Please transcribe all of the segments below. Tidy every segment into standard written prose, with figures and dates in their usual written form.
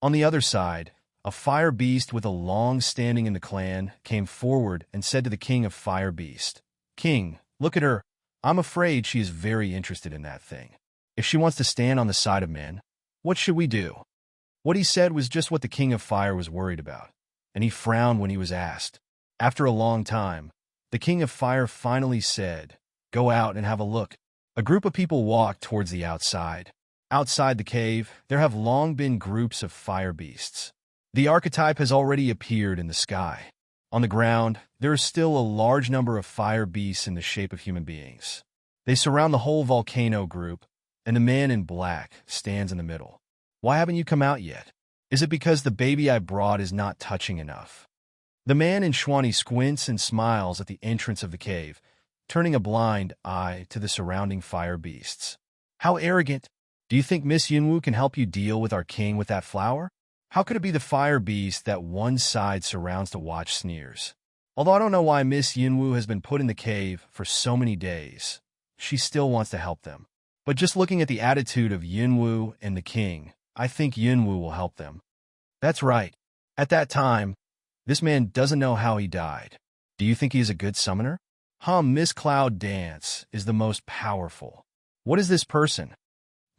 On the other side, a fire beast with a long standing in the clan came forward and said to the king of fire beast, "King, look at her. I'm afraid she is very interested in that thing. If she wants to stand on the side of men, what should we do?" What he said was just what the king of fire was worried about, and he frowned when he was asked. After a long time, the king of fire finally said, "Go out and have a look." A group of people walked towards the outside. Outside the cave, there have long been groups of fire beasts. The archetype has already appeared in the sky. On the ground, there is still a large number of fire beasts in the shape of human beings. They surround the whole volcano group, and the man in black stands in the middle. "Why haven't you come out yet? Is it because the baby I brought is not touching enough?" The man in Schwani squints and smiles at the entrance of the cave, turning a blind eye to the surrounding fire beasts. "How arrogant! Do you think Miss Yunwu can help you deal with our king with that flower?" How could it be the fire beast that one side surrounds to watch sneers? Although I don't know why Miss Yunwu has been put in the cave for so many days, she still wants to help them. But just looking at the attitude of Yunwu and the king, I think Yunwu will help them. That's right. At that time, this man doesn't know how he died. Do you think he is a good summoner? Miss Cloud Dance is the most powerful. What is this person?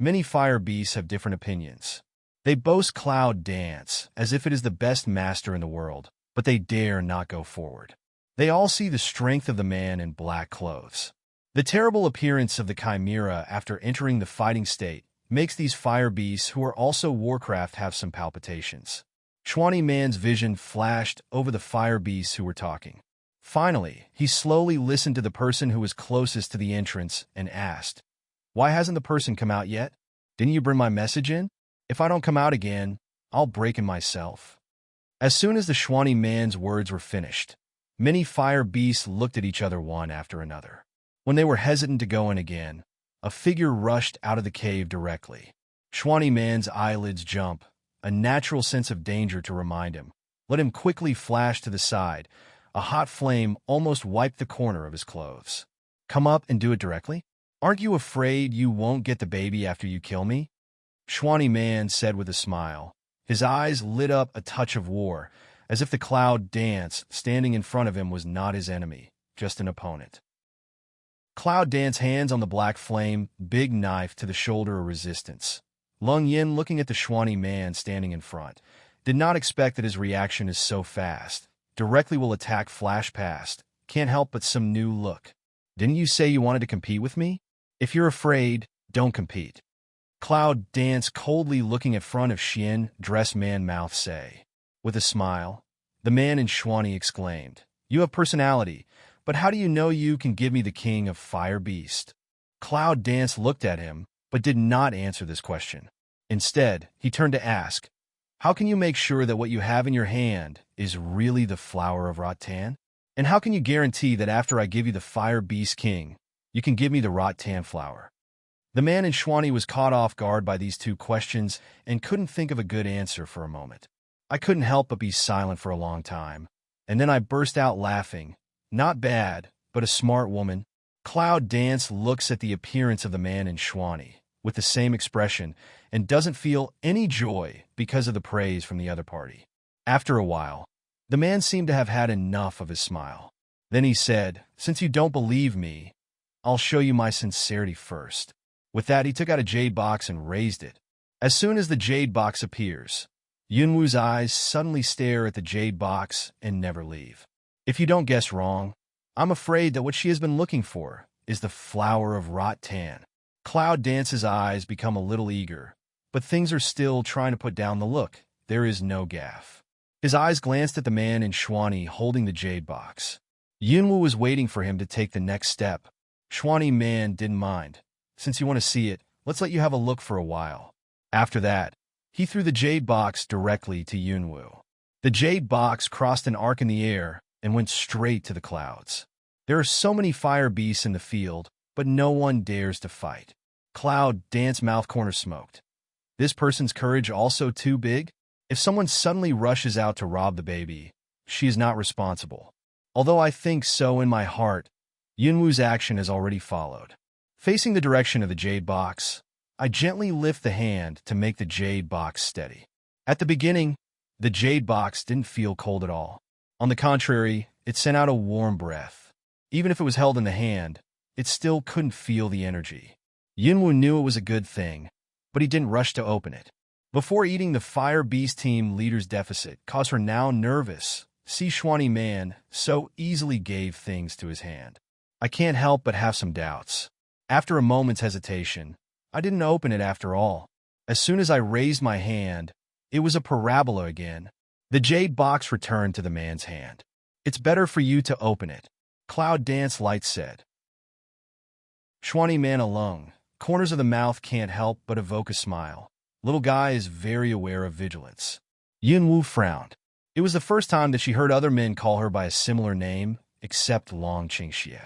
Many fire beasts have different opinions. They boast Cloud Dance as if it is the best master in the world, but they dare not go forward. They all see the strength of the man in black clothes. The terrible appearance of the chimera after entering the fighting state makes these fire beasts who are also Warcraft have some palpitations. Schwani Man's vision flashed over the fire beasts who were talking. Finally, he slowly listened to the person who was closest to the entrance and asked, "Why hasn't the person come out yet? Didn't you bring my message in? If I don't come out again, I'll break in myself." As soon as the Schwani Man's words were finished, many fire beasts looked at each other one after another. When they were hesitant to go in again, a figure rushed out of the cave directly. Schwani Man's eyelids jump, a natural sense of danger to remind him. Let him quickly flash to the side. A hot flame almost wiped the corner of his clothes. "Come up and do it directly? Aren't you afraid you won't get the baby after you kill me?" Schwani Man said with a smile. His eyes lit up a touch of war, as if the Cloud Dance standing in front of him was not his enemy, just an opponent. Cloud Dance hands on the black flame, big knife to the shoulder of resistance. Lung Yin, looking at the Schwani Man standing in front, did not expect that his reaction is so fast. Directly will attack flash past. Can't help but some new look. "Didn't you say you wanted to compete with me? If you're afraid, don't compete." Cloud Dance coldly looking at front of Xian, dress man mouth say. With a smile, the man in Schwani exclaimed, "You have personality, but how do you know you can give me the king of fire beast?" Cloud Dance looked at him, but did not answer this question. Instead, he turned to ask, "How can you make sure that what you have in your hand is really the flower of Rattan? And how can you guarantee that after I give you the fire beast king, you can give me the Rattan flower?" The man in Schwani was caught off guard by these two questions and couldn't think of a good answer for a moment. I couldn't help but be silent for a long time, and then I burst out laughing. Not bad, but a smart woman. Cloud Dance looks at the appearance of the man in Schwani with the same expression and doesn't feel any joy because of the praise from the other party. After a while, the man seemed to have had enough of his smile. Then he said, "Since you don't believe me, I'll show you my sincerity first." With that, he took out a jade box and raised it. As soon as the jade box appears, Yunwu's eyes suddenly stare at the jade box and never leave. If you don't guess wrong, I'm afraid that what she has been looking for is the flower of Rattan. Cloud Dance's eyes become a little eager, but things are still trying to put down the look. There is no gaffe. His eyes glanced at the man in Schwani holding the jade box. Yunwu was waiting for him to take the next step. Schwani Man didn't mind. "Since you want to see it, let's let you have a look for a while." After that, he threw the jade box directly to Yunwu. The jade box crossed an arc in the air and went straight to the clouds. There are so many fire beasts in the field, but no one dares to fight. Cloud Dance mouth corner smoked. This person's courage also too big? If someone suddenly rushes out to rob the baby, she is not responsible. Although I think so in my heart, Yunwu's action has already followed. Facing the direction of the jade box, I gently lift the hand to make the jade box steady. At the beginning, the jade box didn't feel cold at all. On the contrary, it sent out a warm breath. Even if it was held in the hand, it still couldn't feel the energy. Yunwu knew it was a good thing, but he didn't rush to open it. Before eating, the Fire Beast team leader's deficit caused her now nervous. Xuani Man so easily gave things to his hand. I can't help but have some doubts. After a moment's hesitation, I didn't open it after all. As soon as I raised my hand, it was a parabola again. The jade box returned to the man's hand. It's better for you to open it, Cloud Dance Light said. Xuani Man alone, corners of the mouth can't help but evoke a smile. Little guy is very aware of vigilance. Yunwu frowned. It was the first time that she heard other men call her by a similar name, except Long Qingxie.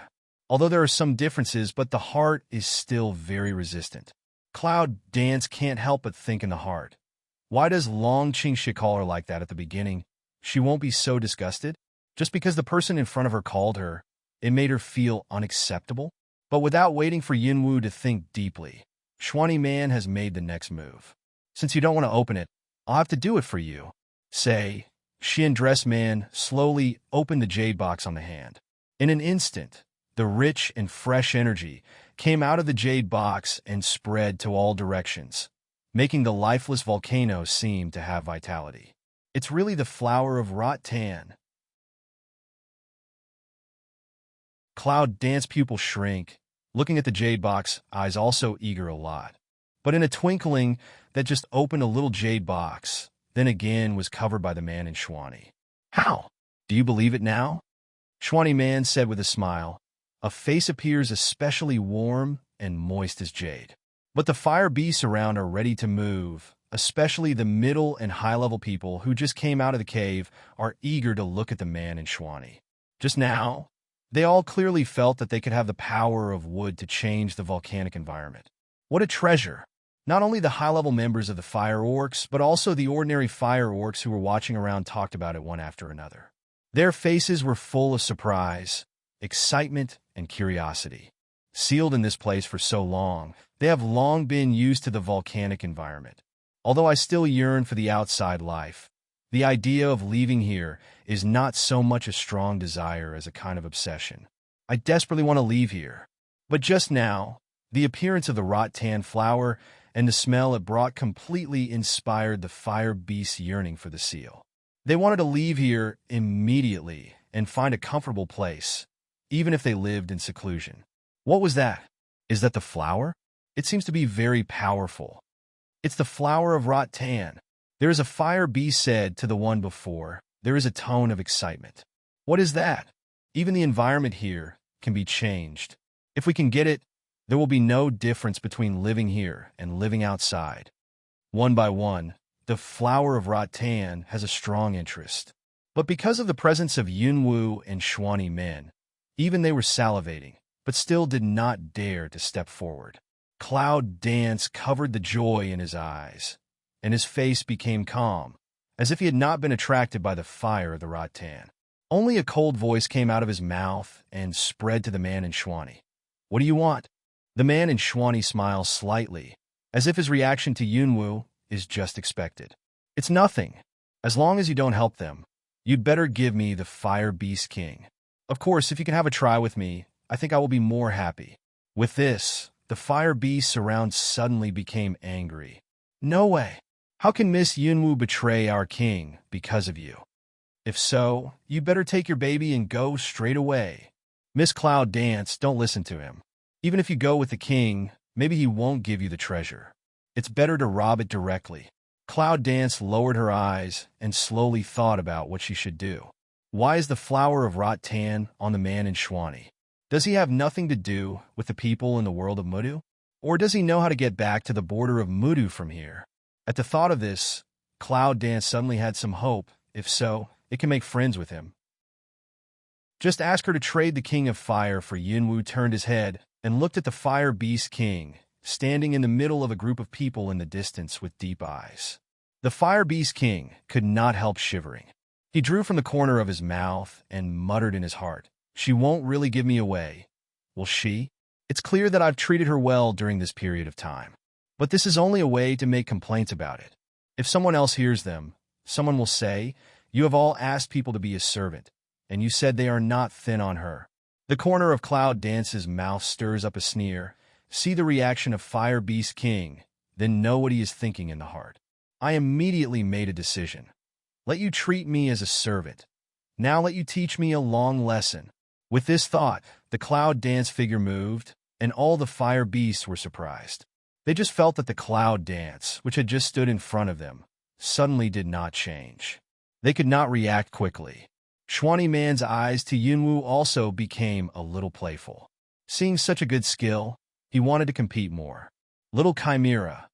Although there are some differences, but the heart is still very resistant. Cloud Dance can't help but think in the heart. Why does Long Qingxie call her like that at the beginning? She won't be so disgusted? Just because the person in front of her called her, it made her feel unacceptable? But without waiting for Yunwu to think deeply, Xuani Man has made the next move. Since you don't want to open it, I'll have to do it for you. Say, Xian Dress Man slowly opened the jade box on the hand. In an instant, the rich and fresh energy came out of the jade box and spread to all directions, making the lifeless volcano seem to have vitality. It's really the flower of rattan. Cloud Dance pupil shrink, looking at the jade box, eyes also eager a lot. But in a twinkling, that just opened a little jade box, then again was covered by the man in Xuani. How? Do you believe it now? Xuani Man said with a smile. A face appears especially warm and moist as jade. But the fire beasts around are ready to move, especially the middle and high-level people who just came out of the cave are eager to look at the man in Xuani. Just now, they all clearly felt that they could have the power of wood to change the volcanic environment. What a treasure! Not only the high-level members of the fire orcs, but also the ordinary fire orcs who were watching around talked about it one after another. Their faces were full of surprise, excitement, and curiosity. Sealed in this place for so long, they have long been used to the volcanic environment. Although I still yearn for the outside life, the idea of leaving here is not so much a strong desire as a kind of obsession. I desperately want to leave here. But just now, the appearance of the rattan flower and the smell it brought completely inspired the fire beast's yearning for the seal. They wanted to leave here immediately and find a comfortable place, even if they lived in seclusion. What was that? Is that the flower? It seems to be very powerful. It's the flower of rattan. There is a fire beast said to the one before. There is a tone of excitement. What is that? Even the environment here can be changed. If we can get it, there will be no difference between living here and living outside. One by one, the flower of rattan has a strong interest. But because of the presence of Yunwu and Xuani Men, even they were salivating, but still did not dare to step forward. Cloud Dance covered the joy in his eyes, and his face became calm, as if he had not been attracted by the fire of the rattan. Only a cold voice came out of his mouth and spread to the man in Xuani. What do you want? The man in Xuani smiles slightly, as if his reaction to Yunwu is just expected. It's nothing. As long as you don't help them, you'd better give me the Fire Beast King. Of course, if you can have a try with me, I think I will be more happy. With this, the fire beasts around suddenly became angry. No way. How can Miss Yunwu betray our king because of you? If so, you better take your baby and go straight away. Miss Cloud Dance, don't listen to him. Even if you go with the king, maybe he won't give you the treasure. It's better to rob it directly. Cloud Dance lowered her eyes and slowly thought about what she should do. Why is the flower of rattan on the man in Xuani? Does he have nothing to do with the people in the world of Mudu? Or does he know how to get back to the border of Mudu from here? At the thought of this, Cloud Dance suddenly had some hope. If so, it can make friends with him. Just ask her to trade the King of Fire for Yunwu turned his head and looked at the Fire Beast King, standing in the middle of a group of people in the distance with deep eyes. The Fire Beast King could not help shivering. He drew from the corner of his mouth and muttered in his heart, "She won't really give me away, will she? It's clear that I've treated her well during this period of time. But this is only a way to make complaints about it. If someone else hears them, someone will say, "You have all asked people to be his servant, and you said they are not thin on her." The corner of Cloud Dance's mouth stirs up a sneer. See the reaction of Fire Beast King, then know what he is thinking in the heart. I immediately made a decision. Let you treat me as a servant. Now let you teach me a long lesson. With this thought, the Cloud Dance figure moved, and all the Fire Beasts were surprised. They just felt that the Cloud Dance, which had just stood in front of them, suddenly did not change. They could not react quickly. Schwani Man's eyes to Yunwu also became a little playful. Seeing such a good skill, he wanted to compete more. Little Chimera,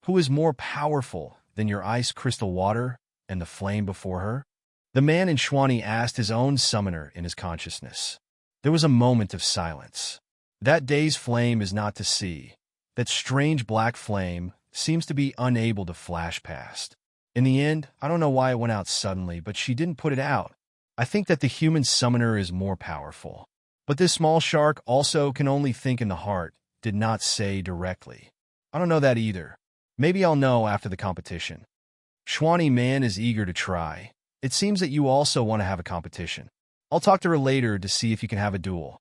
who is more powerful than your ice crystal water and the flame before her? The man in Schwani asked his own summoner in his consciousness. There was a moment of silence. That day's flame is not to see. That strange black flame seems to be unable to flash past. In the end, I don't know why it went out suddenly, but she didn't put it out. I think that the human summoner is more powerful. But this small shark also can only think in the heart, did not say directly. I don't know that either. Maybe I'll know after the competition. Schwani Man is eager to try. It seems that you also want to have a competition. I'll talk to her later to see if you can have a duel.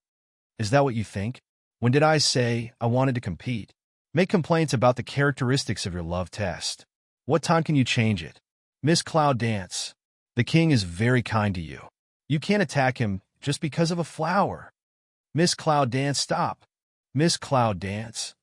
Is that what you think? When did I say I wanted to compete? Make complaints about the characteristics of your love test. What time can you change it? Miss Cloud Dance. The king is very kind to you. You can't attack him just because of a flower. Miss Cloud Dance, stop. Miss Cloud Dance.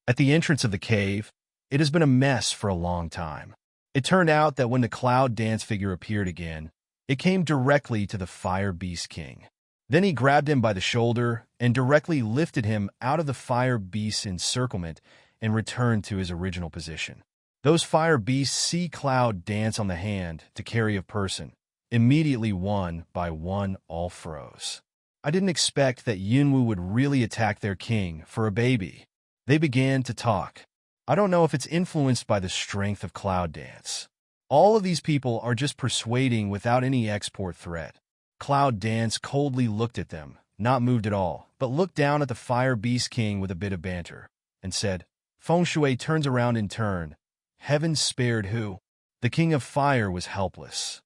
At the entrance of the cave, it has been a mess for a long time. It turned out that when the Cloud Dance figure appeared again, it came directly to the Fire Beast King. Then he grabbed him by the shoulder and directly lifted him out of the Fire Beast's encirclement and returned to his original position. Those Fire Beasts see Cloud Dance on the hand to carry a person. Immediately one by one all froze. I didn't expect that Yunwu would really attack their king for a baby. They began to talk. I don't know if it's influenced by the strength of Cloud Dance. All of these people are just persuading without any export threat. Cloud Dance coldly looked at them, not moved at all, but looked down at the Fire Beast King with a bit of banter, and said, Feng Shui turns around in turn. Heaven spared who? The King of Fire was helpless.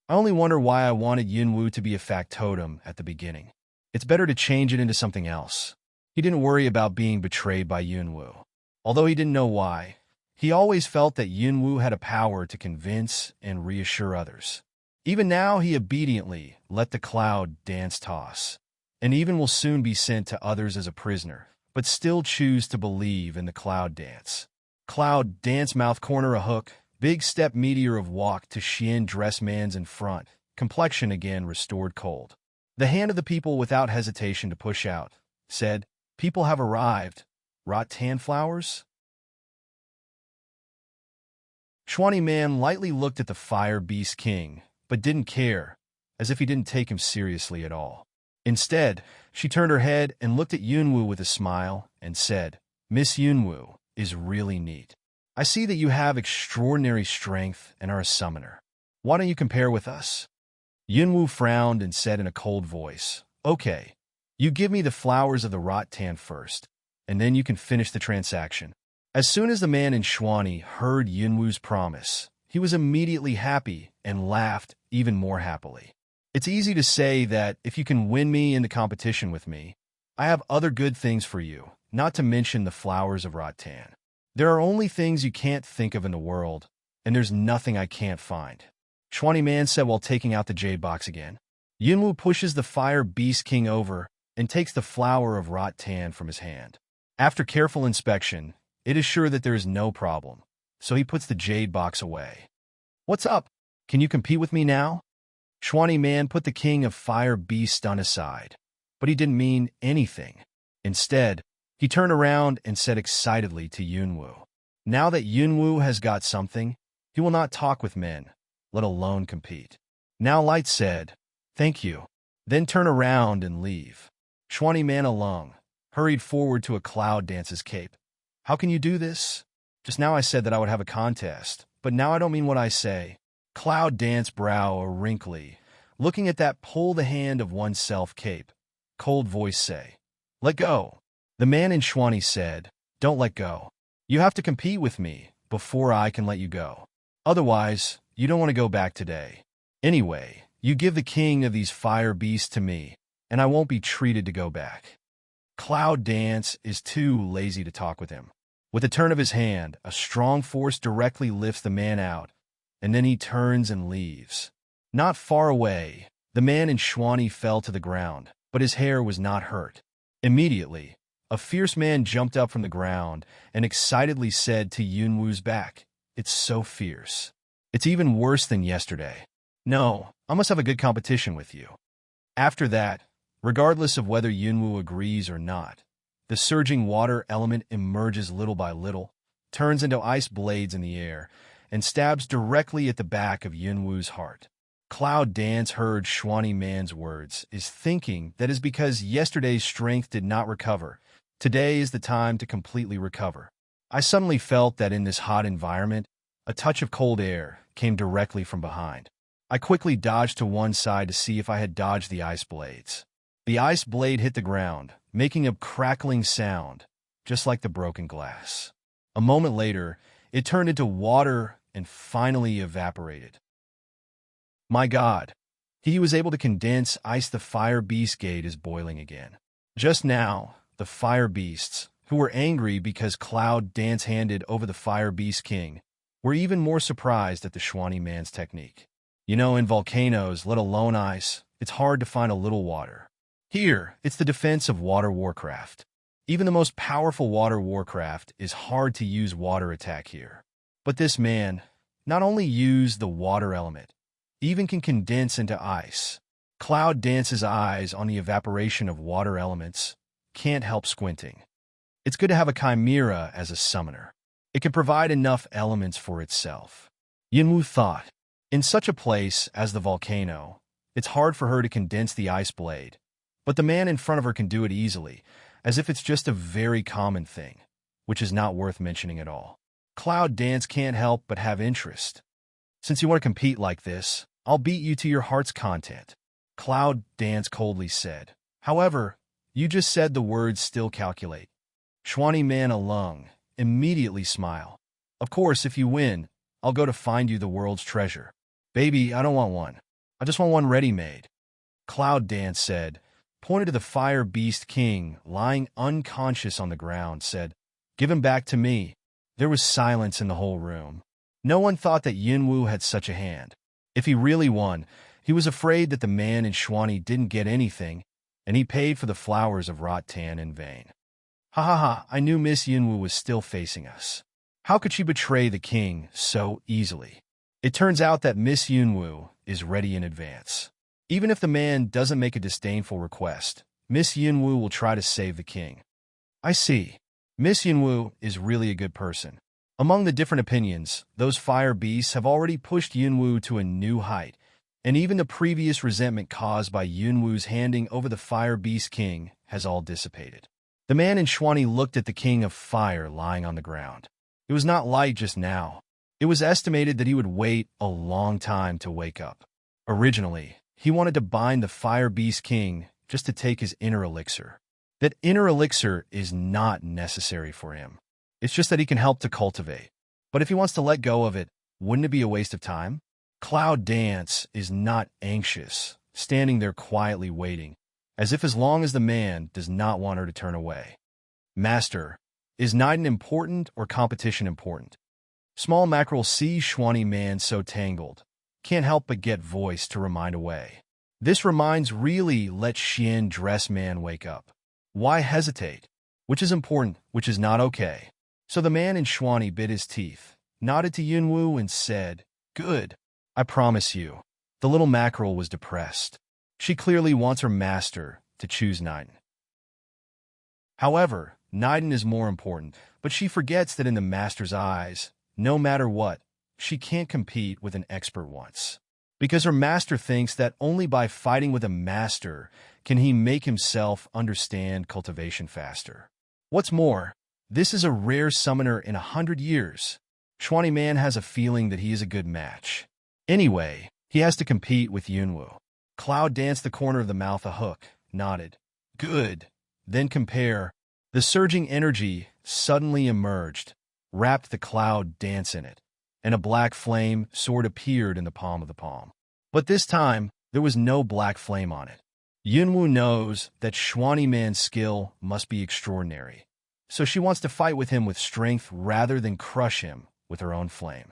I only wonder why I wanted Yunwu to be a factotum at the beginning. It's better to change it into something else. He didn't worry about being betrayed by Yunwu. Although he didn't know why, he always felt that Yunwu had a power to convince and reassure others. Even now, he obediently let the Cloud Dance toss, and even will soon be sent to others as a prisoner, but still choose to believe in the Cloud Dance. Cloud Dance mouth corner a hook, big step meteor of walk to Xian dress man's in front, complexion again restored cold. The hand of the people without hesitation to push out, said, People have arrived. Rattan flowers? Schwani Man lightly looked at the Fire Beast King, but didn't care, as if he didn't take him seriously at all. Instead, she turned her head and looked at Yunwu with a smile and said, Miss Yunwu is really neat. I see that you have extraordinary strength and are a summoner. Why don't you compare with us? Yunwu frowned and said in a cold voice, Okay, you give me the flowers of the rattan first, and then you can finish the transaction. As soon as the man in Schwani heard Yunwu's promise, he was immediately happy and laughed even more happily. It's easy to say that if you can win me in the competition with me, I have other good things for you, not to mention the flowers of rattan. There are only things you can't think of in the world, and there's nothing I can't find. Schwani Man said while taking out the jade box again. Yunwu pushes the Fire Beast King over and takes the flower of rattan from his hand. After careful inspection, it is sure that there is no problem, so he puts the jade box away. What's up? Can you compete with me now? Schwani Man put the King of Fire Beast on his side, but he didn't mean anything. Instead, he turned around and said excitedly to Yunwu, Now that Yunwu has got something, he will not talk with men, let alone compete. Now Light said, Thank you, then turn around and leave. Schwani Man alone hurried forward to a Cloud Dance's cape. How can you do this? Just now I said that I would have a contest, but now I don't mean what I say. Cloud Dance brow a wrinkly, looking at that pull the hand of oneself cape. Cold voice say, Let go. The man in Schwani said, Don't let go. You have to compete with me, before I can let you go. Otherwise, you don't want to go back today. Anyway, you give the king of these fire beasts to me, and I won't be treated to go back." Cloud Dance is too lazy to talk with him. With a turn of his hand, a strong force directly lifts the man out, and then he turns and leaves. Not far away, the man in Schwani fell to the ground, but his hair was not hurt. Immediately, a fierce man jumped up from the ground and excitedly said to Yunwu's back, "It's so fierce. It's even worse than yesterday. No, I must have a good competition with you." After that, regardless of whether Yunwu agrees or not, the surging water element emerges little by little, turns into ice blades in the air, and stabs directly at the back of Yunwu's heart. Cloud Dance heard Schwani Man's words, is thinking that is because yesterday's strength did not recover. Today is the time to completely recover. I suddenly felt that in this hot environment, a touch of cold air came directly from behind. I quickly dodged to one side to see if I had dodged the ice blades. The ice blade hit the ground, making a crackling sound, just like the broken glass. A moment later, it turned into water and finally evaporated. My God, he was able to condense ice. The fire beast gate is boiling again. Just now, the fire beasts, who were angry because Cloud Dance handed over the fire beast king, were even more surprised at the Schwani Man's technique. You know, in volcanoes, let alone ice, it's hard to find a little water. Here, it's the defense of water warcraft. Even the most powerful water warcraft is hard to use water attack here. But this man not only used the water element, even can condense into ice. Cloud Dance's eyes on the evaporation of water elements can't help squinting. It's good to have a chimera as a summoner. It can provide enough elements for itself. Yunwu thought, in such a place as the volcano, it's hard for her to condense the ice blade, but the man in front of her can do it easily, as if it's just a very common thing, which is not worth mentioning at all. Cloud Dance can't help but have interest. Since you want to compete like this, I'll beat you to your heart's content, Cloud Dance coldly said. However, you just said the words still calculate. Schwani Man alone immediately smile. Of course, if you win, I'll go to find you the world's treasure. Baby, I don't want one. I just want one ready-made. Cloud Dance said, pointed to the fire beast king lying unconscious on the ground, said, "Give him back to me." There was silence in the whole room. No one thought that Yunwu had such a hand. If he really won, he was afraid that the man in Schwani didn't get anything, and he paid for the flowers of rattan in vain. Ha ha ha, I knew Miss Yunwu was still facing us. How could she betray the king so easily? It turns out that Miss Yunwu is ready in advance. Even if the man doesn't make a disdainful request, Miss Yunwu will try to save the king. I see. Miss Yunwu is really a good person. Among the different opinions, those fire beasts have already pushed Yunwu to a new height, and even the previous resentment caused by Yunwu's handing over the fire beast king has all dissipated. The man in Schwani looked at the king of fire lying on the ground. It was not light just now. It was estimated that he would wait a long time to wake up. Originally, he wanted to bind the fire beast king just to take his inner elixir. That inner elixir is not necessary for him. It's just that he can help to cultivate. But if he wants to let go of it, wouldn't it be a waste of time? Cloud Dance is not anxious, standing there quietly waiting, as if as long as the man does not want her to turn away. Master, is Niden important or competition important? Small mackerel sees Schwani Man so tangled, can't help but get voice to remind away. This reminds really let Xian dress man wake up. Why hesitate? Which is important, which is not okay. So the man in Schwani bit his teeth, nodded to Yunwu and said, "Good. I promise you." The little mackerel was depressed. She clearly wants her master to choose Niden. However, Niden is more important, but she forgets that in the master's eyes, no matter what, she can't compete with an expert once. Because her master thinks that only by fighting with a master can he make himself understand cultivation faster. What's more, this is a rare summoner in 100 years. Schwani Man has a feeling that he is a good match. Anyway, he has to compete with Yunwu. Cloud danced the corner of the mouth a hook, nodded. Good. Then compare. The surging energy suddenly emerged, wrapped the cloud dance in it, and a black flame sword appeared in the palm of the palm. But this time, there was no black flame on it. Yunwu knows that Xuanyi Man's skill must be extraordinary, so she wants to fight with him with strength rather than crush him with her own flame.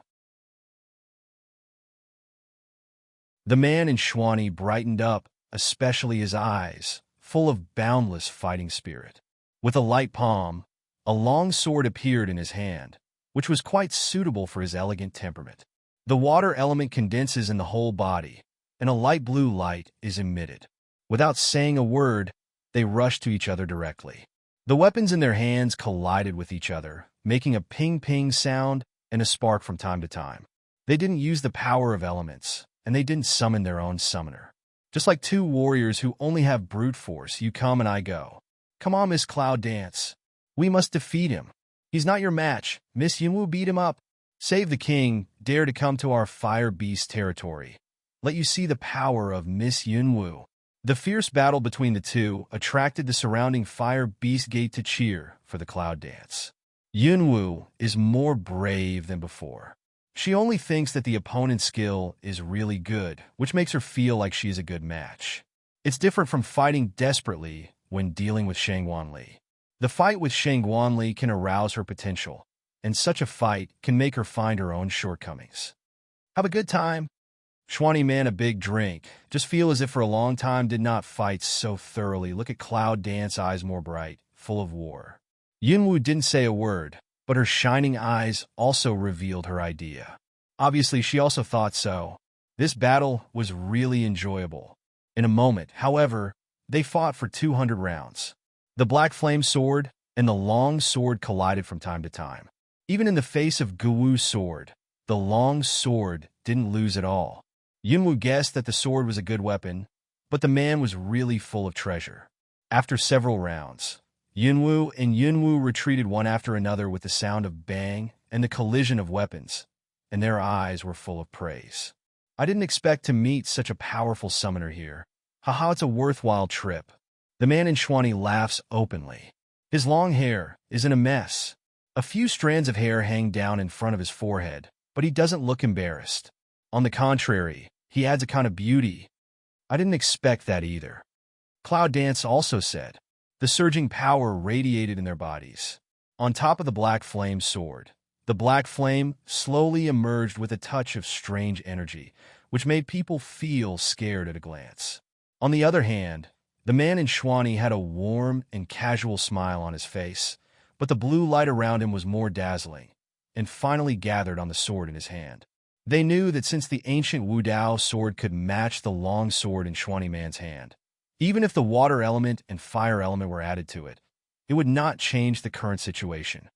The man in Xuanyi brightened up, especially his eyes, full of boundless fighting spirit. With a light palm, a long sword appeared in his hand, which was quite suitable for his elegant temperament. The water element condenses in the whole body, and a light blue light is emitted. Without saying a word, they rushed to each other directly. The weapons in their hands collided with each other, making a ping-ping sound and a spark from time to time. They didn't use the power of elements, and they didn't summon their own summoner. Just like two warriors who only have brute force, you come and I go. Come on, Miss Cloud Dance. We must defeat him. He's not your match. Miss Yunwu beat him up. Save the king, dare to come to our fire beast territory. Let you see the power of Miss Yunwu. The fierce battle between the two attracted the surrounding fire beast gate to cheer for the cloud dance. Yunwu is more brave than before. She only thinks that the opponent's skill is really good, which makes her feel like she is a good match. It's different from fighting desperately when dealing with Shang Wanli. The fight with Shang Wanli can arouse her potential, and such a fight can make her find her own shortcomings. Have a good time. Xuanyi Man, a big drink. Just feel as if for a long time did not fight so thoroughly. Look at Cloud Dance, eyes more bright, full of war. Yunwu didn't say a word, but her shining eyes also revealed her idea. Obviously, she also thought so. This battle was really enjoyable. In a moment, however, they fought for 200 rounds. The black flame sword and the long sword collided from time to time. Even in the face of Guwu's sword, the long sword didn't lose at all. Yunwu guessed that the sword was a good weapon, but the man was really full of treasure. After several rounds, Yunwu retreated one after another with the sound of bang and the collision of weapons, and their eyes were full of praise. I didn't expect to meet such a powerful summoner here. Haha, it's a worthwhile trip. The man in Xuanyi laughs openly. His long hair is in a mess. A few strands of hair hang down in front of his forehead, but he doesn't look embarrassed. On the contrary, he adds a kind of beauty. I didn't expect that either. Cloud Dance also said. The surging power radiated in their bodies. On top of the black flame sword, the black flame slowly emerged with a touch of strange energy, which made people feel scared at a glance. On the other hand, the man in Xuanyi had a warm and casual smile on his face, but the blue light around him was more dazzling, and finally gathered on the sword in his hand. They knew that since the ancient Wu Dao sword could match the long sword in Xuanyi Man's hand, even if the water element and fire element were added to it, it would not change the current situation.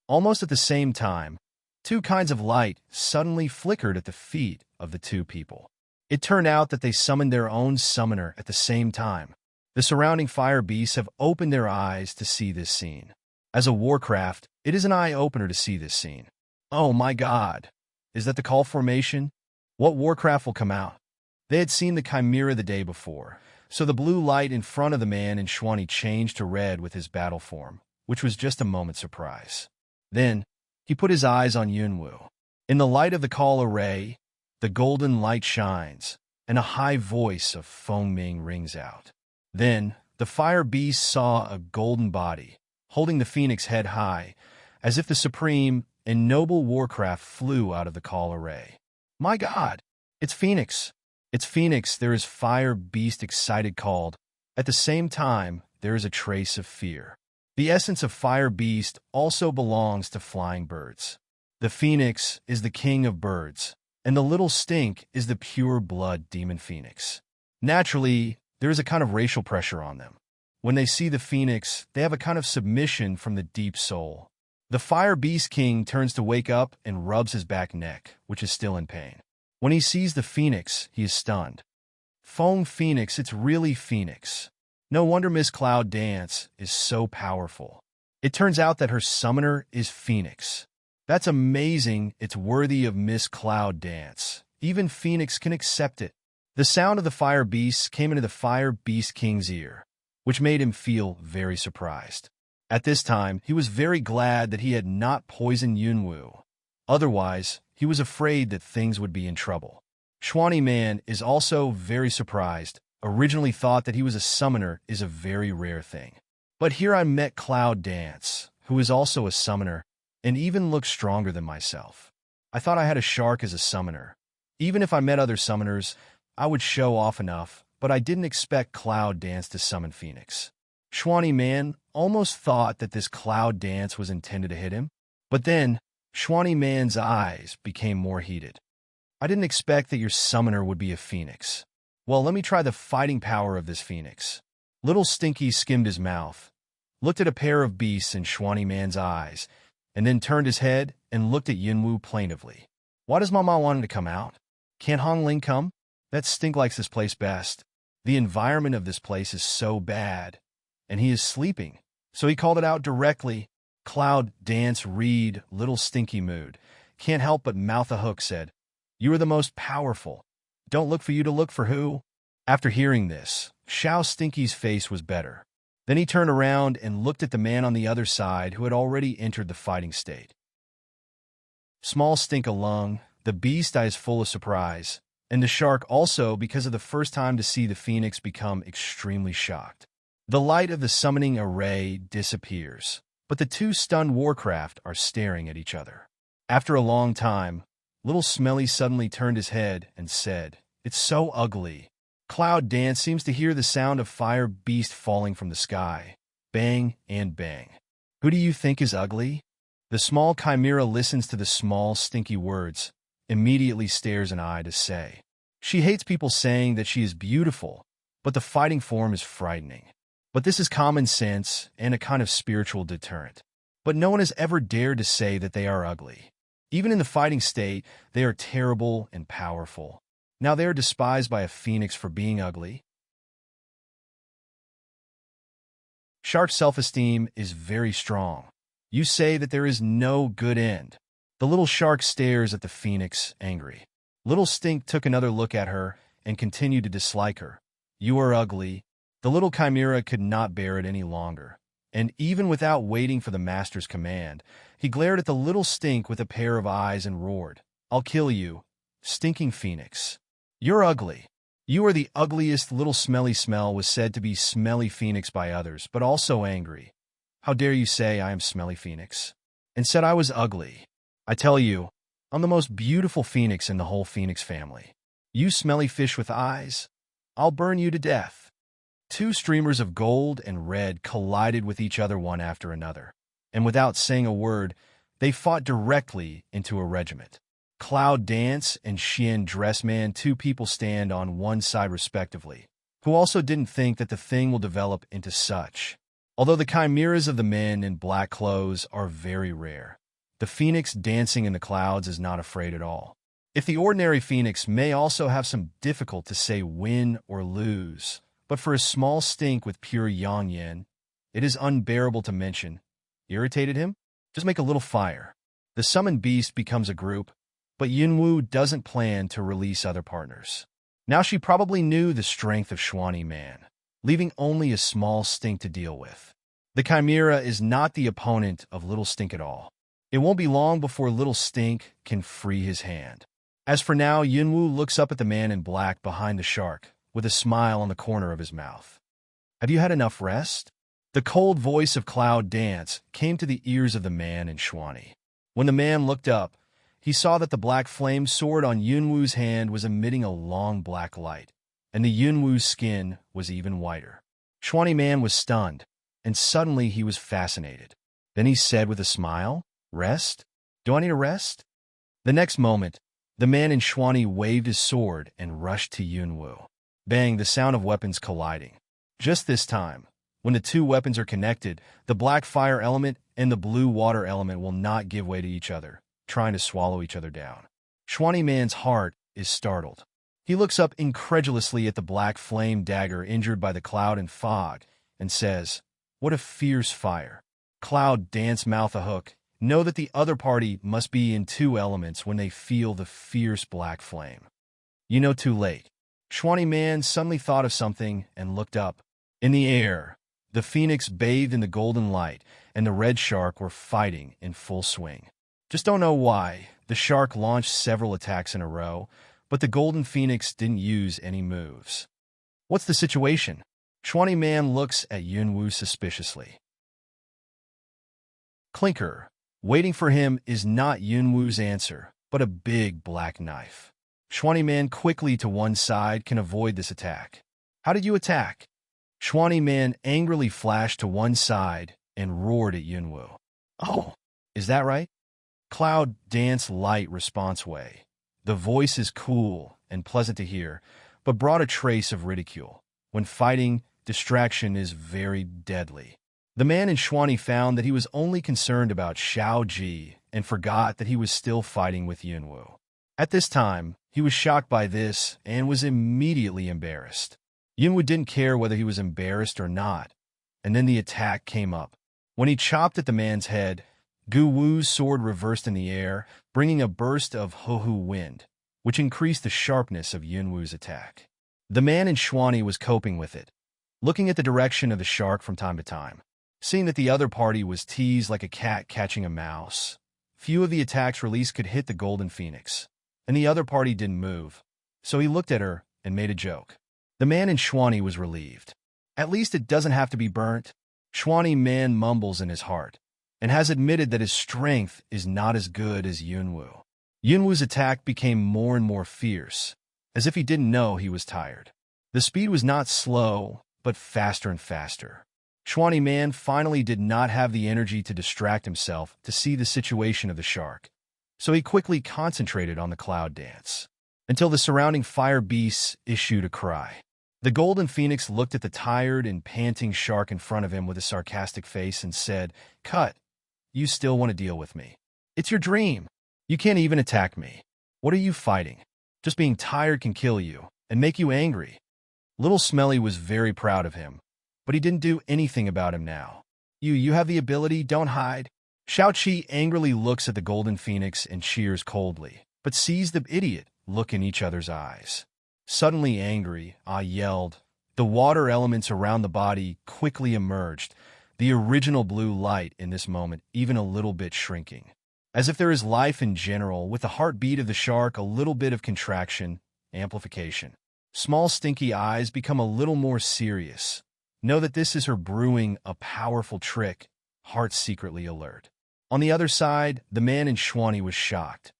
Almost at the same time, two kinds of light suddenly flickered at the feet of the two people. It turned out that they summoned their own summoner at the same time. The surrounding fire beasts have opened their eyes to see this scene. As a warcraft, it is an eye-opener to see this scene. Oh my god! Is that the call formation? What warcraft will come out? They had seen the Chimera the day before, so the blue light in front of the man in Xuanyi changed to red with his battle form, which was just a moment's surprise. Then, he put his eyes on Yunwu. In the light of the call array, the golden light shines, and a high voice of foaming rings out. Then, the fire beast saw a golden body, holding the phoenix head high, as if the supreme and noble warcraft flew out of the call array. My god! It's Phoenix! It's Phoenix, there is fire beast excited called. At the same time, there is a trace of fear. The essence of fire beast also belongs to flying birds. The phoenix is the king of birds, and the little stink is the pure blood demon phoenix. Naturally, there is a kind of racial pressure on them. When they see the phoenix, they have a kind of submission from the deep soul. The fire beast king turns to wake up and rubs his back neck, which is still in pain. When he sees the phoenix, he is stunned. Foam Phoenix, it's really Phoenix. No wonder Miss Cloud Dance is so powerful. It turns out that her summoner is Phoenix. That's amazing, it's worthy of Miss Cloud Dance. Even Phoenix can accept it. The sound of the fire beasts came into the fire beast king's ear, which made him feel very surprised. At this time, he was very glad that he had not poisoned Yunwu. Otherwise, he was afraid that things would be in trouble. Xuanyi Man is also very surprised. Originally thought that he was a summoner is a very rare thing. But here I met Cloud Dance, who is also a summoner, and even looks stronger than myself. I thought I had a shark as a summoner. Even if I met other summoners, I would show off enough, but I didn't expect Cloud Dance to summon Phoenix. Xuanyi Man almost thought that this Cloud Dance was intended to hit him, but then Xuanyi Man's eyes became more heated. I didn't expect that your summoner would be a phoenix. Well, let me try the fighting power of this phoenix. Little Stinky skimmed his mouth, looked at a pair of beasts in Xuanyi Man's eyes, and then turned his head and looked at Yunwu plaintively. Why does Mama want him to come out? Can't Hong Ling come? That Stink likes this place best. The environment of this place is so bad, and he is sleeping, so he called it out directly. Cloud Dance read Little Stinky mood. Can't help but mouth a hook, said, "You are the most powerful. Don't look for you to look for who?" After hearing this, Xiao Stinky's face was better. Then he turned around and looked at the man on the other side who had already entered the fighting state. Small Stink-a-lung, the beast eye is full of surprise, and the shark also because of the first time to see the phoenix become extremely shocked. The light of the summoning array disappears, but the two stunned warcraft are staring at each other. After a long time, Little Smelly suddenly turned his head and said, "It's so ugly." Cloud Dance seems to hear the sound of fire beast falling from the sky. Bang and bang. Who do you think is ugly? The small chimera listens to the small stinky words, immediately stares an eye to say. She hates people saying that she is beautiful, but the fighting form is frightening. But this is common sense and a kind of spiritual deterrent. But no one has ever dared to say that they are ugly. Even in the fighting state, they are terrible and powerful. Now they are despised by a phoenix for being ugly. Shark's self-esteem is very strong. You say that there is no good end. The little shark stares at the phoenix, angry. Little Stink took another look at her and continued to dislike her. You are ugly. The little chimera could not bear it any longer, and even without waiting for the master's command, he glared at the little Stink with a pair of eyes and roared, "I'll kill you, stinking phoenix. You're ugly. You are the ugliest." Little Smelly Smell was said to be Smelly Phoenix by others, but also angry. How dare you say I am Smelly Phoenix? And said I was ugly. I tell you, I'm the most beautiful phoenix in the whole phoenix family. You smelly fish with eyes, I'll burn you to death. Two streamers of gold and red collided with each other one after another, and without saying a word, they fought directly into a regiment. Cloud Dance and Xian Dressman, two people stand on one side respectively, who also didn't think that the thing will develop into such. Although the chimeras of the men in black clothes are very rare, the phoenix dancing in the clouds is not afraid at all. If the ordinary phoenix may also have some difficult to say win or lose, but for a small Stink with pure yang yin, it is unbearable to mention. Irritated him? Just make a little fire. The summoned beast becomes a group, but Yunwu doesn't plan to release other partners. Now she probably knew the strength of Xuanyi Man, leaving only a small Stink to deal with. The chimera is not the opponent of Little Stink at all. It won't be long before Little Stink can free his hand. As for now, Yunwu looks up at the man in black behind the shark, with a smile on the corner of his mouth. Have you had enough rest? The cold voice of Cloud Dance came to the ears of the man in Xuanyi. When the man looked up, he saw that the black flame sword on Yunwu's hand was emitting a long black light, and the Yunwu's skin was even whiter. Xuanyi Man was stunned, and suddenly he was fascinated. Then he said with a smile, "Rest? Do I need a rest?" The next moment, the man in Xuanyi waved his sword and rushed to Yunwu. Bang, the sound of weapons colliding. Just this time, when the two weapons are connected, the black fire element and the blue water element will not give way to each other, trying to swallow each other down. Xuanyi Man's heart is startled. He looks up incredulously at the black flame dagger injured by the cloud and fog and says, "What a fierce fire." Cloud Dance mouth a hook. Know that the other party must be in two elements when they feel the fierce black flame. You know too late. Xuanyi Man suddenly thought of something and looked up. In the air, The phoenix bathed in the golden light, and the red shark were fighting in full swing. Just don't know why. The shark launched several attacks in a row, but the golden phoenix didn't use any moves. What's the situation? Schwanny Man looks at Yunwu suspiciously. Clinker. Waiting for him is not Yunwu's answer, but a big black knife. Schwanny Man quickly to one side can avoid this attack. How did you attack? Schwanny Man angrily flashed to one side and roared at Yunwu. Oh, is that right? Cloud Dance Light response way. The voice is cool and pleasant to hear, but brought a trace of ridicule. When fighting, distraction is very deadly. The man in Schwanny found that he was only concerned about Xiao Ji and forgot that he was still fighting with Yunwu. At this time, he was shocked by this and was immediately embarrassed. Yunwu didn't care whether he was embarrassed or not, and then the attack came up. When he chopped at the man's head, Gu Wu's sword reversed in the air, bringing a burst of Hohu wind, which increased the sharpness of Yunwu's attack. The man in Schwanny was coping with it, looking at the direction of the shark from time to time. Seeing that the other party was teased like a cat catching a mouse, few of the attacks released could hit the golden phoenix, and the other party didn't move, so he looked at her and made a joke. The man in Schwanny was relieved. At least it doesn't have to be burnt. Schwanny Man mumbles in his heart, and has admitted that his strength is not as good as Yunwu. Yunwu's attack became more and more fierce, as if he didn't know he was tired. The speed was not slow, but faster and faster. Schwanny Man finally did not have the energy to distract himself to see the situation of the shark, so he quickly concentrated on the cloud dance, until the surrounding fire beasts issued a cry. The golden phoenix looked at the tired and panting shark in front of him with a sarcastic face and said, "Cut, you still want to deal with me? It's your dream. You can't even attack me. What are you fighting? Just being tired can kill you and make you angry." Little Smelly was very proud of him, but he didn't do anything about him now. You have the ability, don't hide." Xiao Qi angrily looks at the golden phoenix and cheers coldly, but sees the idiot look in each other's eyes. Suddenly angry, Ah yelled. The water elements around the body quickly emerged, the original blue light in this moment even a little bit shrinking. As if there is life in general, with the heartbeat of the shark a little bit of contraction, amplification. Small stinky eyes become a little more serious. Know that this is her brewing a powerful trick, heart secretly alert. On the other side, the man in Schwanny was shocked.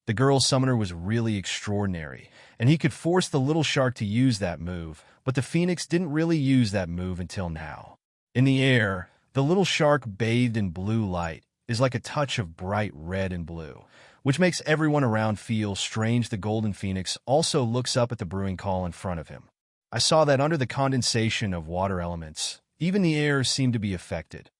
The girl summoner was really extraordinary, and he could force the little shark to use that move, but the phoenix didn't really use that move until now. In the air, the little shark bathed in blue light is like a touch of bright red and blue, which makes everyone around feel strange. The golden phoenix also looks up at the brewing call in front of him. I saw that under the condensation of water elements, even the air seemed to be affected.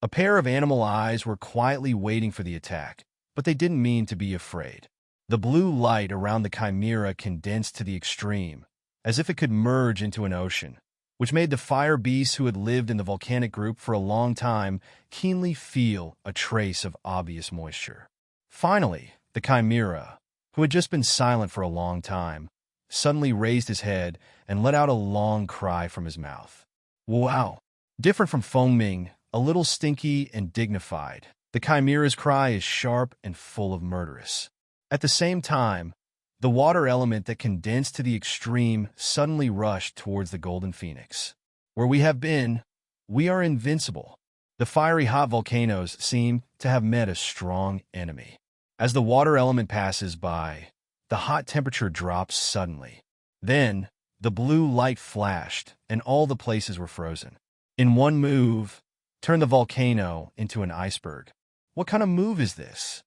A pair of animal eyes were quietly waiting for the attack, but they didn't mean to be afraid. The blue light around the chimera condensed to the extreme, as if it could merge into an ocean, which made the fire beasts who had lived in the volcanic group for a long time keenly feel a trace of obvious moisture. Finally, the chimera, who had just been silent for a long time, suddenly raised his head and let out a long cry from his mouth. Wow! Different from Feng Ming, a little stinky and dignified, the chimera's cry is sharp and full of murderous. At the same time, the water element that condensed to the extreme suddenly rushed towards the golden phoenix. Where we have been, we are invincible. The fiery hot volcanoes seem to have met a strong enemy. As the water element passes by, the hot temperature drops suddenly. Then, the blue light flashed, and all the places were frozen. In one move, turned the volcano into an iceberg. What kind of move is this?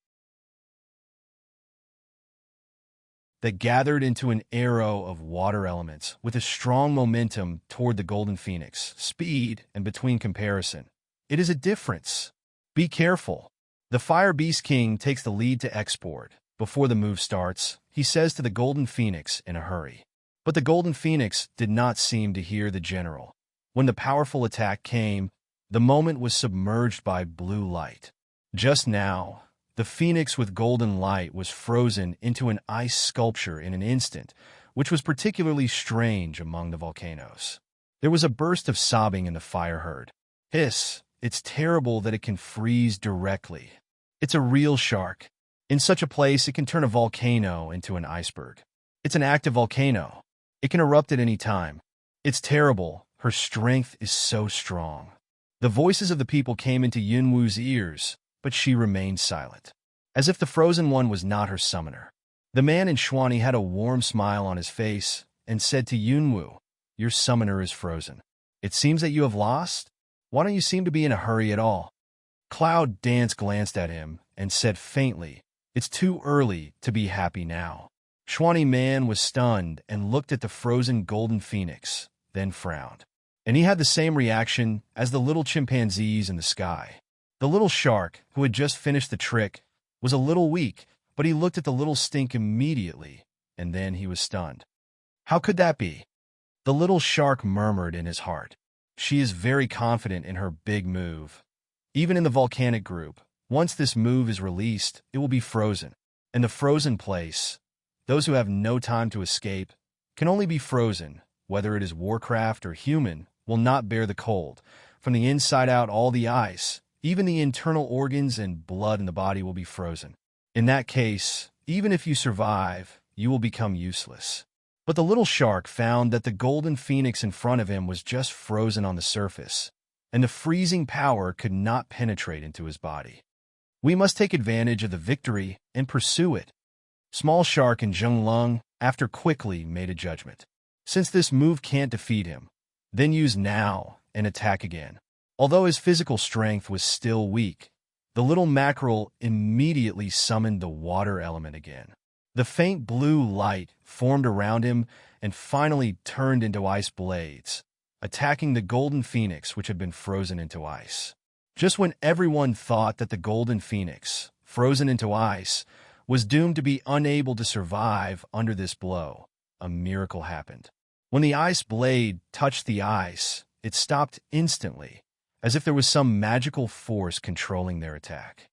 That gathered into an arrow of water elements with a strong momentum toward the golden phoenix. Speed and between comparison. It is a difference. Be careful. The Fire Beast King takes the lead to export. Before the move starts, he says to the golden phoenix in a hurry. But the golden phoenix did not seem to hear the general. When the powerful attack came, the moment was submerged by blue light. Just now, the phoenix with golden light was frozen into an ice sculpture in an instant, which was particularly strange among the volcanoes. There was a burst of sobbing in the fire herd. Hiss, it's terrible that it can freeze directly. It's a real shark. In such a place, it can turn a volcano into an iceberg. It's an active volcano. It can erupt at any time. It's terrible. Her strength is so strong. The voices of the people came into Yunwu's ears, but she remained silent, as if the frozen one was not her summoner. The man in Xuanyi had a warm smile on his face and said to Yunwu, "Your summoner is frozen. It seems that you have lost? Why don't you seem to be in a hurry at all?" Cloud Dance glanced at him and said faintly, "It's too early to be happy now." Xuanyi Man was stunned and looked at the frozen golden phoenix, then frowned. And he had the same reaction as the little chimpanzees in the sky. The little shark, who had just finished the trick, was a little weak, but he looked at the little stink immediately, and then he was stunned. How could that be? The little shark murmured in his heart. She is very confident in her big move. Even in the volcanic group, once this move is released, it will be frozen. And the frozen place, those who have no time to escape, can only be frozen, whether it is Warcraft or human, will not bear the cold. From the inside out, all the ice, even the internal organs and blood in the body will be frozen. In that case, even if you survive, you will become useless. But the little shark found that the golden phoenix in front of him was just frozen on the surface, and the freezing power could not penetrate into his body. We must take advantage of the victory and pursue it. Small Shark and Zheng Lung, after quickly made a judgment. Since this move can't defeat him, then use now and attack again. Although his physical strength was still weak, the little mackerel immediately summoned the water element again. The faint blue light formed around him and finally turned into ice blades, attacking the golden phoenix which had been frozen into ice. Just when everyone thought that the golden phoenix, frozen into ice, was doomed to be unable to survive under this blow, a miracle happened. When the ice blade touched the ice, it stopped instantly, as if there was some magical force controlling their attack.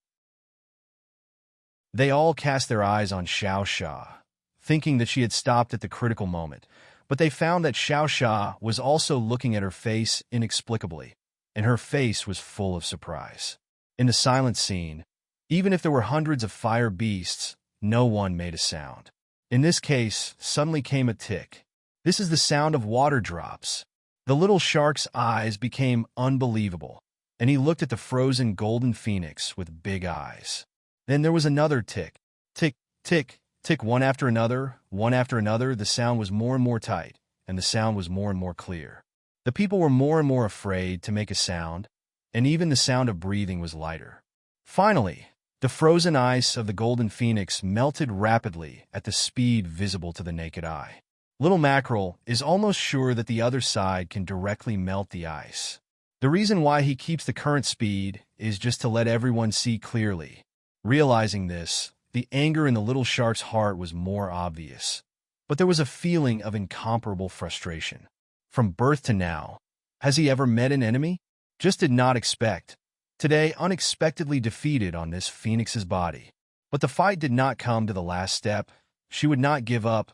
They all cast their eyes on Xiao Xia, thinking that she had stopped at the critical moment, but they found that Xiao Xia was also looking at her face inexplicably, and her face was full of surprise. In the silent scene, even if there were hundreds of fire beasts, no one made a sound. In this case, suddenly came a tick. This is the sound of water drops. The little shark's eyes became unbelievable, and he looked at the frozen golden phoenix with big eyes. Then there was another tick. Tick, tick, tick, one after another, one after another. The sound was more and more tight, and the sound was more and more clear. The people were more and more afraid to make a sound, and even the sound of breathing was lighter. Finally, the frozen ice of the golden phoenix melted rapidly at the speed visible to the naked eye. Little Mackerel is almost sure that the other side can directly melt the ice. The reason why he keeps the current speed is just to let everyone see clearly. Realizing this, the anger in the little shark's heart was more obvious. But there was a feeling of incomparable frustration. From birth to now, has he ever met an enemy? Just did not expect. Today, unexpectedly defeated on this phoenix's body. But the fight did not come to the last step. She would not give up,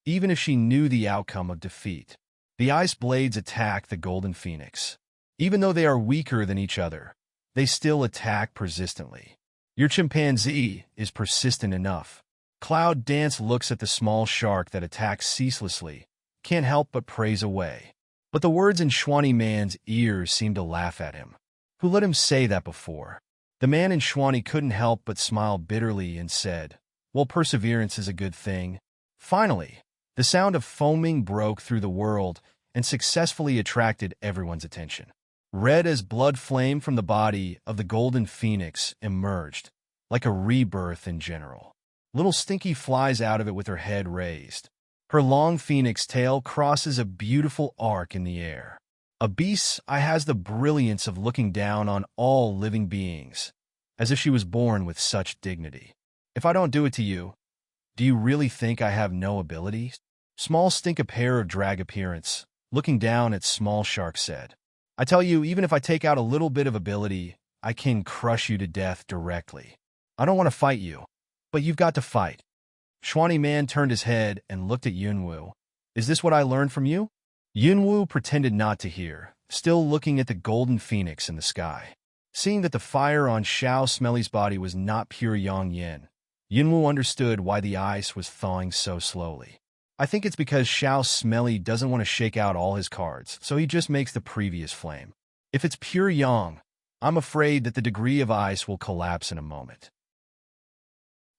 even if she knew the outcome of defeat. The ice blades attack the golden phoenix. Even though they are weaker than each other, they still attack persistently. Your chimpanzee is persistent enough. Cloud Dance looks at the small shark that attacks ceaselessly, can't help but praise away. But the words in Xuanyi Man's ears seemed to laugh at him. Who let him say that before? The man in Xuanyi couldn't help but smile bitterly and said, "Well, perseverance is a good thing." Finally, the sound of foaming broke through the world and successfully attracted everyone's attention. Red as blood flame from the body of the golden phoenix emerged, like a rebirth in general. Little Stinky flies out of it with her head raised. Her long phoenix tail crosses a beautiful arc in the air. A beast's eye has the brilliance of looking down on all living beings, as if she was born with such dignity. If I don't do it to you, do you really think I have no abilities? Small Stink, a pair of drag appearance, looking down at Small Shark, said, I tell you, even if I take out a little bit of ability, I can crush you to death directly. I don't want to fight you, but you've got to fight. Xuanyi Man turned his head and looked at Yunwu. Is this what I learned from you? Yunwu pretended not to hear, still looking at the golden phoenix in the sky. Seeing that the fire on Xiao Smelly's body was not pure yang yin, Yunwu understood why the ice was thawing so slowly. I think it's because Xiao Smelly doesn't want to shake out all his cards, so he just makes the previous flame. If it's pure yang, I'm afraid that the degree of ice will collapse in a moment.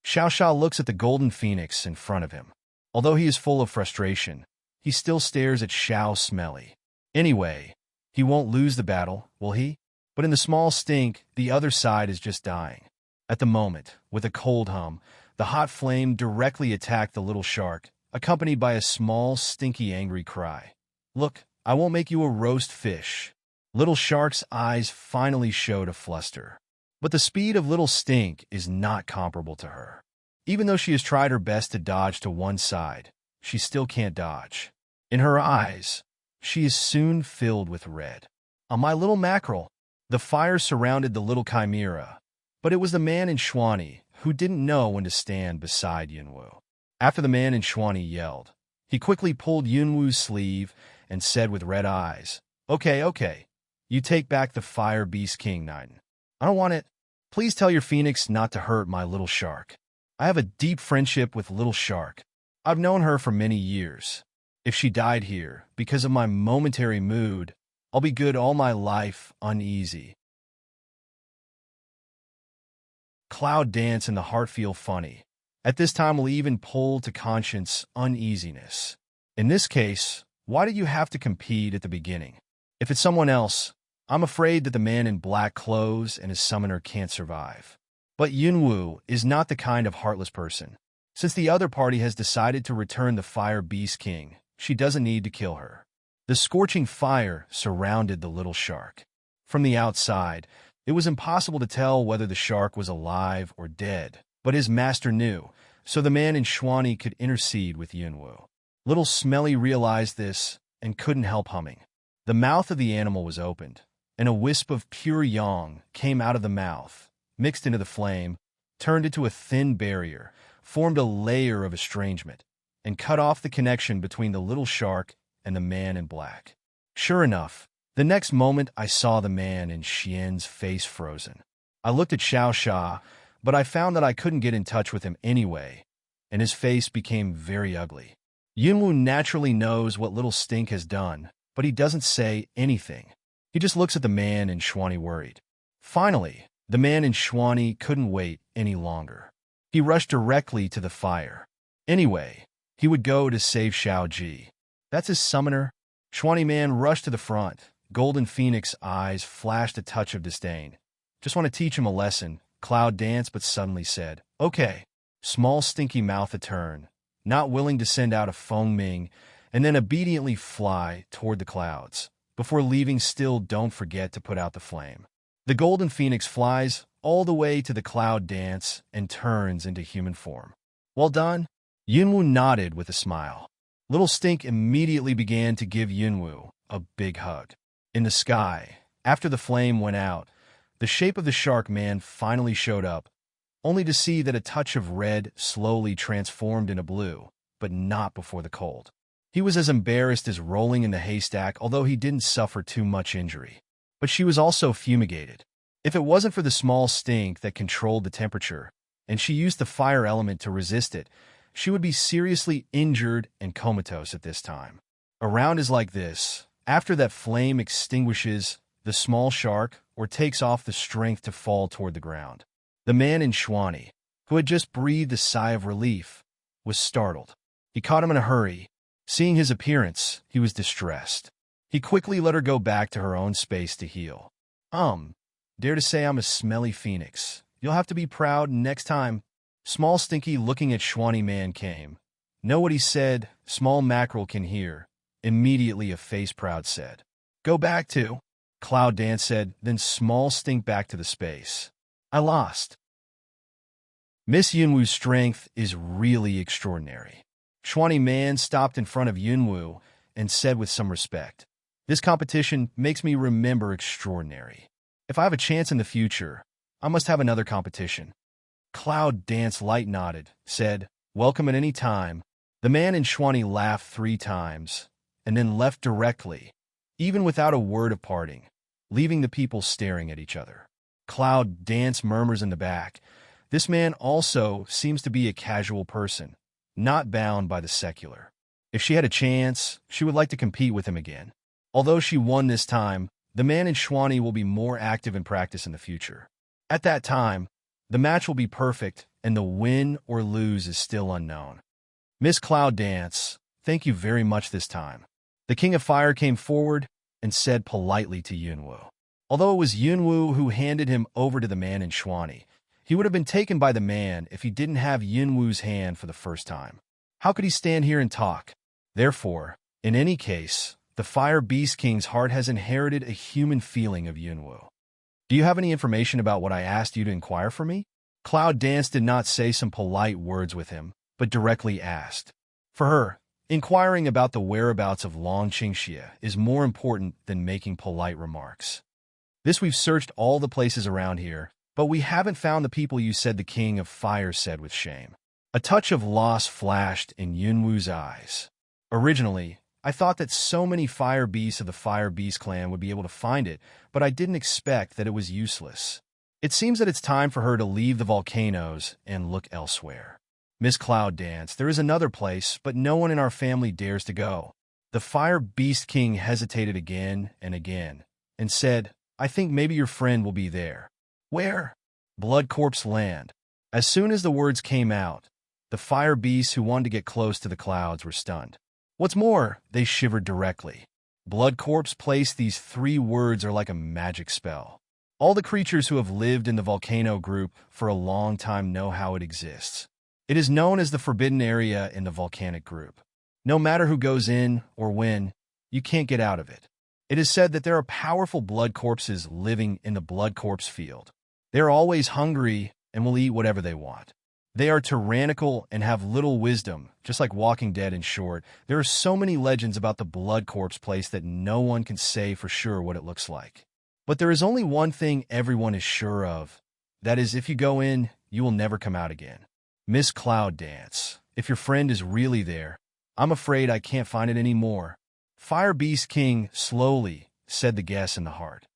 Xiao Xia looks at the golden phoenix in front of him. Although he is full of frustration, he still stares at Xiao Smelly. Anyway, he won't lose the battle, will he? But in the small stink, the other side is just dying. At the moment, with a cold hum, the hot flame directly attacked the little shark, accompanied by a small, stinky, angry cry. "Look, I won't make you a roast fish." Little Shark's eyes finally showed a fluster. But the speed of Little Stink is not comparable to her. Even though she has tried her best to dodge to one side, she still can't dodge. In her eyes, she is soon filled with red. On my little mackerel, the fire surrounded the little chimera, but it was the man in Schwani who didn't know when to stand beside Yunwu. After the man in Schwani yelled, he quickly pulled Yunwu's sleeve and said with red eyes, Okay, you take back the Fire Beast King, Knighton. I don't want it. Please tell your phoenix not to hurt my little shark. I have a deep friendship with Little Shark. I've known her for many years. If she died here, because of my momentary mood, I'll be good all my life, uneasy. Cloud dance and the heart feel funny. At this time will even pull to conscience uneasiness. In this case, why do you have to compete at the beginning? If it's someone else, I'm afraid that the man in black clothes and his summoner can't survive. But Yunwu is not the kind of heartless person. Since the other party has decided to return the Fire Beast King, she doesn't need to kill her. The scorching fire surrounded the little shark. From the outside, it was impossible to tell whether the shark was alive or dead, but his master knew, so the man in Schwani could intercede with Yunwu. Little Smelly realized this and couldn't help humming. The mouth of the animal was opened, and a wisp of pure yang came out of the mouth, mixed into the flame, turned into a thin barrier, formed a layer of estrangement, and cut off the connection between the little shark and the man in black. Sure enough, the next moment I saw the man in Xian's face frozen. I looked at Xiao Xia, but I found that I couldn't get in touch with him anyway, and his face became very ugly. Yunwu naturally knows what Little Stink has done, but he doesn't say anything. He just looks at the man in Schwani worried. Finally, the man in Schwani couldn't wait any longer. He rushed directly to the fire. Anyway, he would go to save Xiao Ji. That's his summoner. Schwani man rushed to the front. Golden Phoenix eyes flashed a touch of disdain. Just want to teach him a lesson. Cloud danced but suddenly said, Okay. Small stinky mouth a turn, not willing to send out a Feng Ming, and then obediently fly toward the clouds. Before leaving, still don't forget to put out the flame. The golden phoenix flies all the way to the cloud dance and turns into human form. Well done? Yunwu nodded with a smile. Little Stink immediately began to give Yunwu a big hug. In the sky, after the flame went out, the shape of the shark man finally showed up, only to see that a touch of red slowly transformed into blue, but not before the cold. He was as embarrassed as rolling in the haystack, although he didn't suffer too much injury. But she was also fumigated. If it wasn't for the small stink that controlled the temperature, and she used the fire element to resist it, she would be seriously injured and comatose at this time. A round is like this. After that flame extinguishes the small shark or takes off the strength to fall toward the ground. The man in Schwani, who had just breathed a sigh of relief, was startled. He caught him in a hurry. Seeing his appearance, he was distressed. He quickly let her go back to her own space to heal. Dare to say I'm a smelly phoenix. You'll have to be proud next time. Small Stinky looking at Schwani man came. Know what he said, small mackerel can hear. Immediately a face proud said. Go back to. Cloud Dance said, then Small Stink back to the space. I lost. Miss Yunwu's strength is really extraordinary. Schwani man stopped in front of Yunwu and said with some respect, This competition makes me remember extraordinary. If I have a chance in the future, I must have another competition. Cloud Dance light nodded, said, Welcome at any time. The man in Schwani laughed 3 times, and then left directly, even without a word of parting, leaving the people staring at each other. Cloud Dance murmurs in the back. This man also seems to be a casual person, not bound by the secular. If she had a chance, she would like to compete with him again. Although she won this time, the man in Schwani will be more active in practice in the future. At that time, the match will be perfect, and the win or lose is still unknown. Miss Cloud Dance, thank you very much this time. The King of Fire came forward and said politely to Yunwu. Although it was Yunwu who handed him over to the man in Schwani, he would have been taken by the man if he didn't have Yunwu's hand for the first time. How could he stand here and talk? Therefore, in any case, the Fire Beast King's heart has inherited a human feeling of Yunwu. Do you have any information about what I asked you to inquire for me? Cloud Dance did not say some polite words with him, but directly asked. For her, inquiring about the whereabouts of Long Qingxia is more important than making polite remarks. We've searched all the places around here, but we haven't found the people you said, the King of Fire said with shame. A touch of loss flashed in Yunwu's eyes. Originally, I thought that so many fire beasts of the Fire Beast clan would be able to find it, but I didn't expect that it was useless. It seems that it's time for her to leave the volcanoes and look elsewhere. Miss Cloud Dance, there is another place, but no one in our family dares to go. The Fire Beast King hesitated again and again, and said, I think maybe your friend will be there. Where? Blood Corpse Land. As soon as the words came out, the fire beasts who wanted to get close to the clouds were stunned. What's more, they shivered directly. Blood Corpse placed these 3 words are like a magic spell. All the creatures who have lived in the volcano group for a long time know how it exists. It is known as the forbidden area in the volcanic group. No matter who goes in or when, you can't get out of it. It is said that there are powerful blood corpses living in the blood corpse field. They are always hungry and will eat whatever they want. They are tyrannical and have little wisdom, just like Walking Dead. In short, there are so many legends about the blood corpse place that no one can say for sure what it looks like. But there is only one thing everyone is sure of. That is, if you go in, you will never come out again. Miss Cloud Dance, if your friend is really there, I'm afraid I can't find it anymore. Fire Beast King, slowly, said the guess in the heart.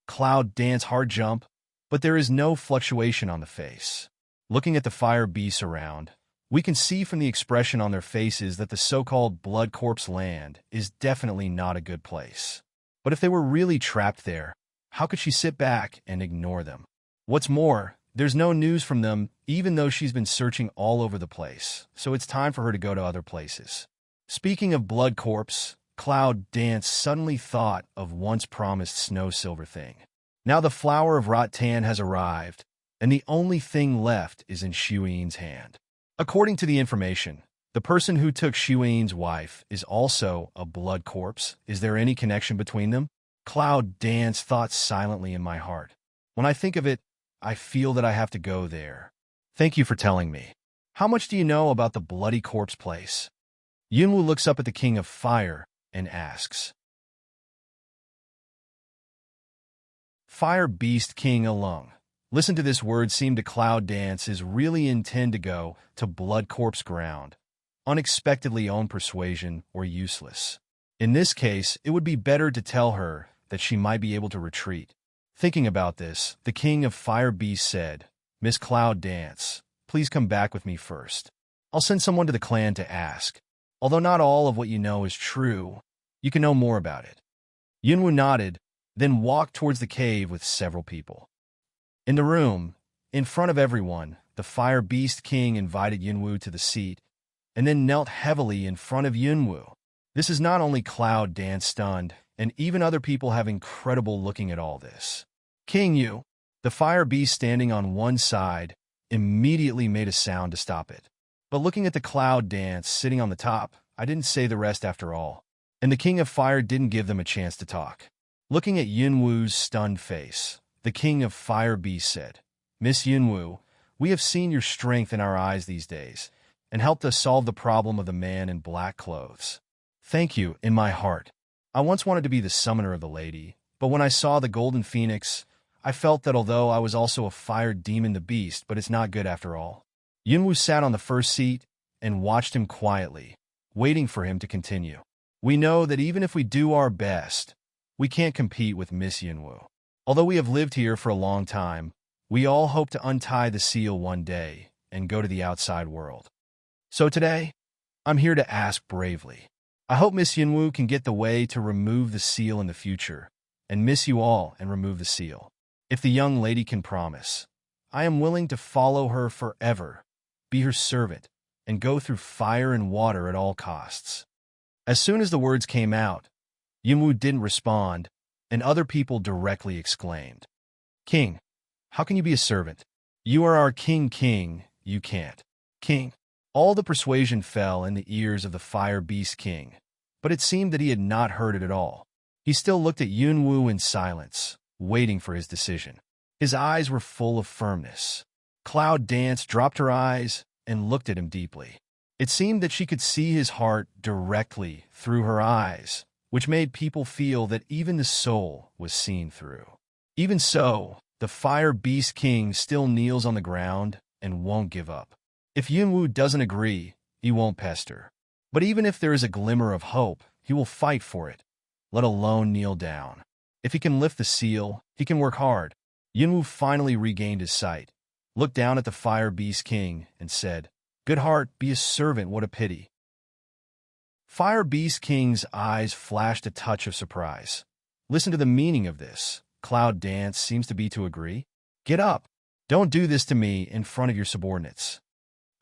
Cloud Dance heart jump, but there is no fluctuation on the face. Looking at the fire beasts around, we can see from the expression on their faces that the so-called Blood Corpse Land is definitely not a good place. But if they were really trapped there, how could she sit back and ignore them? What's more, there's no news from them, even though she's been searching all over the place, so it's time for her to go to other places. Speaking of Blood Corpse, Cloud Dance suddenly thought of once promised Snow Silver Thing. Now the flower of Rattan has arrived, and the only thing left is in Shuin's hand. According to the information, the person who took Shuin's wife is also a blood corpse. Is there any connection between them? Cloud Dance thought silently in my heart. When I think of it, I feel that I have to go there. Thank you for telling me. How much do you know about the bloody corpse place? Yunwu looks up at the King of Fire and asks. Fire Beast King Alung. Listen to this word. Seem to Cloud Dance is really intend to go to Blood Corpse ground. Unexpectedly own persuasion or useless. In this case, it would be better to tell her that she might be able to retreat. Thinking about this, the King of Fire Beast said, Miss Cloud Dance, please come back with me first. I'll send someone to the clan to ask. Although not all of what you know is true, you can know more about it. Yunwu nodded, then walked towards the cave with several people. In the room, in front of everyone, the Fire Beast King invited Yunwu to the seat, and then knelt heavily in front of Yunwu. This is not only Cloud Dance stunned, and even other people have incredible looking at all this. King Yu, the Fire Beast standing on one side, immediately made a sound to stop it. But looking at the Cloud Dance sitting on the top, I didn't say the rest after all. And the King of Fire didn't give them a chance to talk. Looking at Yunwu's stunned face, the King of Fire Beast said, Miss Yunwu, we have seen your strength in our eyes these days, and helped us solve the problem of the man in black clothes. Thank you, in my heart. I once wanted to be the summoner of the lady, but when I saw the golden phoenix, I felt that although I was also a fire demon, the beast, but it's not good after all. Yunwu sat on the first seat and watched him quietly, waiting for him to continue. We know that even if we do our best, we can't compete with Miss Yunwu. Although we have lived here for a long time, we all hope to untie the seal one day and go to the outside world. So today, I'm here to ask bravely. I hope Miss Yunwu can get the way to remove the seal in the future, and miss you all and remove the seal. If the young lady can promise, I am willing to follow her forever, be her servant, and go through fire and water at all costs. As soon as the words came out, Yunwu didn't respond, and other people directly exclaimed, "King, how can you be a servant? You are our king, you can't." King. All the persuasion fell in the ears of the Fire Beast King, but it seemed that he had not heard it at all. He still looked at Yunwu in silence, waiting for his decision. His eyes were full of firmness. Cloud Dance dropped her eyes and looked at him deeply. It seemed that she could see his heart directly through her eyes, which made people feel that even the soul was seen through. Even so, the Fire Beast King still kneels on the ground and won't give up. If Yunwu doesn't agree, he won't pester. But even if there is a glimmer of hope, he will fight for it, let alone kneel down. If he can lift the seal, he can work hard. Yunwu finally regained his sight, looked down at the Fire Beast King, and said, "Good heart, be a servant, what a pity." Fire Beast King's eyes flashed a touch of surprise. Listen to the meaning of this. Cloud Dance seems to be to agree. Get up. Don't do this to me in front of your subordinates.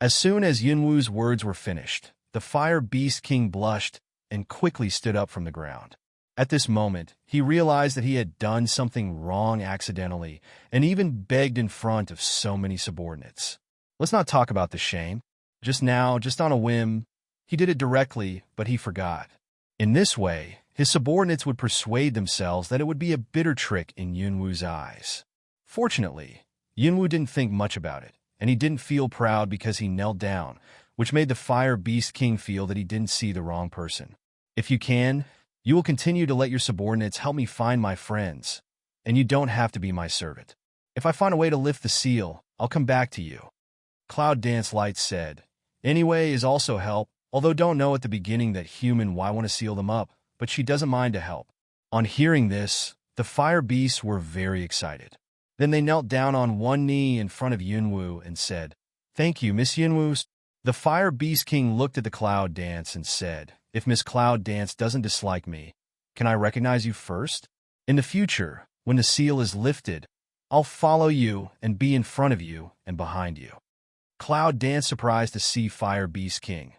As soon as Yunwu's words were finished, the Fire Beast King blushed and quickly stood up from the ground. At this moment, he realized that he had done something wrong accidentally and even begged in front of so many subordinates. Let's not talk about the shame. Just now, just on a whim, he did it directly, but he forgot. In this way, his subordinates would persuade themselves that it would be a bitter trick in Yunwu's eyes. Fortunately, Yunwu didn't think much about it, and he didn't feel proud because he knelt down, which made the Fire Beast King feel that he didn't see the wrong person. If you can, you will continue to let your subordinates help me find my friends, and you don't have to be my servant. If I find a way to lift the seal, I'll come back to you. Cloud Dance Light said, "Anyway is also help, although don't know at the beginning that human why want to seal them up, but she doesn't mind to help." On hearing this, the Fire Beasts were very excited. Then they knelt down on one knee in front of Yunwu and said, "Thank you, Miss Yunwu." The Fire Beast King looked at the Cloud Dance and said, "If Miss Cloud Dance doesn't dislike me, can I recognize you first? In the future, when the seal is lifted, I'll follow you and be in front of you and behind you." Cloud Dance surprised to see Fire Beast King.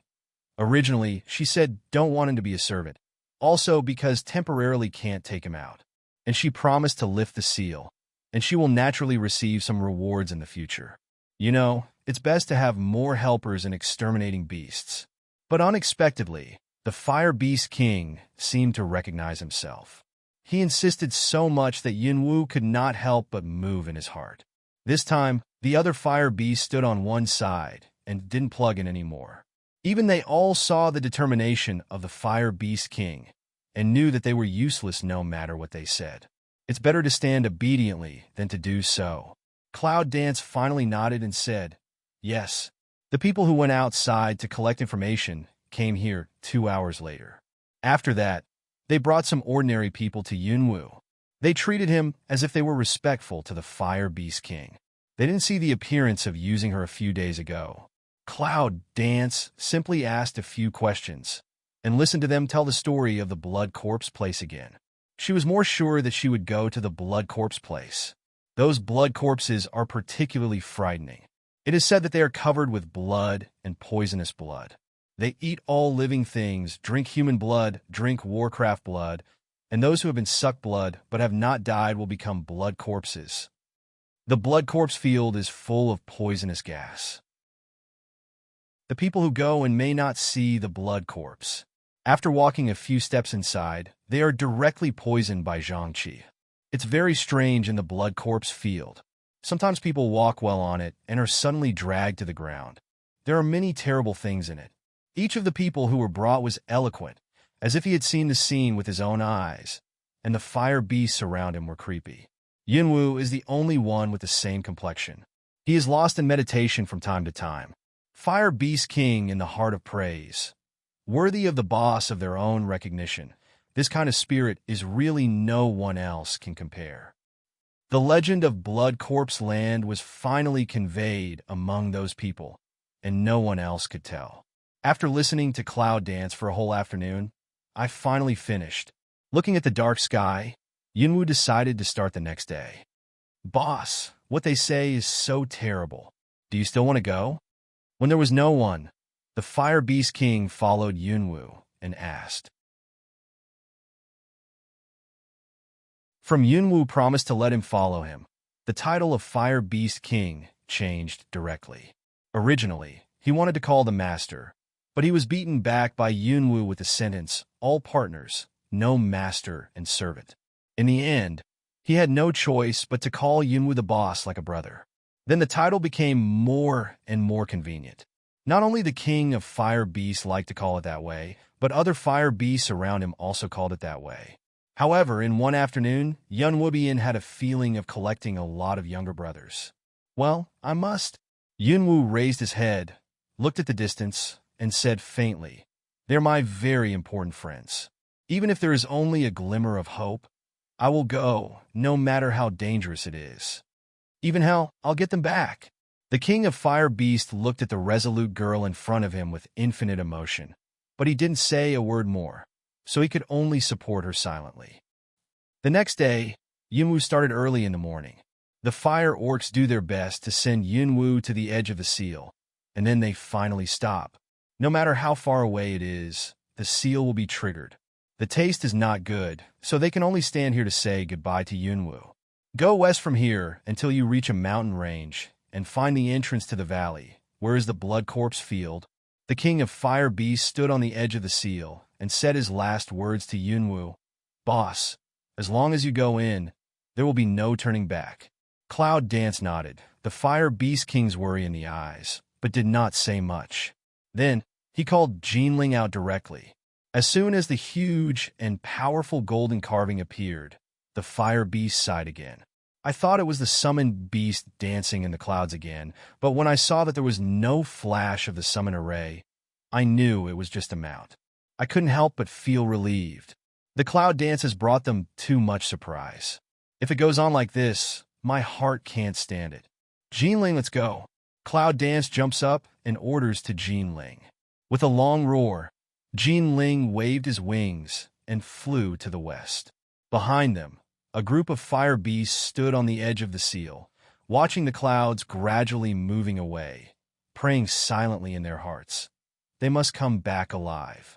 Originally, she said don't want him to be a servant, also because temporarily can't take him out. And she promised to lift the seal, and she will naturally receive some rewards in the future. You know, it's best to have more helpers in exterminating beasts. But unexpectedly, the Fire Beast King seemed to recognize himself. He insisted so much that Yunwu could not help but move in his heart. This time, the other Fire Beasts stood on one side and didn't plug in anymore. Even they all saw the determination of the Fire Beast King and knew that they were useless no matter what they said. It's better to stand obediently than to do so. Cloud Dance finally nodded and said, "Yes." The people who went outside to collect information came here 2 hours later. After that, they brought some ordinary people to Yunwu. They treated him as if they were respectful to the Fire Beast King. They didn't see the appearance of using her a few days ago. Cloud Dance simply asked a few questions and listened to them tell the story of the Blood Corpse Place again. She was more sure that she would go to the Blood Corpse Place. Those blood corpses are particularly frightening. It is said that they are covered with blood and poisonous blood. They eat all living things, drink human blood, drink Warcraft blood, and those who have been sucked blood but have not died will become blood corpses. The blood corpse field is full of poisonous gas. The people who go and may not see the blood corpse. After walking a few steps inside, they are directly poisoned by Zhangqi. It's very strange in the blood corpse field. Sometimes people walk well on it and are suddenly dragged to the ground. There are many terrible things in it. Each of the people who were brought was eloquent, as if he had seen the scene with his own eyes, and the fire beasts around him were creepy. Yunwu is the only one with the same complexion. He is lost in meditation from time to time. Fire Beast King in the heart of praise. worthy of the boss of their own recognition. This kind of spirit is really no one else can compare. The legend of Blood Corpse Land was finally conveyed among those people, and no one else could tell. After listening to Cloud Dance for a whole afternoon, I finally finished. Looking at the dark sky, Yunwu decided to start the next day. Boss, what they say is so terrible. Do you still want to go? When there was no one, the Fire Beast King followed Yunwu and asked. From Yunwu promised to let him follow him. The title of Fire Beast King changed directly. Originally, he wanted to call the Master, but he was beaten back by Yunwu with the sentence, all partners, no master and servant. In the end, he had no choice but to call Yunwu the boss like a brother. Then the title became more and more convenient. Not only the king of fire beasts liked to call it that way, but other fire beasts around him also called it that way. However, in one afternoon, Yunwubian had a feeling of collecting a lot of younger brothers. Well, I must. Yunwu raised his head, looked at the distance, and said faintly, "They're my very important friends. Even if there is only a glimmer of hope, I will go, no matter how dangerous it is. Even hell, I'll get them back." The king of fire beast looked at the resolute girl in front of him with infinite emotion, but he didn't say a word more, so he could only support her silently. The next day, Yunwu started early in the morning. The fire orcs do their best to send Yunwu to the edge of the seal, and then they finally stop. No matter how far away it is, the seal will be triggered. The taste is not good, so they can only stand here to say goodbye to Yunwu. Go west from here until you reach a mountain range and find the entrance to the valley, where is the Blood Corpse Field. The king of fire beasts stood on the edge of the seal and said his last words to Yunwu. "Boss, as long as you go in, there will be no turning back." Cloud Dance nodded, the fire beast king's worry in the eyes, but did not say much. Then, he called Jinling out directly. As soon as the huge and powerful golden carving appeared, the fire beast sighed again. I thought it was the summoned beast dancing in the clouds again, but when I saw that there was no flash of the summon array, I knew it was just a mount. I couldn't help but feel relieved. The cloud dance has brought them too much surprise. If it goes on like this, my heart can't stand it. Jinling, let's go. Cloud Dance jumps up and orders to Jinling. With a long roar, Jinling waved his wings and flew to the west. Behind them, a group of fire beasts stood on the edge of the seal, watching the clouds gradually moving away, praying silently in their hearts. They must come back alive.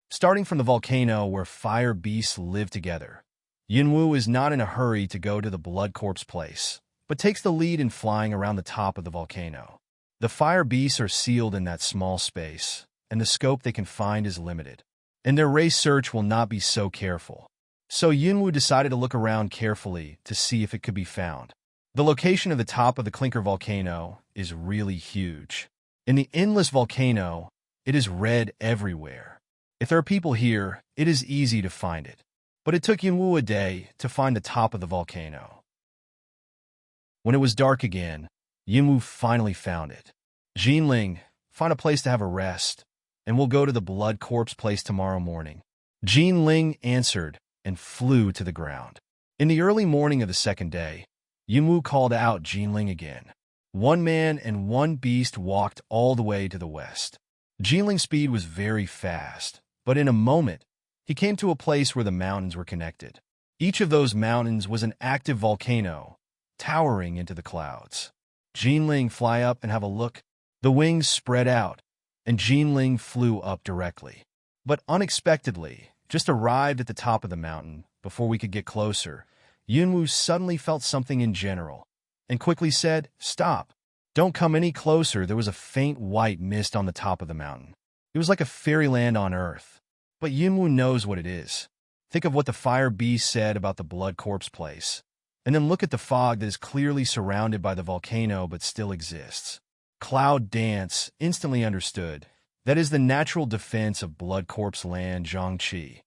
Starting from the volcano where fire beasts live together, Yunwu is not in a hurry to go to the Blood Corpse place, but takes the lead in flying around the top of the volcano. The fire beasts are sealed in that small space, and the scope they can find is limited. And their race search will not be so careful. So Yunwu decided to look around carefully to see if it could be found. The location of the top of the Clinker volcano is really huge. In the endless volcano, it is red everywhere. If there are people here, it is easy to find it. But it took Yunwu a day to find the top of the volcano. When it was dark again, Yunwu finally found it. Jinling, find a place to have a rest, and we'll go to the Blood Corpse place tomorrow morning. Jinling answered and flew to the ground. In the early morning of the second day, Yunwu called out Jinling again. One man and one beast walked all the way to the west. Jinling's speed was very fast, but in a moment, he came to a place where the mountains were connected. Each of those mountains was an active volcano, towering into the clouds. Jinling, fly up and have a look. The wings spread out, and Jinling flew up directly. But unexpectedly, just arrived at the top of the mountain, before we could get closer, Yunwu suddenly felt something in general, and quickly said, "Stop. Don't come any closer." There was a faint white mist on the top of the mountain. It was like a fairyland on earth. But Yunwu knows what it is. Think of what the fire beast said about the Blood Corpse place. And then look at the fog that is clearly surrounded by the volcano but still exists. Cloud Dance instantly understood. That is the natural defense of Blood Corpse Land, Zhangqi.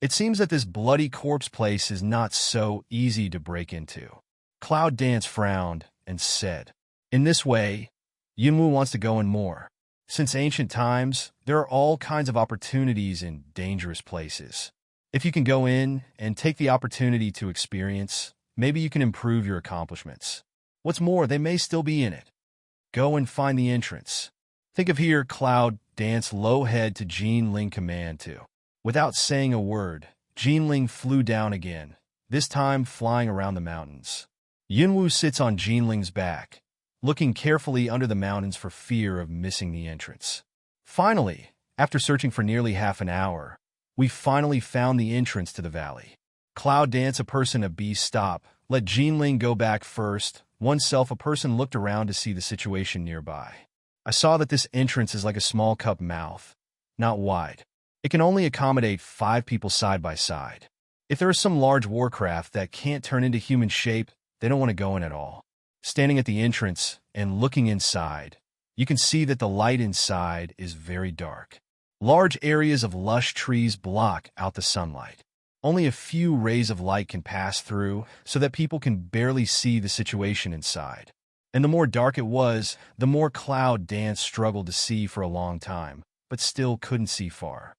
It seems that this bloody corpse place is not so easy to break into. Cloud Dance frowned and said, "In this way, Yunwu wants to go in more. Since ancient times, there are all kinds of opportunities in dangerous places. If you can go in and take the opportunity to experience, maybe you can improve your accomplishments. What's more, they may still be in it. Go and find the entrance. Think of here, Cloud danced low head to Jinling command to. Without saying a word, Jinling flew down again, this time flying around the mountains. Yunwu sits on Jinling's back, looking carefully under the mountains for fear of missing the entrance. Finally, after searching for nearly half an hour, we finally found the entrance to the valley. Cloud dance a person a beast stop, let Jinling go back first. Oneself a person looked around to see the situation nearby. I saw that this entrance is like a small cup mouth, not wide. It can only accommodate 5 people side by side. If there is some large warcraft that can't turn into human shape, they don't want to go in at all. Standing at the entrance and looking inside, you can see that the light inside is very dark. Large areas of lush trees block out the sunlight. Only a few rays of light can pass through so that people can barely see the situation inside. And the more dark it was, the more Cloud Dance struggled to see for a long time, but still couldn't see far.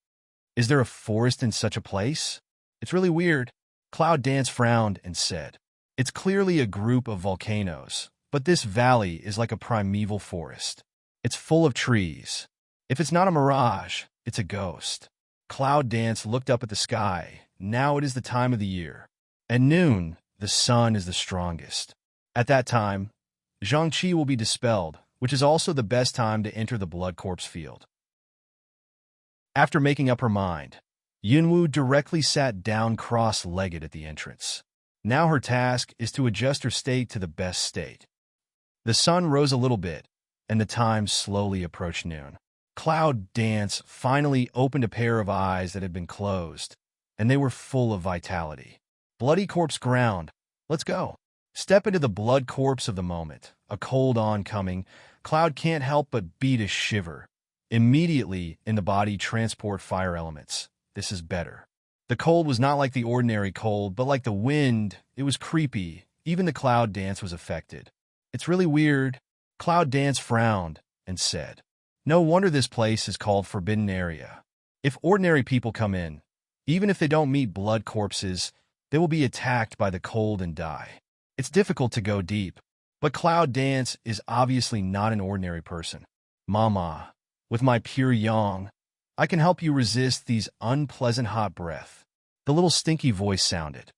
Is there a forest in such a place? It's really weird. Cloud Dance frowned and said, it's clearly a group of volcanoes, but this valley is like a primeval forest. It's full of trees. If it's not a mirage, it's a ghost. Cloud Dance looked up at the sky. Now it is the time of the year. At noon, the sun is the strongest. At that time, Zhangqi will be dispelled, which is also the best time to enter the blood corpse field. After making up her mind, Yunwu directly sat down cross-legged at the entrance. Now her task is to adjust her state to the best state. The sun rose a little bit, and the time slowly approached noon. Cloud Dance finally opened a pair of eyes that had been closed, and they were full of vitality. Bloody corpse ground. Let's go. Step into the blood corpse of the moment. A cold oncoming. Cloud can't help but beat a shiver. Immediately in the body transport fire elements. This is better. The cold was not like the ordinary cold, but like the wind. It was creepy. Even the Cloud Dance was affected. It's really weird. Cloud Dance frowned and said, no wonder this place is called Forbidden Area. If ordinary people come in, even if they don't meet blood corpses, they will be attacked by the cold and die. It's difficult to go deep, but Cloud Dance is obviously not an ordinary person. Mama, with my pure yang, I can help you resist these unpleasant hot breath. The little stinky voice sounded.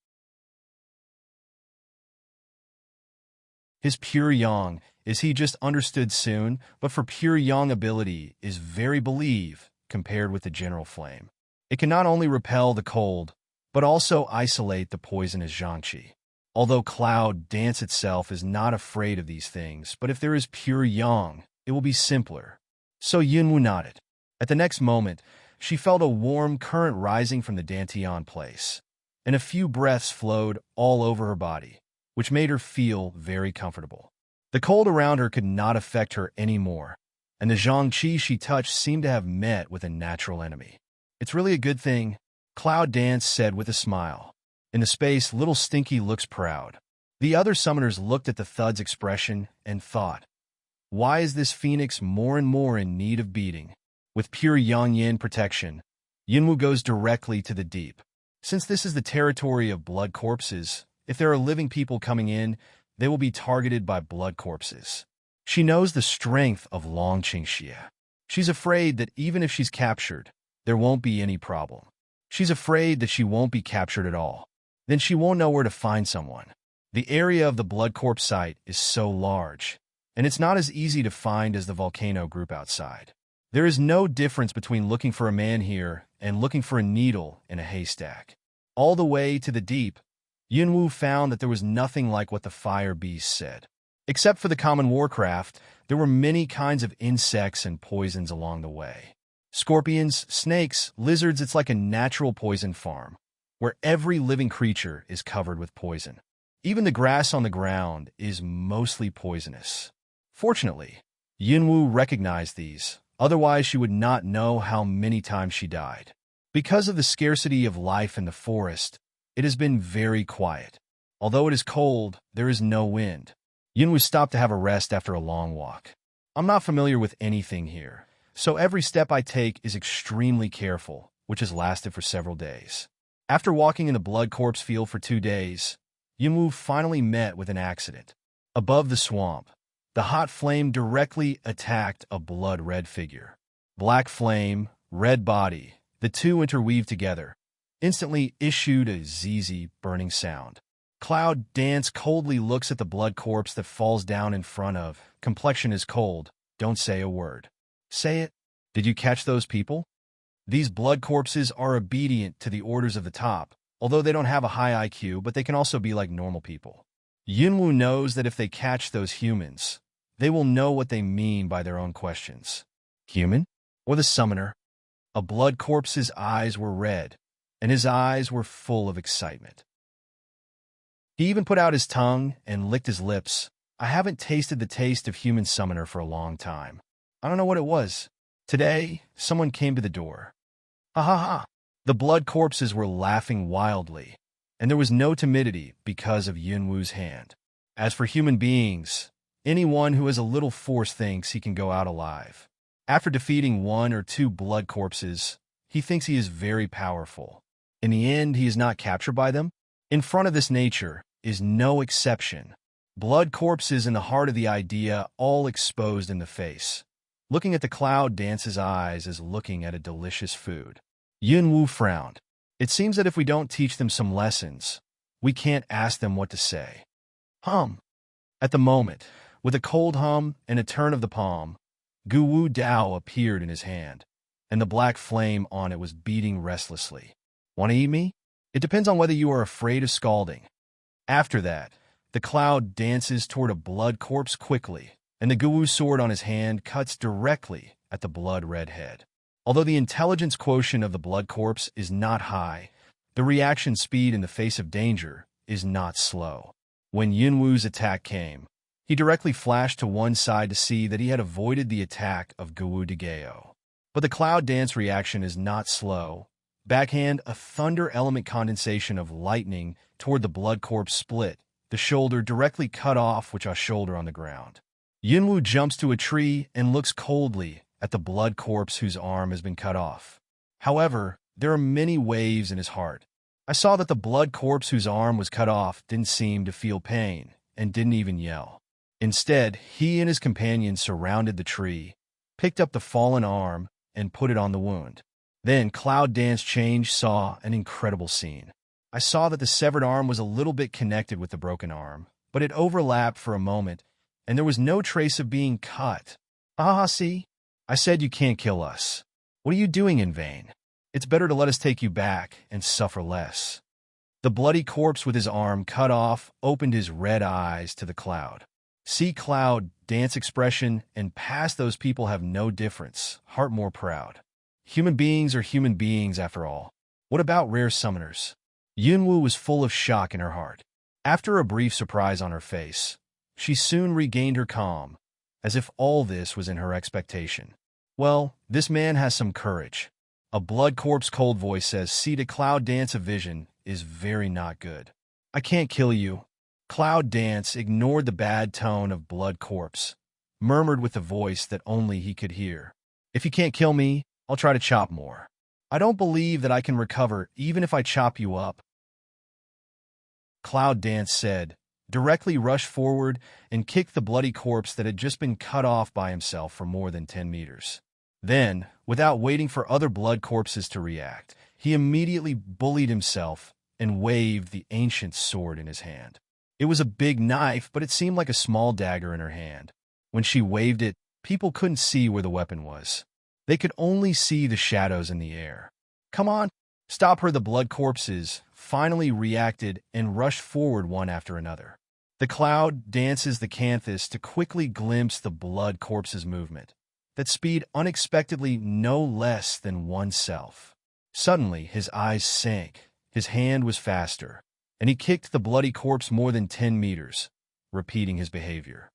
His pure yang is he just understood soon, but for pure yang ability is very believe compared with the general flame. It can not only repel the cold, but also isolate the poisonous Zhangqi. Although Cloud Dance itself is not afraid of these things, but if there is pure yang, it will be simpler. So Yunwu nodded. At the next moment, she felt a warm current rising from the Dantian place, and a few breaths flowed all over her body, which made her feel very comfortable. The cold around her could not affect her anymore, and the Zhangqi she touched seemed to have met with a natural enemy. It's really a good thing, Cloud Dance said with a smile. In the space, Little Stinky looks proud. The other summoners looked at the Thud's expression and thought, why is this phoenix more and more in need of beating? With pure Yang Yin protection, Yunwu goes directly to the deep. Since this is the territory of blood corpses, if there are living people coming in, they will be targeted by blood corpses. She knows the strength of Long Qingxia. She's afraid that even if she's captured, there won't be any problem. She's afraid that she won't be captured at all. Then she won't know where to find someone. The area of the blood corpse site is so large, and it's not as easy to find as the volcano group outside. There is no difference between looking for a man here and looking for a needle in a haystack. All the way to the deep, Yunwu found that there was nothing like what the fire beast said. Except for the common warcraft, there were many kinds of insects and poisons along the way. Scorpions, snakes, lizards, it's like a natural poison farm, where every living creature is covered with poison. Even the grass on the ground is mostly poisonous. Fortunately, Yunwu recognized these, otherwise she would not know how many times she died. Because of the scarcity of life in the forest, it has been very quiet. Although it is cold, there is no wind. Yunwu stopped to have a rest after a long walk. I'm not familiar with anything here, So every step I take is extremely careful, which has lasted for several days. After walking in the blood corpse field for 2 days, Yunwu finally met with an accident. Above the swamp, the hot flame directly attacked a blood-red figure. Black flame, red body, the two interweaved together, instantly issued a ZZ burning sound. Cloud Dance coldly looks at the blood corpse that falls down in front of. Complexion is cold. Don't say a word. Say it. Did you catch those people? These blood corpses are obedient to the orders of the top, although they don't have a high IQ, but they can also be like normal people. Yunwu knows that if they catch those humans, they will know what they mean by their own questions. Human? Or the summoner? A blood corpse's eyes were red, and his eyes were full of excitement. He even put out his tongue and licked his lips. I haven't tasted the taste of human summoner for a long time. I don't know what it was. Today, someone came to the door. Ha ha ha! The blood corpses were laughing wildly, and there was no timidity because of Yunwu's hand. As for human beings, anyone who has a little force thinks he can go out alive. After defeating 1 or 2 blood corpses, he thinks he is very powerful. In the end, he is not captured by them. In front of this nature is no exception. Blood corpses in the heart of the idea, all exposed in the face. Looking at the Cloud Dance's eyes as looking at a delicious food. Yunwu frowned. It seems that if we don't teach them some lessons, we can't ask them what to say. Hum. At the moment, with a cold hum and a turn of the palm, Guwu Dao appeared in his hand, and the black flame on it was beating restlessly. Want to eat me? It depends on whether you are afraid of scalding. After that, the Cloud dances toward a blood corpse quickly, and the Guwu sword on his hand cuts directly at the blood-red head. Although the intelligence quotient of the blood corpse is not high, the reaction speed in the face of danger is not slow. When Yunwu's attack came, he directly flashed to one side to see that he had avoided the attack of Guwu Dageo. But the Cloud Dance reaction is not slow. Backhand, a thunder element condensation of lightning toward the blood corpse split, the shoulder directly cut off which a shoulder on the ground. Yunwu jumps to a tree and looks coldly at the blood corpse whose arm has been cut off. However, there are many waves in his heart. I saw that the blood corpse whose arm was cut off didn't seem to feel pain and didn't even yell. Instead, he and his companion surrounded the tree, picked up the fallen arm, and put it on the wound. Then Cloud Dance saw an incredible scene. I saw that the severed arm was a little bit connected with the broken arm, but it overlapped for a moment, and there was no trace of being cut. Ah, see? I said you can't kill us. What are you doing in vain? It's better to let us take you back and suffer less. The bloody corpse with his arm cut off opened his red eyes to the Cloud. See Cloud Dance expression, and past those people have no difference, heart more proud. Human beings are human beings after all. What about rare summoners? Yunwu was full of shock in her heart. After a brief surprise on her face, she soon regained her calm, as if all this was in her expectation. Well, this man has some courage. A blood corpse cold voice says, see the Cloud Dance of vision is very not good. I can't kill you. Cloud Dance ignored the bad tone of blood corpse, murmured with a voice that only he could hear. If you can't kill me, I'll try to chop more. I don't believe that I can recover even if I chop you up. Cloud Dance said, directly rushed forward and kicked the bloody corpse that had just been cut off by himself for more than 10 meters. Then, without waiting for other blood corpses to react, he immediately bullied himself and waved the ancient sword in his hand. It was a big knife, but it seemed like a small dagger in her hand. When she waved it, people couldn't see where the weapon was. They could only see the shadows in the air. Come on, stop her! The blood corpses finally reacted and rushed forward one after another. The Cloud dances the canthus to quickly glimpse the blood corpse's movement. That speed unexpectedly no less than oneself. Suddenly, his eyes sank, his hand was faster, and he kicked the bloody corpse more than 10 meters, repeating his behavior.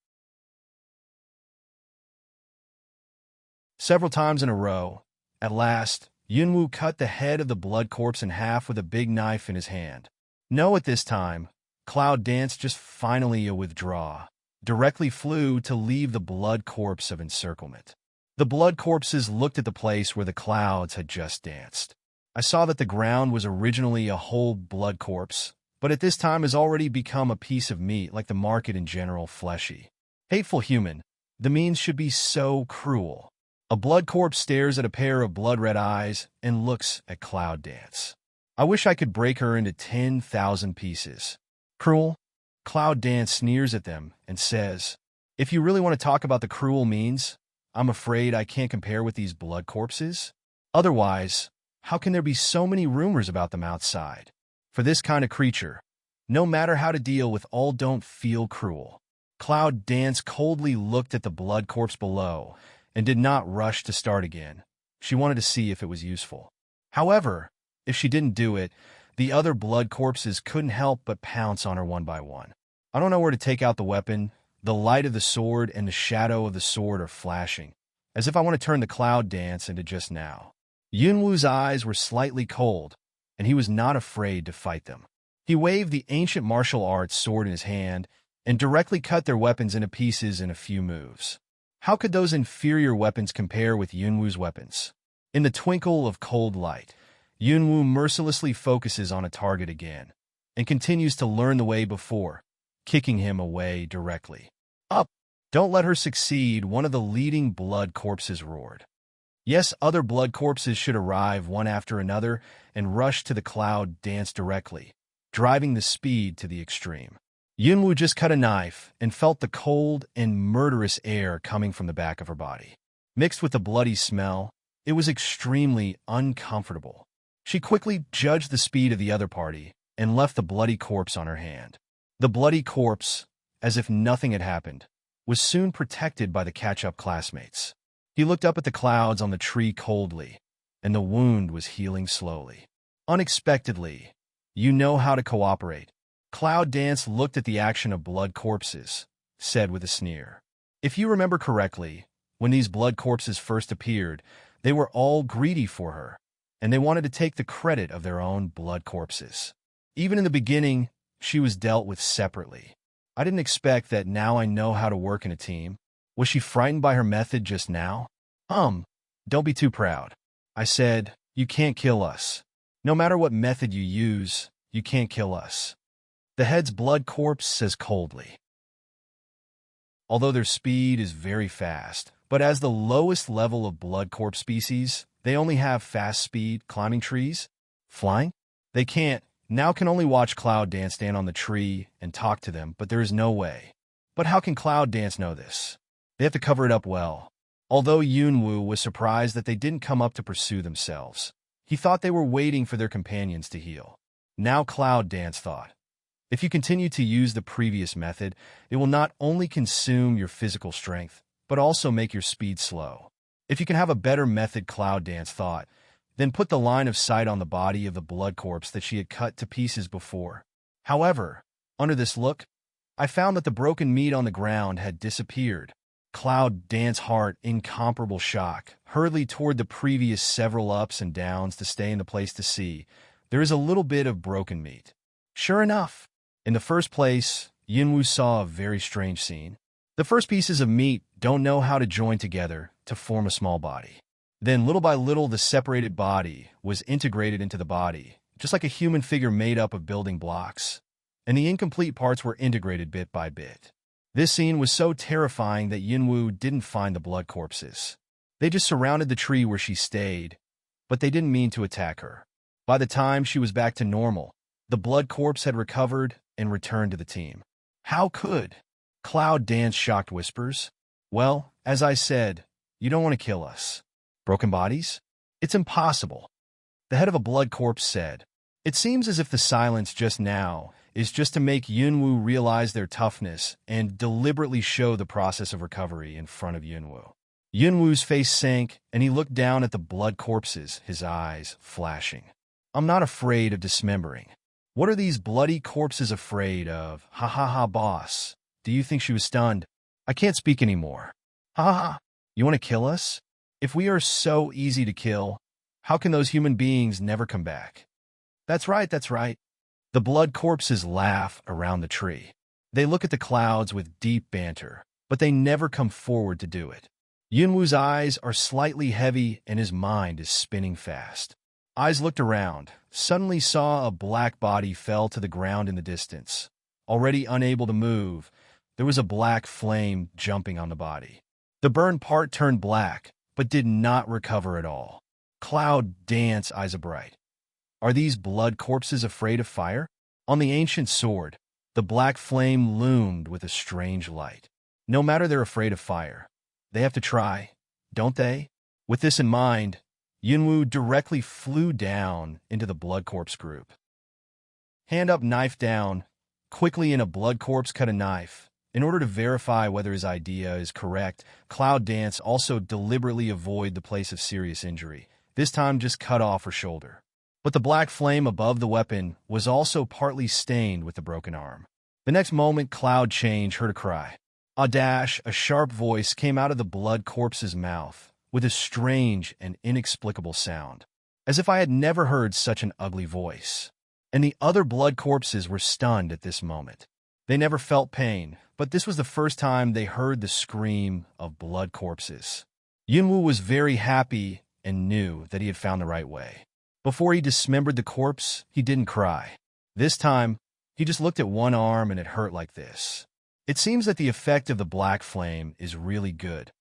Several times in a row, at last, Yunwu cut the head of the blood corpse in half with a big knife in his hand. No, at this time, Cloud Dance just finally a withdraw, directly flew to leave the blood corpse of encirclement. The blood corpses looked at the place where the clouds had just danced. I saw that the ground was originally a whole blood corpse, but at this time has already become a piece of meat like the market in general, fleshy. Hateful human, the means should be so cruel. A blood corpse stares at a pair of blood-red eyes and looks at Cloud Dance. I wish I could break her into 10,000 pieces. Cruel? Cloud Dance sneers at them and says, "If you really want to talk about the cruel means, I'm afraid I can't compare with these blood corpses. Otherwise, how can there be so many rumors about them outside? For this kind of creature, no matter how to deal with all don't feel cruel." Cloud Dance coldly looked at the blood corpse below and did not rush to start again. She wanted to see if it was useful. However, if she didn't do it, the other blood corpses couldn't help but pounce on her one by one. I don't know where to take out the weapon. The light of the sword and the shadow of the sword are flashing, as if I want to turn the Cloud Dance into just now. Yunwu's eyes were slightly cold, and he was not afraid to fight them. He waved the ancient martial arts sword in his hand and directly cut their weapons into pieces in a few moves. How could those inferior weapons compare with Yunwu's weapons? In the twinkle of cold light, Yunwu mercilessly focuses on a target again and continues to learn the way before, kicking him away directly. "Up! Don't let her succeed," one of the leading blood corpses roared. Yes, other blood corpses should arrive one after another and rush to the Cloud Dance directly, driving the speed to the extreme. Yunwu just cut a knife and felt the cold and murderous air coming from the back of her body. Mixed with the bloody smell, it was extremely uncomfortable. She quickly judged the speed of the other party and left the bloody corpse on her hand. The bloody corpse, as if nothing had happened, was soon protected by the catch-up classmates. He looked up at the clouds on the tree coldly, and the wound was healing slowly. Unexpectedly, "You know how to cooperate." Cloud Dance looked at the action of blood corpses, said with a sneer. "If you remember correctly, when these blood corpses first appeared, they were all greedy for her, and they wanted to take the credit of their own blood corpses. Even in the beginning, she was dealt with separately. I didn't expect that now I know how to work in a team." Was she frightened by her method just now? Don't be too proud. I said, "You can't kill us. No matter what method you use, you can't kill us." The head's blood corpse says coldly. Although their speed is very fast, but as the lowest level of blood corpse species, they only have fast speed climbing trees. Flying? They can't. Now can only watch Cloud Dance stand on the tree and talk to them, but there is no way. But how can Cloud Dance know this? They have to cover it up well. Although Yunwu was surprised that they didn't come up to pursue themselves, he thought they were waiting for their companions to heal. Now Cloud Dance thought, if you continue to use the previous method, it will not only consume your physical strength, but also make your speed slow. If you can have a better method, Cloud Dance thought, then put the line of sight on the body of the blood corpse that she had cut to pieces before. However, under this look, I found that the broken meat on the ground had disappeared. Cloud Dance's heart, incomparable shock, hurriedly toward the previous several ups and downs to stay in the place to see. There is a little bit of broken meat. Sure enough, in the first place, Yunwu saw a very strange scene. The first pieces of meat don't know how to join together to form a small body. Then, little by little, the separated body was integrated into the body, just like a human figure made up of building blocks, and the incomplete parts were integrated bit by bit. This scene was so terrifying that Yunwu didn't find the blood corpses. They just surrounded the tree where she stayed, but they didn't mean to attack her. By the time she was back to normal, the blood corpse had recovered and returned to the team. How could? Cloud Dance shocked whispers. Well, as I said, you don't want to kill us. Broken bodies? It's impossible. The head of a blood corpse said. It seems as if the silence just now is just to make Yunwu realize their toughness and deliberately show the process of recovery in front of Yunwu. Yunwu's face sank, and he looked down at the blood corpses, his eyes flashing. I'm not afraid of dismembering. What are these bloody corpses afraid of? Ha ha ha, boss. Do you think she was stunned? I can't speak anymore. Ha ha ha. You want to kill us? If we are so easy to kill, how can those human beings never come back? That's right, that's right. The blood corpses laugh around the tree. They look at the clouds with deep banter, but they never come forward to do it. Yunwu's eyes are slightly heavy and his mind is spinning fast. Eyes looked around, suddenly saw a black body fell to the ground in the distance. Already unable to move, there was a black flame jumping on the body. The burned part turned black, but did not recover at all. Cloud danced, eyes bright. Are these blood corpses afraid of fire? On the ancient sword, the black flame loomed with a strange light. No matter they're afraid of fire, they have to try, don't they? With this in mind, Yunwu directly flew down into the blood corpse group. Hand up, knife down. Quickly in a blood corpse cut a knife. In order to verify whether his idea is correct, Cloud Dance also deliberately avoid the place of serious injury. This time just cut off her shoulder. But the black flame above the weapon was also partly stained with the broken arm. The next moment, Cloud Change heard a cry. A dash, a sharp voice came out of the blood corpse's mouth, with a strange and inexplicable sound, as if I had never heard such an ugly voice. And the other blood corpses were stunned at this moment. They never felt pain, but this was the first time they heard the scream of blood corpses. Yunwu was very happy and knew that he had found the right way. Before he dismembered the corpse, he didn't cry. This time, he just looked at one arm and it hurt like this. It seems that the effect of the black flame is really good.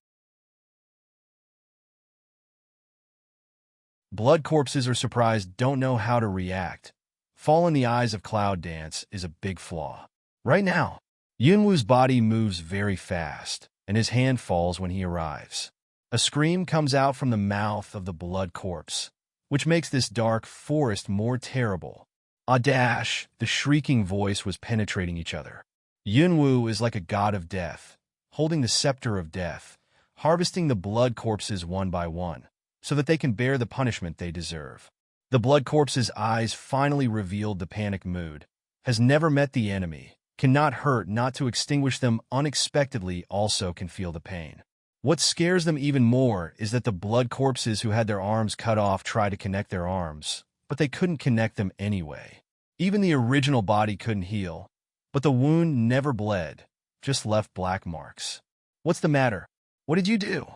Blood corpses are surprised, don't know how to react. Fall in the eyes of Cloud Dance is a big flaw. Right now, Yunwu's body moves very fast, and his hand falls when he arrives. A scream comes out from the mouth of the blood corpse, which makes this dark forest more terrible. A dash, the shrieking voice was penetrating each other. Yunwu is like a god of death, holding the scepter of death, harvesting the blood corpses one by one, so that they can bear the punishment they deserve. The blood corpse's eyes finally revealed the panic mood. Has never met the enemy, cannot hurt, not to extinguish them unexpectedly, also can feel the pain. What scares them even more is that the blood corpses who had their arms cut off tried to connect their arms, but they couldn't connect them anyway. Even the original body couldn't heal, but the wound never bled, just left black marks. What's the matter? What did you do?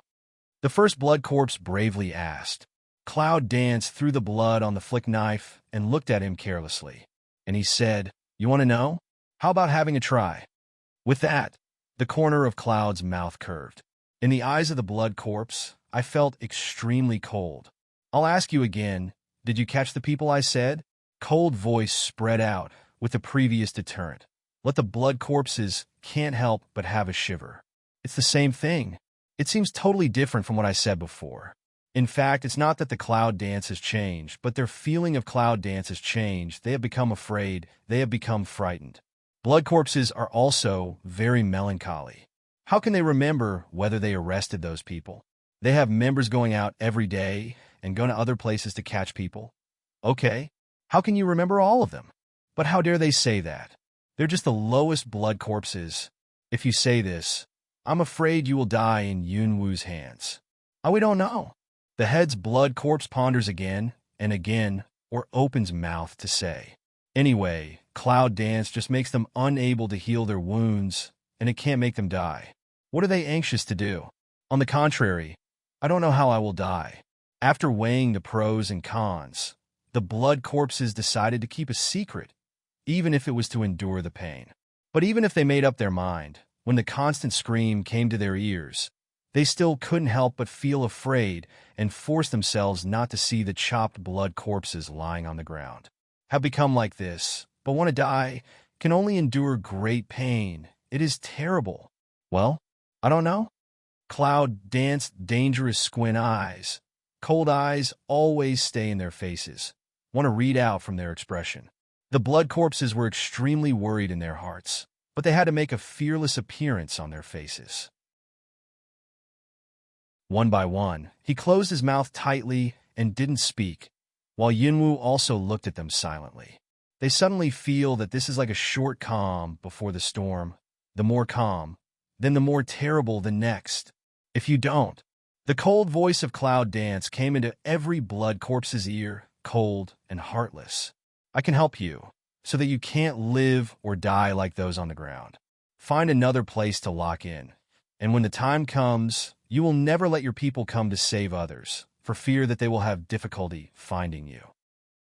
The first blood corpse bravely asked. Cloud danced through the blood on the flick knife and looked at him carelessly. And he said, "You want to know? How about having a try?" With that, the corner of Cloud's mouth curved. In the eyes of the blood corpse, I felt extremely cold. I'll ask you again, did you catch the people I said? Cold voice spread out with the previous deterrent. Let the blood corpses can't help but have a shiver. It's the same thing. It seems totally different from what I said before. In fact, it's not that the Cloud Dance has changed, but their feeling of Cloud Dance has changed. They have become afraid. They have become frightened. Blood corpses are also very melancholy. How can they remember whether they arrested those people? They have members going out every day and going to other places to catch people. Okay, how can you remember all of them? But how dare they say that? They're just the lowest blood corpses. If you say this, I'm afraid you will die in Yunwu's hands. We don't know. The head's blood corpse ponders again and again, or opens mouth to say. Anyway, Cloud Dance just makes them unable to heal their wounds, and it can't make them die. What are they anxious to do? On the contrary, I don't know how I will die. After weighing the pros and cons, the blood corpses decided to keep a secret, even if it was to endure the pain. But even if they made up their mind, when the constant scream came to their ears, they still couldn't help but feel afraid and force themselves not to see the chopped blood corpses lying on the ground. Have become like this, but want to die, can only endure great pain. It is terrible. Well, I don't know. Cloud danced dangerous squint eyes. Cold eyes always stay in their faces. Want to read out from their expression. The blood corpses were extremely worried in their hearts, but they had to make a fearless appearance on their faces. One by one, he closed his mouth tightly and didn't speak, while Yunwu also looked at them silently. They suddenly feel that this is like a short calm before the storm. The more calm, then the more terrible the next. If you don't. The cold voice of Cloud Dance came into every blood corpse's ear, cold and heartless. I can help you, so that you can't live or die like those on the ground. Find another place to lock in, and when the time comes, you will never let your people come to save others, for fear that they will have difficulty finding you."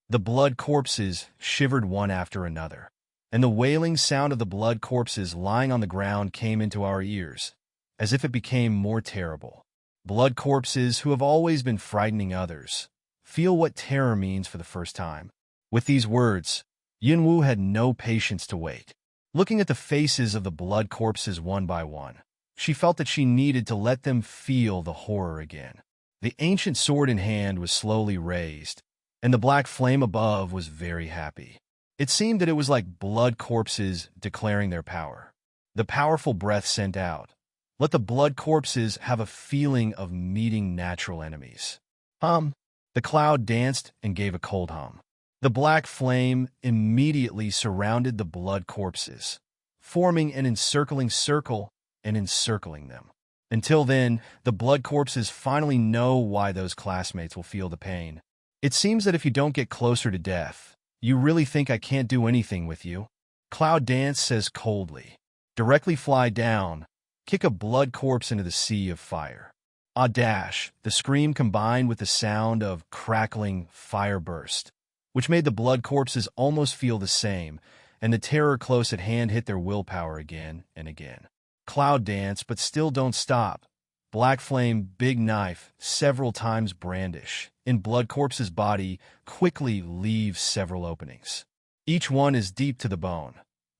The blood corpses shivered one after another, and the wailing sound of the blood corpses lying on the ground came into our ears, as if it became more terrible. Blood corpses who have always been frightening others feel what terror means for the first time. With these words, Yunwu had no patience to wait. Looking at the faces of the blood corpses one by one, she felt that she needed to let them feel the horror again. The ancient sword in hand was slowly raised, and the black flame above was very happy. It seemed that it was like blood corpses declaring their power. The powerful breath sent out. Let the blood corpses have a feeling of meeting natural enemies. Hum. The cloud danced and gave a cold hum. The black flame immediately surrounded the blood corpses, forming an encircling circle and encircling them. Until then, the blood corpses finally know why those classmates will feel the pain. It seems that if you don't get closer to death, you really think I can't do anything with you? Cloud Dance says coldly. Directly fly down, kick a blood corpse into the sea of fire. Ah dash, the scream combined with the sound of crackling fire burst, which made the blood corpses almost feel the same, and the terror close at hand hit their willpower again and again. Cloud Dance, but still don't stop. Black flame, big knife, several times brandish, in blood corpse's body, quickly leaves several openings. Each one is deep to the bone,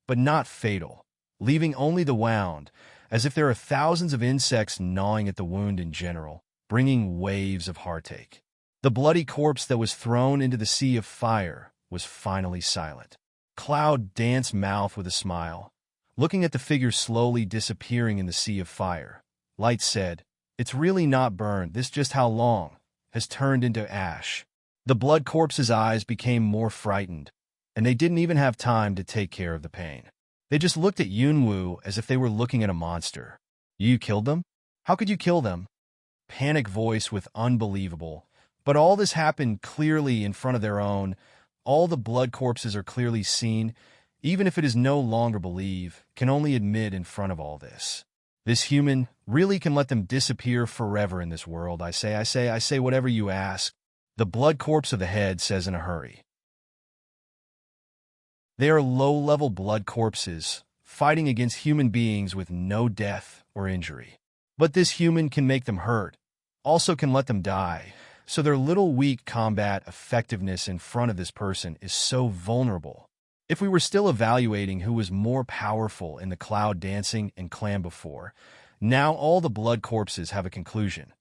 but not fatal, leaving only the wound, as if there are thousands of insects gnawing at the wound in general, bringing waves of heartache. The bloody corpse that was thrown into the sea of fire was finally silent. Cloud Dance mouthed with a smile. Looking at the figure slowly disappearing in the sea of fire, Light said, "It's really not burned, this just how long, has turned into ash." The blood corpse's eyes became more frightened, and they didn't even have time to take care of the pain. They just looked at Yunwu as if they were looking at a monster. "You killed them? How could you kill them?" Panic voice with unbelievable. But all this happened clearly in front of their own. All the blood corpses are clearly seen, even if it is no longer believe, can only admit in front of all this. This human really can let them disappear forever in this world. I say whatever you ask. The blood corpse of the head says in a hurry. They are low-level blood corpses, fighting against human beings with no death or injury. But this human can make them hurt, also can let them die, so their little weak combat effectiveness in front of this person is so vulnerable. If we were still evaluating who was more powerful in the cloud dancing and clan before, now all the blood corpses have a conclusion.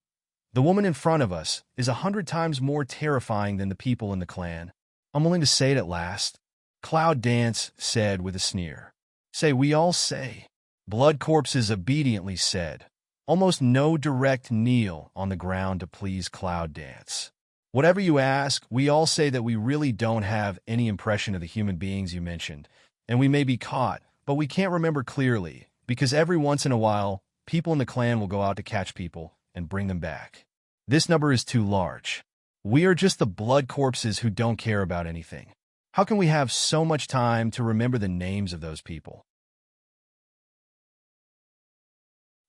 The woman in front of us is 100 times more terrifying than the people in the clan. I'm willing to say it at last. Cloud Dance said with a sneer. "Say, we all say." Blood corpses obediently said. Almost no direct kneel on the ground to please Cloud Dance. "Whatever you ask, we all say that we really don't have any impression of the human beings you mentioned, and we may be caught, but we can't remember clearly, because every once in a while, people in the clan will go out to catch people and bring them back. This number is too large. We are just the blood corpses who don't care about anything. How can we have so much time to remember the names of those people?"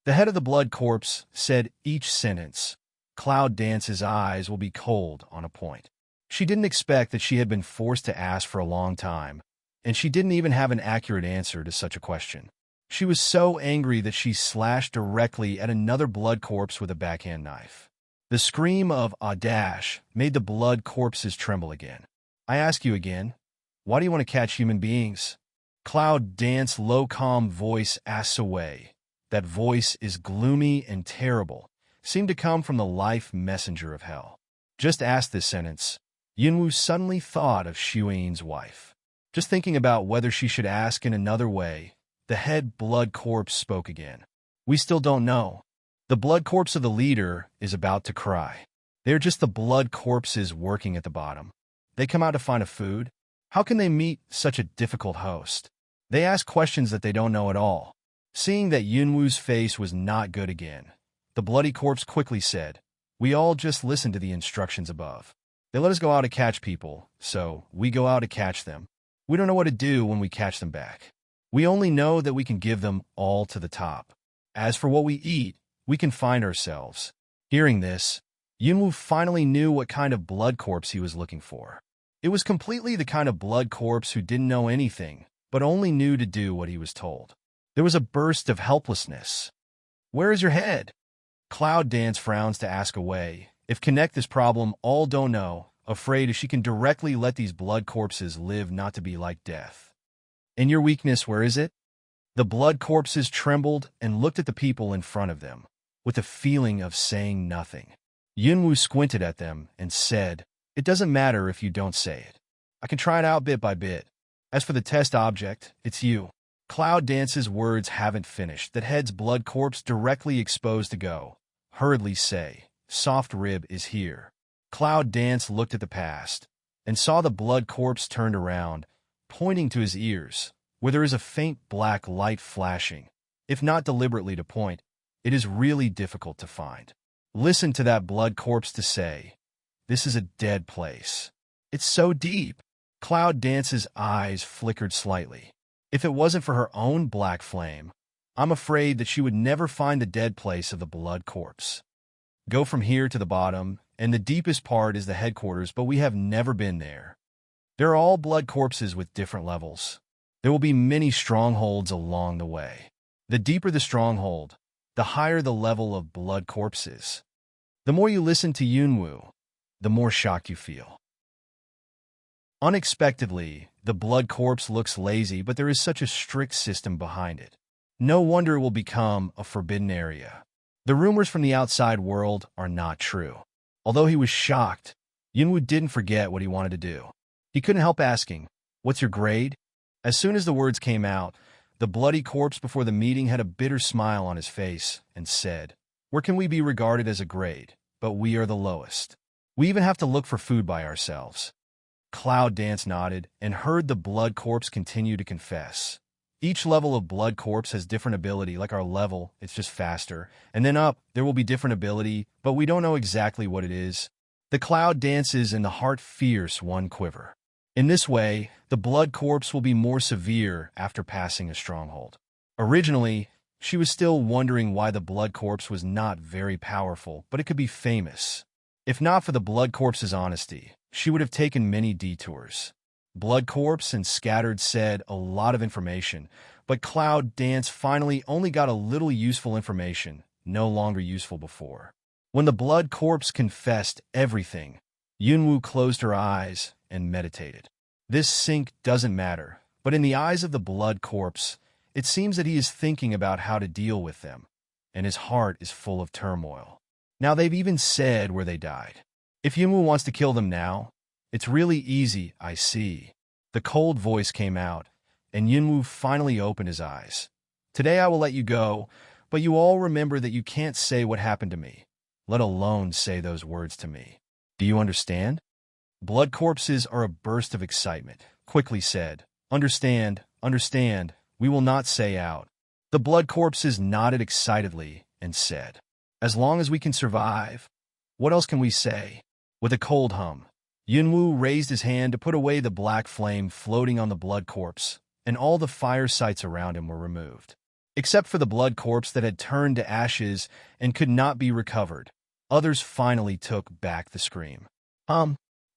The head of the blood corpse said each sentence. Cloud Dance's eyes will be cold on a point. She didn't expect that she had been forced to ask for a long time, and she didn't even have an accurate answer to such a question. She was so angry that she slashed directly at another blood corpse with a backhand knife. The scream of "ah dash" made the blood corpses tremble again. "I ask you again, why do you want to catch human beings?" Cloud Dance's low calm voice asks away. That voice is gloomy and terrible, seemed to come from the life messenger of hell. Just ask this sentence. Yunwu suddenly thought of Shuin's wife. Just thinking about whether she should ask in another way, the head blood corpse spoke again. "We still don't know." The blood corpse of the leader is about to cry. They're just the blood corpses working at the bottom. They come out to find a food. How can they meet such a difficult host? They ask questions that they don't know at all. Seeing that Yunwu's face was not good again, the bloody corpse quickly said, "We all just listen to the instructions above. They let us go out to catch people, so we go out to catch them. We don't know what to do when we catch them back. We only know that we can give them all to the top. As for what we eat, we can find ourselves. Hearing this, Yunwu finally knew what kind of blood corpse he was looking for. It was completely the kind of blood corpse who didn't know anything, but only knew to do what he was told. There was a burst of helplessness. "Where is your head?" Cloud Dance frowns to ask away. If connect this problem, all don't know, afraid if she can directly let these blood corpses live not to be like death. "And your weakness, where is it?" The blood corpses trembled and looked at the people in front of them, with a feeling of saying nothing. Yunwu squinted at them and said, "It doesn't matter if you don't say it. I can try it out bit by bit. As for the test object, it's you." Cloud Dance's words haven't finished. That head's blood corpse directly exposed to go. Hurriedly say, "Soft rib is here." Cloud Dance looked at the past and saw the blood corpse turned around, pointing to his ears, where there is a faint black light flashing. If not deliberately to point, it is really difficult to find. Listen to that blood corpse to say, "This is a dead place. It's so deep." Cloud Dance's eyes flickered slightly. If it wasn't for her own black flame, I'm afraid that she would never find the dead place of the blood corpse. Go from here to the bottom, and the deepest part is the headquarters, but we have never been there. There are all blood corpses with different levels. There will be many strongholds along the way. The deeper the stronghold, the higher the level of blood corpses. The more you listen to Yunwu, the more shocked you feel. Unexpectedly, the blood corpse looks lazy, but there is such a strict system behind it. No wonder it will become a forbidden area. The rumors from the outside world are not true. Although he was shocked, Yunwu didn't forget what he wanted to do. He couldn't help asking, "What's your grade?" As soon as the words came out, the bloody corpse before the meeting had a bitter smile on his face and said, "Where can we be regarded as a grade? But we are the lowest. We even have to look for food by ourselves." Cloud Dance nodded and heard the blood corpse continue to confess. Each level of blood corpse has different ability, like our level, it's just faster. And then up, there will be different ability, but we don't know exactly what it is. The cloud dances and the heart fierce one quiver. In this way, the blood corpse will be more severe after passing a stronghold. Originally, she was still wondering why the blood corpse was not very powerful, but it could be famous. If not for the blood corpse's honesty, she would have taken many detours. Blood corpse and Scattered said a lot of information, but Cloud Dance finally only got a little useful information, no longer useful before. When the blood corpse confessed everything, Yunwu closed her eyes and meditated. This sync doesn't matter, but in the eyes of the blood corpse, it seems that he is thinking about how to deal with them, and his heart is full of turmoil. Now they've even said where they died. If Yunwu wants to kill them now, it's really easy, I see. The cold voice came out, and Yunwu finally opened his eyes. Today I will let you go, but you all remember that you can't say what happened to me, let alone say those words to me. Do you understand? Blood corpses are a burst of excitement, quickly said. Understand, understand, we will not say out. The blood corpses nodded excitedly and said, as long as we can survive, what else can we say? With a cold hum, Yunwu raised his hand to put away the black flame floating on the blood corpse, and all the fire sites around him were removed. Except for the blood corpse that had turned to ashes and could not be recovered, others finally took back the scream.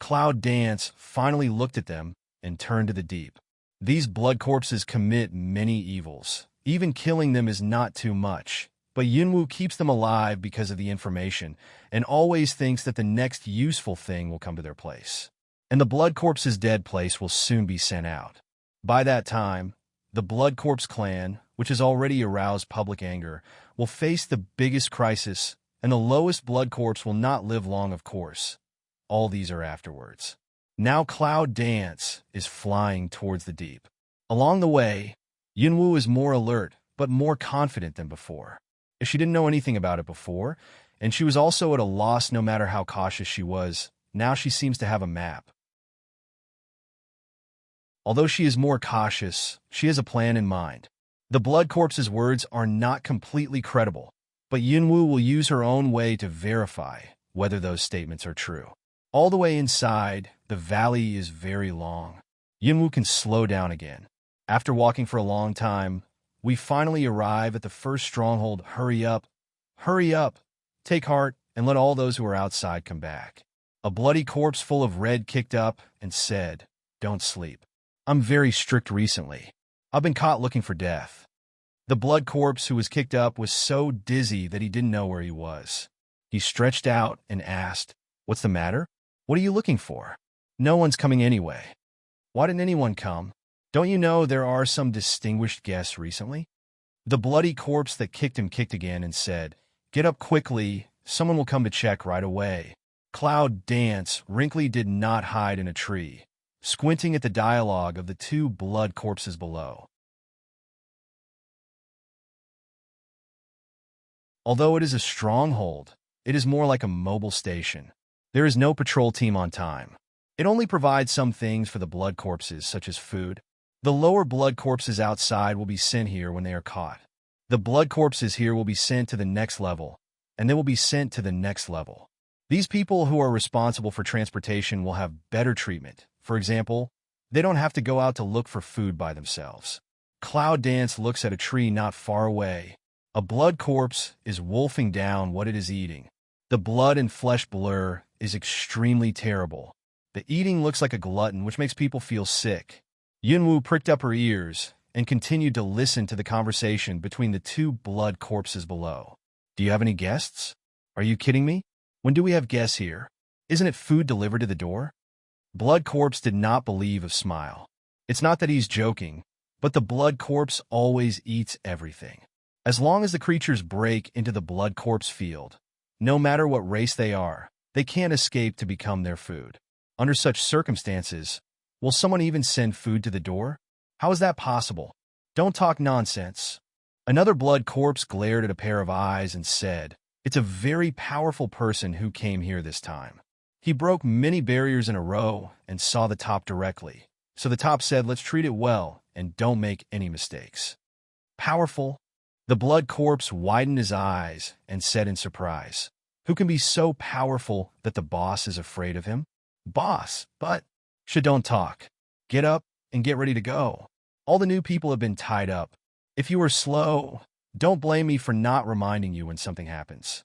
Cloud Dance finally looked at them and turned to the deep. These blood corpses commit many evils. Even killing them is not too much. But Yunwu keeps them alive because of the information and always thinks that the next useful thing will come to their place. And the blood corpse's dead place will soon be sent out. By that time, the Blood Corpse clan, which has already aroused public anger, will face the biggest crisis, and the lowest blood corpse will not live long, of course. All these are afterwards. Now Cloud Dance is flying towards the deep. Along the way, Yunwu is more alert, but more confident than before. If she didn't know anything about it before, and she was also at a loss no matter how cautious she was, now she seems to have a map. Although she is more cautious, she has a plan in mind. The blood corpse's words are not completely credible, but Yunwu will use her own way to verify whether those statements are true. All the way inside, the valley is very long. Yunwu can slow down again. After walking for a long time, we finally arrive at the first stronghold. Hurry up, Hurry up, take heart, and let all those who are outside come back. A bloody corpse full of red kicked up and said, Don't sleep. I'm very strict recently. I've been caught looking for death. The blood corpse who was kicked up was so dizzy that he didn't know where he was. He stretched out and asked, What's the matter? What are you looking for? No one's coming anyway. Why didn't anyone come? Don't you know there are some distinguished guests recently? The bloody corpse that kicked him kicked again and said, Get up quickly, someone will come to check right away. Cloud Dance wrinkly did not hide in a tree, squinting at the dialogue of the two blood corpses below. Although it is a stronghold, it is more like a mobile station. There is no patrol team on time. It only provides some things for the blood corpses, such as food. The lower blood corpses outside will be sent here when they are caught. The blood corpses here will be sent to the next level, and they will be sent to the next level. These people who are responsible for transportation will have better treatment. For example, they don't have to go out to look for food by themselves. Cloud Dance looks at a tree not far away. A blood corpse is wolfing down what it is eating. The blood and flesh blur is extremely terrible. The eating looks like a glutton, which makes people feel sick. Yunwoo pricked up her ears and continued to listen to the conversation between the two blood corpses below. Do you have any guests? Are you kidding me? When do we have guests here? Isn't it food delivered to the door? Blood corpse did not believe a smile. It's not that he's joking, but the blood corpse always eats everything. As long as the creatures break into the blood corpse field, no matter what race they are, they can't escape to become their food. Under such circumstances, will someone even send food to the door? How is that possible? Don't talk nonsense. Another blood corpse glared at a pair of eyes and said, It's a very powerful person who came here this time. He broke many barriers in a row and saw the top directly. So the top said, Let's treat it well and don't make any mistakes. Powerful? The blood corpse widened his eyes and said in surprise, Who can be so powerful that the boss is afraid of him? Boss, but... Don't talk. Get up and get ready to go. All the new people have been tied up. If you are slow, don't blame me for not reminding you when something happens.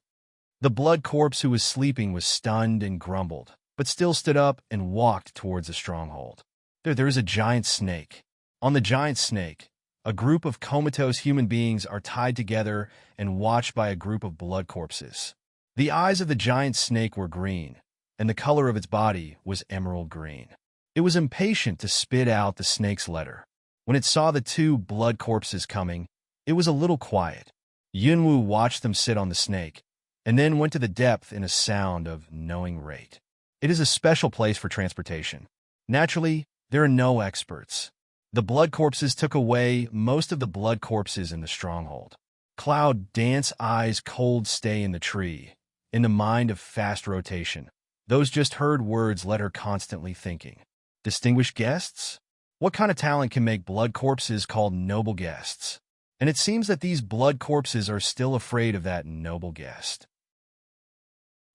The blood corpse who was sleeping was stunned and grumbled, but still stood up and walked towards the stronghold. There is a giant snake. On the giant snake, a group of comatose human beings are tied together and watched by a group of blood corpses. The eyes of the giant snake were green, and the color of its body was emerald green. It was impatient to spit out the snake's letter. When it saw the two blood corpses coming, it was a little quiet. Yunwoo watched them sit on the snake, and then went to the depth in a sound of knowing rate. It is a special place for transportation. Naturally, there are no experts. The blood corpses took away most of the blood corpses in the stronghold. Cloud Dance eyes cold stay in the tree, in the mind of fast rotation. Those just heard words let her constantly thinking. Distinguished guests? What kind of talent can make blood corpses called noble guests? And it seems that these blood corpses are still afraid of that noble guest.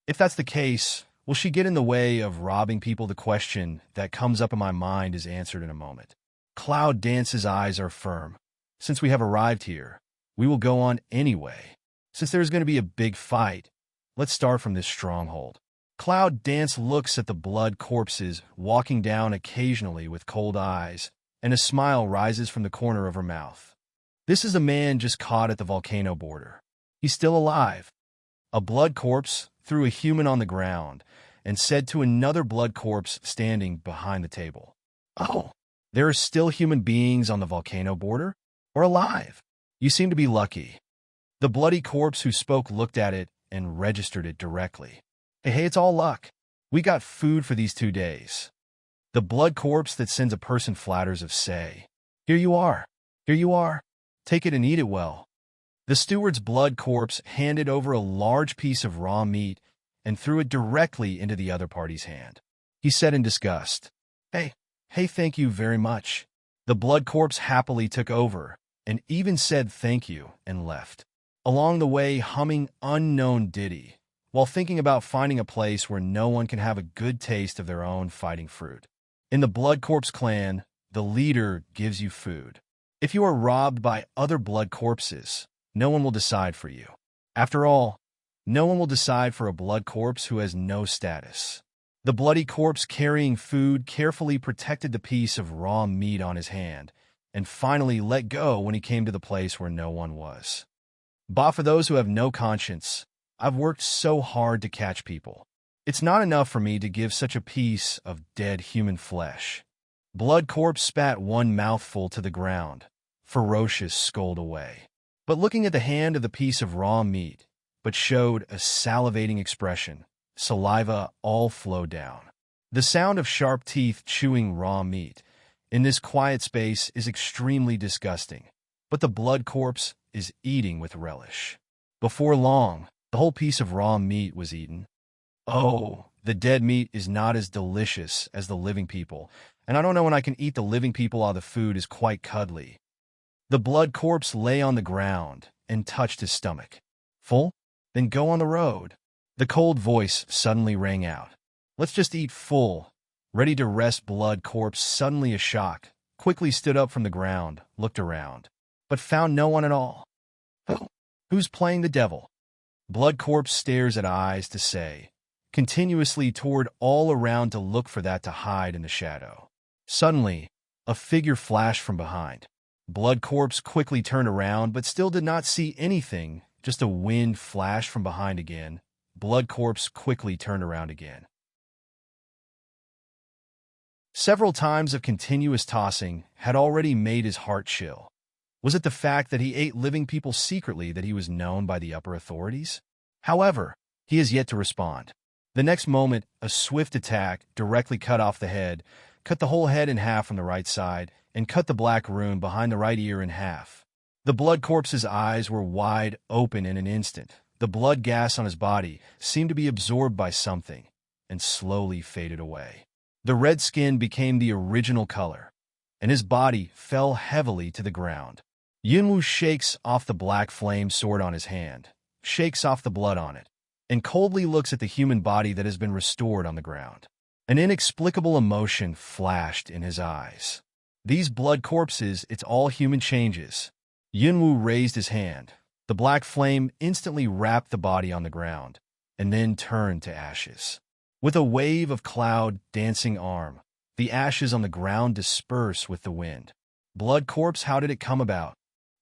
If that's the case, will she get in the way of robbing people? The question that comes up in my mind is answered in a moment. Cloud Dance's eyes are firm. Since we have arrived here, we will go on anyway. Since there's going to be a big fight, let's start from this stronghold. Cloud Dance looks at the blood corpses walking down occasionally with cold eyes, and a smile rises from the corner of her mouth. This is a man just caught at the volcano border. He's still alive. A blood corpse threw a human on the ground and said to another blood corpse standing behind the table, Oh, there are still human beings on the volcano border? Or alive? You seem to be lucky. The bloody corpse who spoke looked at it and registered it directly. Hey, it's all luck. We got food for these 2 days. The blood corpse that sends a person flatters of say, Here you are. Here you are. Take it and eat it well. The steward's blood corpse handed over a large piece of raw meat and threw it directly into the other party's hand. He said in disgust, Hey, thank you very much. The blood corpse happily took over and even said thank you and left. Along the way, humming unknown ditty, while thinking about finding a place where no one can have a good taste of their own fighting fruit. In the blood corpse clan, the leader gives you food. If you are robbed by other blood corpses, no one will decide for you. After all, no one will decide for a blood corpse who has no status. The bloody corpse carrying food carefully protected the piece of raw meat on his hand, and finally let go when he came to the place where no one was. But for those who have no conscience, I've worked so hard to catch people. It's not enough for me to give such a piece of dead human flesh. Blood corpse spat one mouthful to the ground, ferocious scold away. But looking at the hand of the piece of raw meat, but showed a salivating expression, saliva all flowed down. The sound of sharp teeth chewing raw meat in this quiet space is extremely disgusting, but the blood corpse is eating with relish. Before long, the whole piece of raw meat was eaten. Oh, the dead meat is not as delicious as the living people, and I don't know when I can eat the living people while the food is quite cuddly. The blood corpse lay on the ground and touched his stomach. Full? Then go on the road. The cold voice suddenly rang out. Let's just eat full. Ready to rest. Blood corpse, suddenly a shock, quickly stood up from the ground, looked around, but found no one at all. Who's playing the devil? Blood corpse stares at eyes to say, continuously toward all around to look for that to hide in the shadow. Suddenly, a figure flashed from behind. Blood corpse quickly turned around but still did not see anything, just a wind flashed from behind again. Blood corpse quickly turned around again. Several times of continuous tossing had already made his heart chill. Was it the fact that he ate living people secretly that he was known by the upper authorities? However, he has yet to respond. The next moment, a swift attack directly cut off the head, cut the whole head in half from the right side, and cut the black rune behind the right ear in half. The blood corpse's eyes were wide open in an instant. The blood gas on his body seemed to be absorbed by something, and slowly faded away. The red skin became the original color, and his body fell heavily to the ground. Yunwu shakes off the black flame sword on his hand, shakes off the blood on it, and coldly looks at the human body that has been restored on the ground. An inexplicable emotion flashed in his eyes. These blood corpses, it's all human changes. Yunwu raised his hand. The black flame instantly wrapped the body on the ground, and then turned to ashes. With a wave of cloud dancing arm, the ashes on the ground disperse with the wind. Blood corpse, how did it come about?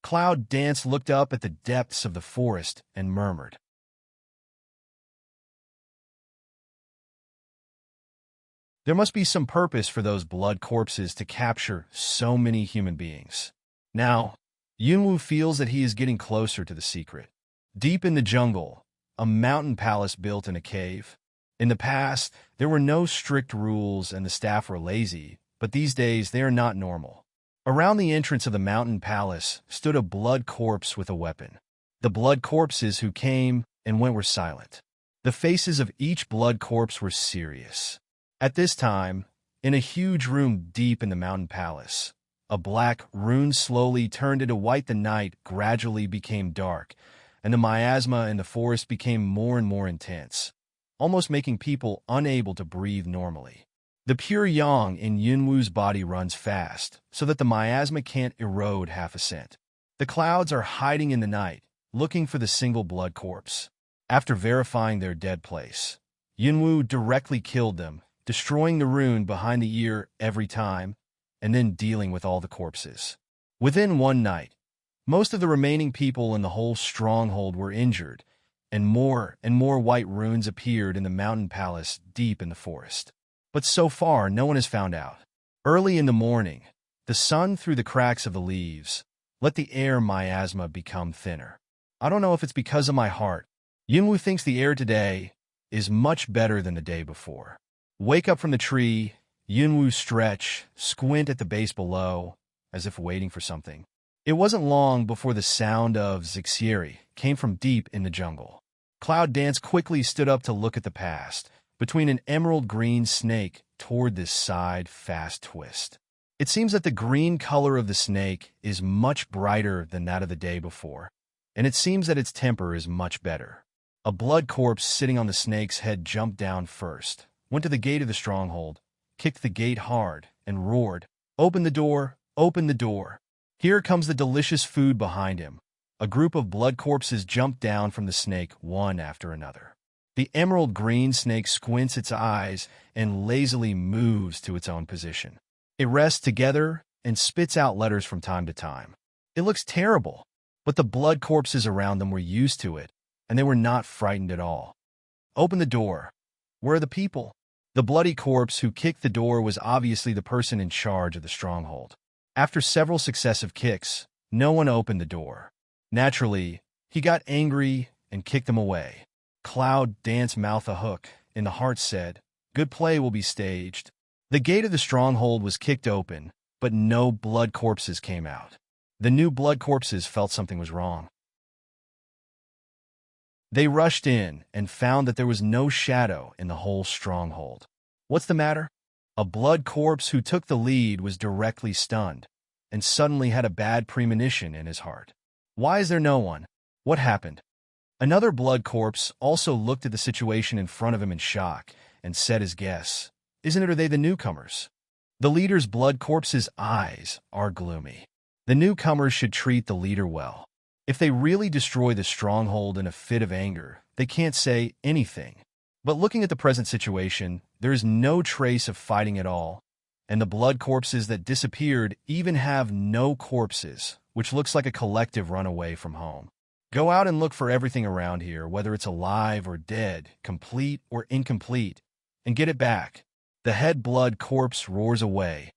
Cloud Dance looked up at the depths of the forest and murmured. There must be some purpose for those blood corpses to capture so many human beings. Now, Yunwu feels that he is getting closer to the secret. Deep in the jungle, a mountain palace built in a cave. In the past, there were no strict rules and the staff were lazy, but these days they are not normal. Around the entrance of the mountain palace stood a blood corpse with a weapon. The blood corpses who came and went were silent. The faces of each blood corpse were serious. At this time, in a huge room deep in the mountain palace, a black rune slowly turned into white. The night gradually became dark, and the miasma in the forest became more and more intense, almost making people unable to breathe normally. The pure yang in Yunwu's body runs fast, so that the miasma can't erode half a cent. The clouds are hiding in the night, looking for the single blood corpse. After verifying their dead place, Yunwu directly killed them, destroying the rune behind the ear every time, and then dealing with all the corpses. Within one night, most of the remaining people in the whole stronghold were injured, and more white runes appeared in the mountain palace deep in the forest. But so far, no one has found out. Early in the morning, the sun through the cracks of the leaves let the air miasma become thinner. I don't know if it's because of my heart. Yunwu thinks the air today is much better than the day before. Wake up from the tree, Yunwu stretch, squint at the base below, as if waiting for something. It wasn't long before the sound of Zixieri came from deep in the jungle. Cloud Dance quickly stood up to look at the past, between an emerald green snake toward this side fast twist. It seems that the green color of the snake is much brighter than that of the day before, and it seems that its temper is much better. A blood corpse sitting on the snake's head jumped down first, went to the gate of the stronghold, kicked the gate hard, and roared, "Open the door! Open the door! Here comes the delicious food behind him. A group of blood corpses jumped down from the snake one after another. The emerald green snake squints its eyes and lazily moves to its own position. It rests together and spits out letters from time to time. It looks terrible, but the blood corpses around them were used to it, and they were not frightened at all. Open the door. Where are the people? The bloody corpse who kicked the door was obviously the person in charge of the stronghold. After several successive kicks, no one opened the door. Naturally, he got angry and kicked them away. Cloud danced mouth a hook, and the heart said, "Good play will be staged." The gate of the stronghold was kicked open, but no blood corpses came out. The new blood corpses felt something was wrong. They rushed in and found that there was no shadow in the whole stronghold. What's the matter? A blood corpse who took the lead was directly stunned and suddenly had a bad premonition in his heart. Why is there no one? What happened? Another blood corpse also looked at the situation in front of him in shock and said his guess, "Isn't it, are they the newcomers?" The leader's blood corpse's eyes are gloomy. The newcomers should treat the leader well. If they really destroy the stronghold in a fit of anger, they can't say anything. But looking at the present situation, there is no trace of fighting at all, and the blood corpses that disappeared even have no corpses, which looks like a collective runaway from home. Go out and look for everything around here, whether it's alive or dead, complete or incomplete, and get it back. The head blood corpse roars away,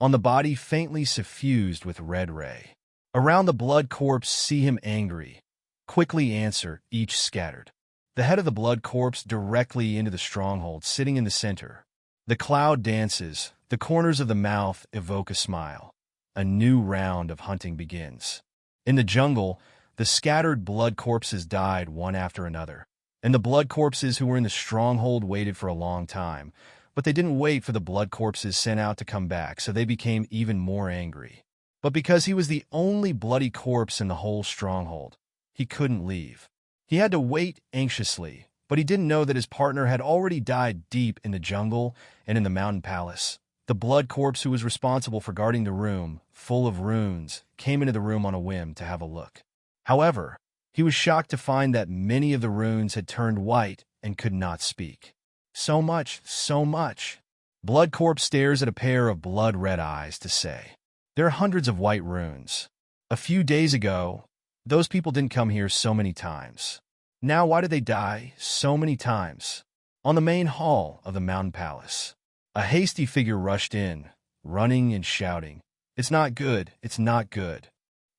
on the body faintly suffused with red ray. Around the blood corpse see him angry. Quickly answer, each scattered. The head of the blood corpse directly into the stronghold, sitting in the center. The cloud dances, the corners of the mouth evoke a smile. A new round of hunting begins. In the jungle, the scattered blood corpses died one after another, and the blood corpses who were in the stronghold waited for a long time, but they didn't wait for the blood corpses sent out to come back, so they became even more angry. But because he was the only bloody corpse in the whole stronghold, he couldn't leave. He had to wait anxiously, but he didn't know that his partner had already died deep in the jungle and in the mountain palace. The blood corpse who was responsible for guarding the room, full of runes, came into the room on a whim to have a look. However, he was shocked to find that many of the runes had turned white and could not speak. So much. Blood corpse stares at a pair of blood-red eyes to say, "There are hundreds of white runes. A few days ago, those people didn't come here so many times. Now why did they die so many times?" On the main hall of the mountain palace, a hasty figure rushed in, running and shouting, "It's not good, it's not good."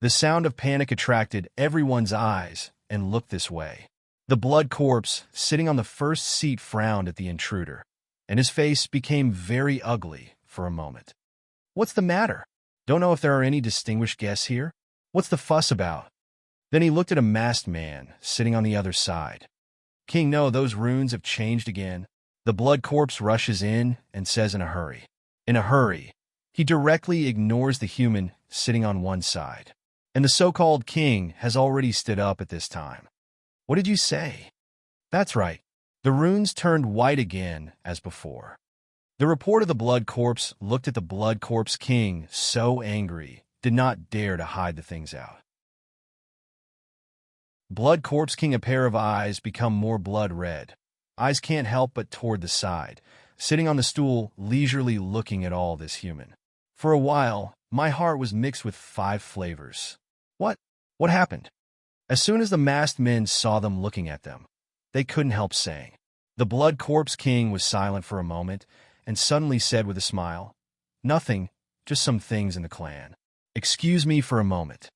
The sound of panic attracted everyone's eyes and looked this way. The blood corpse, sitting on the first seat, frowned at the intruder, and his face became very ugly for a moment. "What's the matter? Don't know if there are any distinguished guests here? What's the fuss about?" Then he looked at a masked man sitting on the other side. "King, no, those runes have changed again." The blood corpse rushes in and says in a hurry. In a hurry, he directly ignores the human sitting on one side. And the so-called king has already stood up at this time. "What did you say?" "That's right. The runes turned white again as before." The report of the blood corpse looked at the blood corpse king, so angry, did not dare to hide the things out. Blood corpse king, a pair of eyes become more blood red. Eyes can't help but toward the side, sitting on the stool, leisurely looking at all this human. For a while, my heart was mixed with 5 flavors. What happened? As soon as the masked men saw them looking at them, they couldn't help saying. The blood corpse king was silent for a moment and suddenly said with a smile, "Nothing, just some things in the clan. Excuse me for a moment."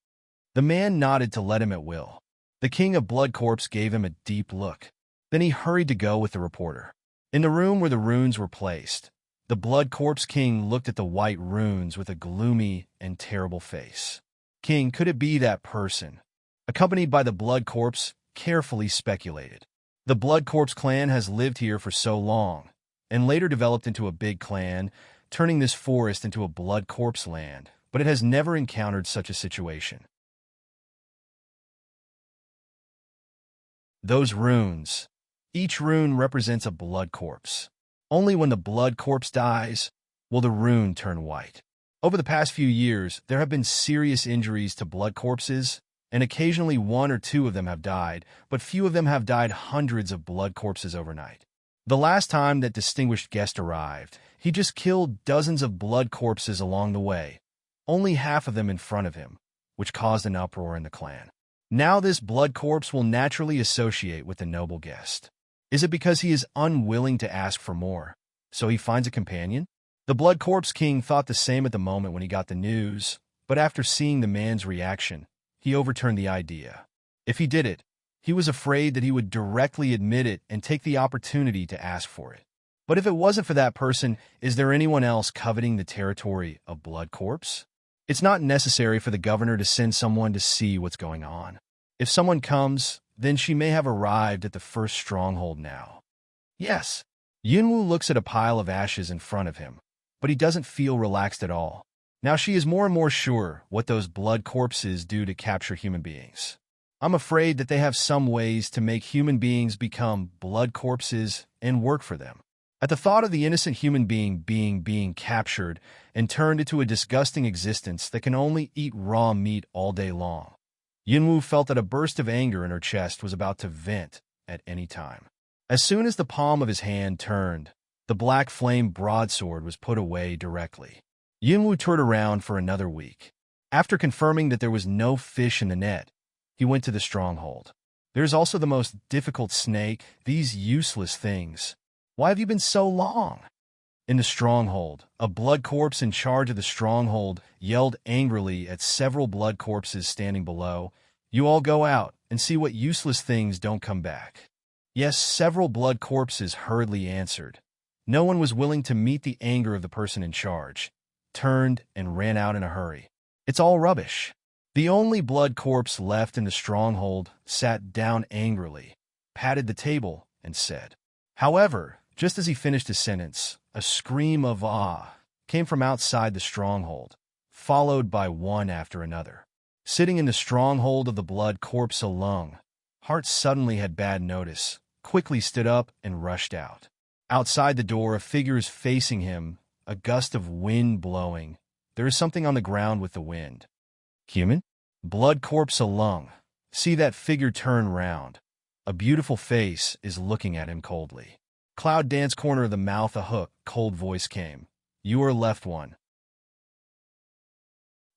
The man nodded to let him at will. The king of blood corpse gave him a deep look. Then he hurried to go with the reporter. In the room where the runes were placed, the blood corpse king looked at the white runes with a gloomy and terrible face. "King, could it be that person?" Accompanied by the blood corpse, carefully speculated. "The blood corpse clan has lived here for so long, and later developed into a big clan, turning this forest into a blood corpse land, but it has never encountered such a situation." Those runes. Each rune represents a blood corpse. Only when the blood corpse dies will the rune turn white. Over the past few years, there have been serious injuries to blood corpses, and occasionally one or two of them have died, but few of them have died hundreds of blood corpses overnight. The last time that distinguished guest arrived, he just killed dozens of blood corpses along the way, only half of them in front of him, which caused an uproar in the clan. Now this blood corpse will naturally associate with the noble guest. Is it because he is unwilling to ask for more, so he finds a companion? The Blood Corpse King thought the same at the moment when he got the news, but after seeing the man's reaction, he overturned the idea. If he did it, he was afraid that he would directly admit it and take the opportunity to ask for it. But if it wasn't for that person, is there anyone else coveting the territory of Blood Corpse? It's not necessary for the governor to send someone to see what's going on. If someone comes, then she may have arrived at the first stronghold now. Yes. Yunwu looks at a pile of ashes in front of him, but he doesn't feel relaxed at all. Now she is more and more sure what those blood corpses do to capture human beings. I'm afraid that they have some ways to make human beings become blood corpses and work for them. At the thought of the innocent human being captured and turned into a disgusting existence that can only eat raw meat all day long, Yunwu felt that a burst of anger in her chest was about to vent at any time. As soon as the palm of his hand turned, the black flame broadsword was put away directly. Yunwu toured around for another week. After confirming that there was no fish in the net, he went to the stronghold. There's also the most difficult snake, these useless things. Why have you been so long? In the stronghold, a blood corpse in charge of the stronghold yelled angrily at several blood corpses standing below, "You all go out and see what useless things don't come back." Yes, several blood corpses hurriedly answered. No one was willing to meet the anger of the person in charge, turned and ran out in a hurry. It's all rubbish. The only blood corpse left in the stronghold sat down angrily, patted the table, and said. However, just as he finished his sentence, a scream of "ah" came from outside the stronghold, followed by one after another. Sitting in the stronghold of the blood corpse alone, Hart suddenly had bad notice, quickly stood up and rushed out. Outside the door, a figure is facing him, a gust of wind blowing. There is something on the ground with the wind. Human? Blood corpse alone. See that figure turn round. A beautiful face is looking at him coldly. Cloud Dance corner of the mouth a hook, cold voice came. You are left one.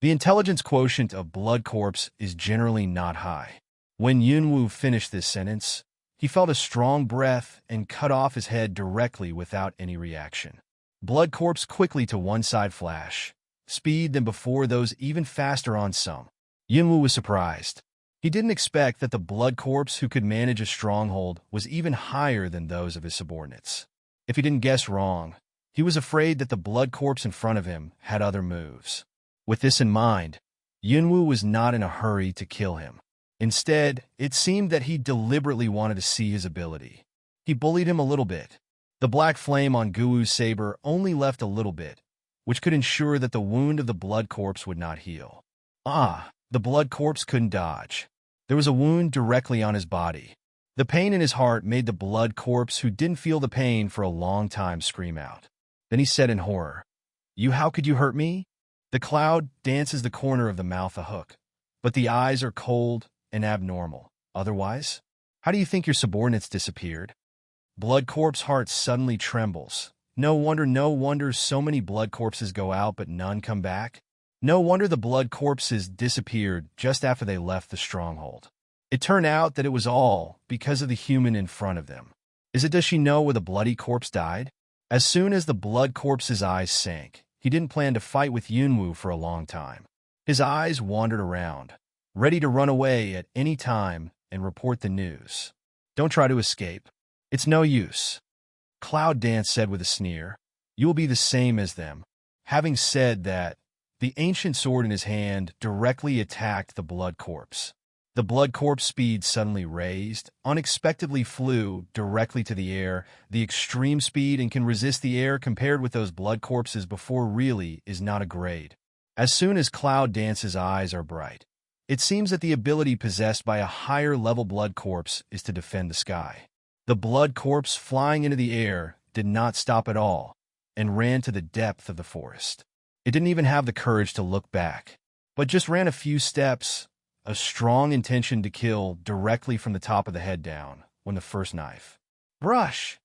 The intelligence quotient of blood corpse is generally not high. When Yunwu finished this sentence, he felt a strong breath and cut off his head directly without any reaction. Blood corpse quickly to one side flash. Speed than before, those even faster on some. Yunwu was surprised. He didn't expect that the blood corpse who could manage a stronghold was even higher than those of his subordinates. If he didn't guess wrong, he was afraid that the blood corpse in front of him had other moves. With this in mind, Yunwu was not in a hurry to kill him. Instead, it seemed that he deliberately wanted to see his ability. He bullied him a little bit. The black flame on Guwu's saber only left a little bit, which could ensure that the wound of the blood corpse would not heal. The blood corpse couldn't dodge. There was a wound directly on his body. The pain in his heart made the blood corpse, who didn't feel the pain for a long time, scream out. Then he said in horror, How could you hurt me?" The cloud dances the corner of the mouth a hook, but the eyes are cold and abnormal. Otherwise, how do you think your subordinates disappeared? Blood corpse heart suddenly trembles. No wonder so many blood corpses go out but none come back. No wonder the blood corpses disappeared just after they left the stronghold. It turned out that it was all because of the human in front of them. Does she know where the bloody corpse died? As soon as the blood corpse's eyes sank, he didn't plan to fight with Yunwu for a long time. His eyes wandered around, ready to run away at any time and report the news. Don't try to escape. It's no use. Cloud Dance said with a sneer. You will be the same as them. Having said that, the ancient sword in his hand directly attacked the blood corpse. The blood corpse speed suddenly raised, unexpectedly flew directly to the air. The extreme speed and can resist the air compared with those blood corpses before really is not a grade. As soon as Cloud Dance's eyes are bright, it seems that the ability possessed by a higher level blood corpse is to defend the sky. The blood corpse flying into the air did not stop at all and ran to the depth of the forest. It didn't even have the courage to look back, but just ran a few steps, a strong intention to kill directly from the top of the head down, when the first knife. Brush!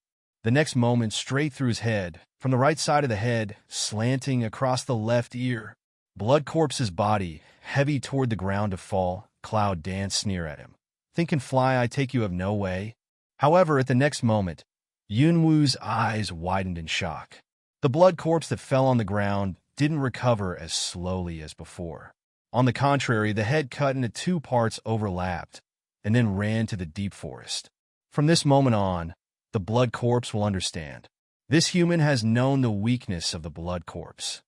The next moment, straight through his head, from the right side of the head, slanting across the left ear. Blood Corpse's body, heavy toward the ground to fall, Cloud danced sneer at him. Think and fly, I take you have no way. However, at the next moment, Yunwu's eyes widened in shock. The blood corpse that fell on the ground didn't recover as slowly as before. On the contrary, the head cut into two parts overlapped, and then ran to the deep forest. From this moment on, the blood corpse will understand. This human has known the weakness of the blood corpse.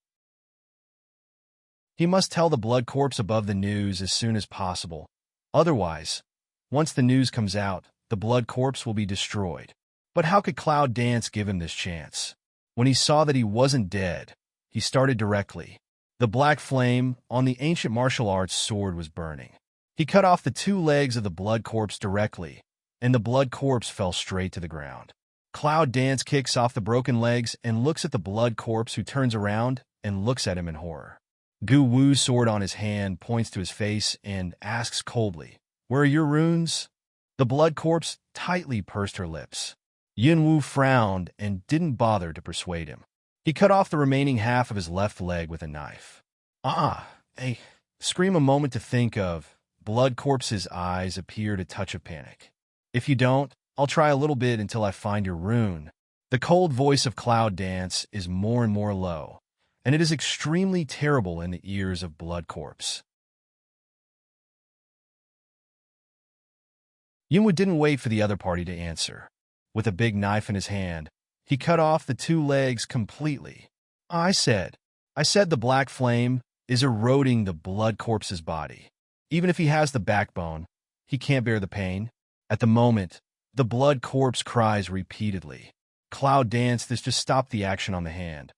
He must tell the blood corpse above the news as soon as possible. Otherwise, once the news comes out, the blood corpse will be destroyed. But how could Cloud Dance give him this chance? When he saw that he wasn't dead, he started directly. The black flame on the ancient martial arts sword was burning. He cut off the two legs of the blood corpse directly, and the blood corpse fell straight to the ground. Cloud Dance kicks off the broken legs and looks at the blood corpse, who turns around and looks at him in horror. Gu Wu's sword on his hand points to his face and asks coldly, "Where are your runes?" The blood corpse tightly pursed her lips. Yunwu frowned and didn't bother to persuade him. He cut off the remaining half of his left leg with a knife. A scream a moment to think of. Blood Corpse's eyes appeared a touch of panic. "If you don't, I'll try a little bit until I find your rune." The cold voice of Cloud Dance is more and more low, and it is extremely terrible in the ears of Blood Corpse. Yunwu didn't wait for the other party to answer. With a big knife in his hand, he cut off the two legs completely. I said the black flame is eroding the blood corpse's body. Even if he has the backbone, he can't bear the pain. At the moment, the blood corpse cries repeatedly. Cloud Dance, this just stopped the action on the hand.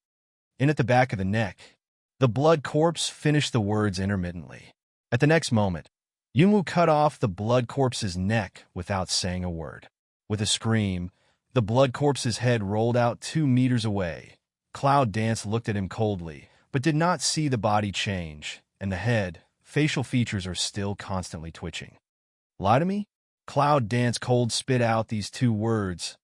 In at the back of the neck, the blood corpse finished the words intermittently. At the next moment, Yunwu cut off the blood corpse's neck without saying a word. With a scream, the blood corpse's head rolled out 2 meters away. Cloud Dance looked at him coldly, but did not see the body change, and the head, facial features are still constantly twitching. Lie to me? Cloud Dance cold spit out these 2 words.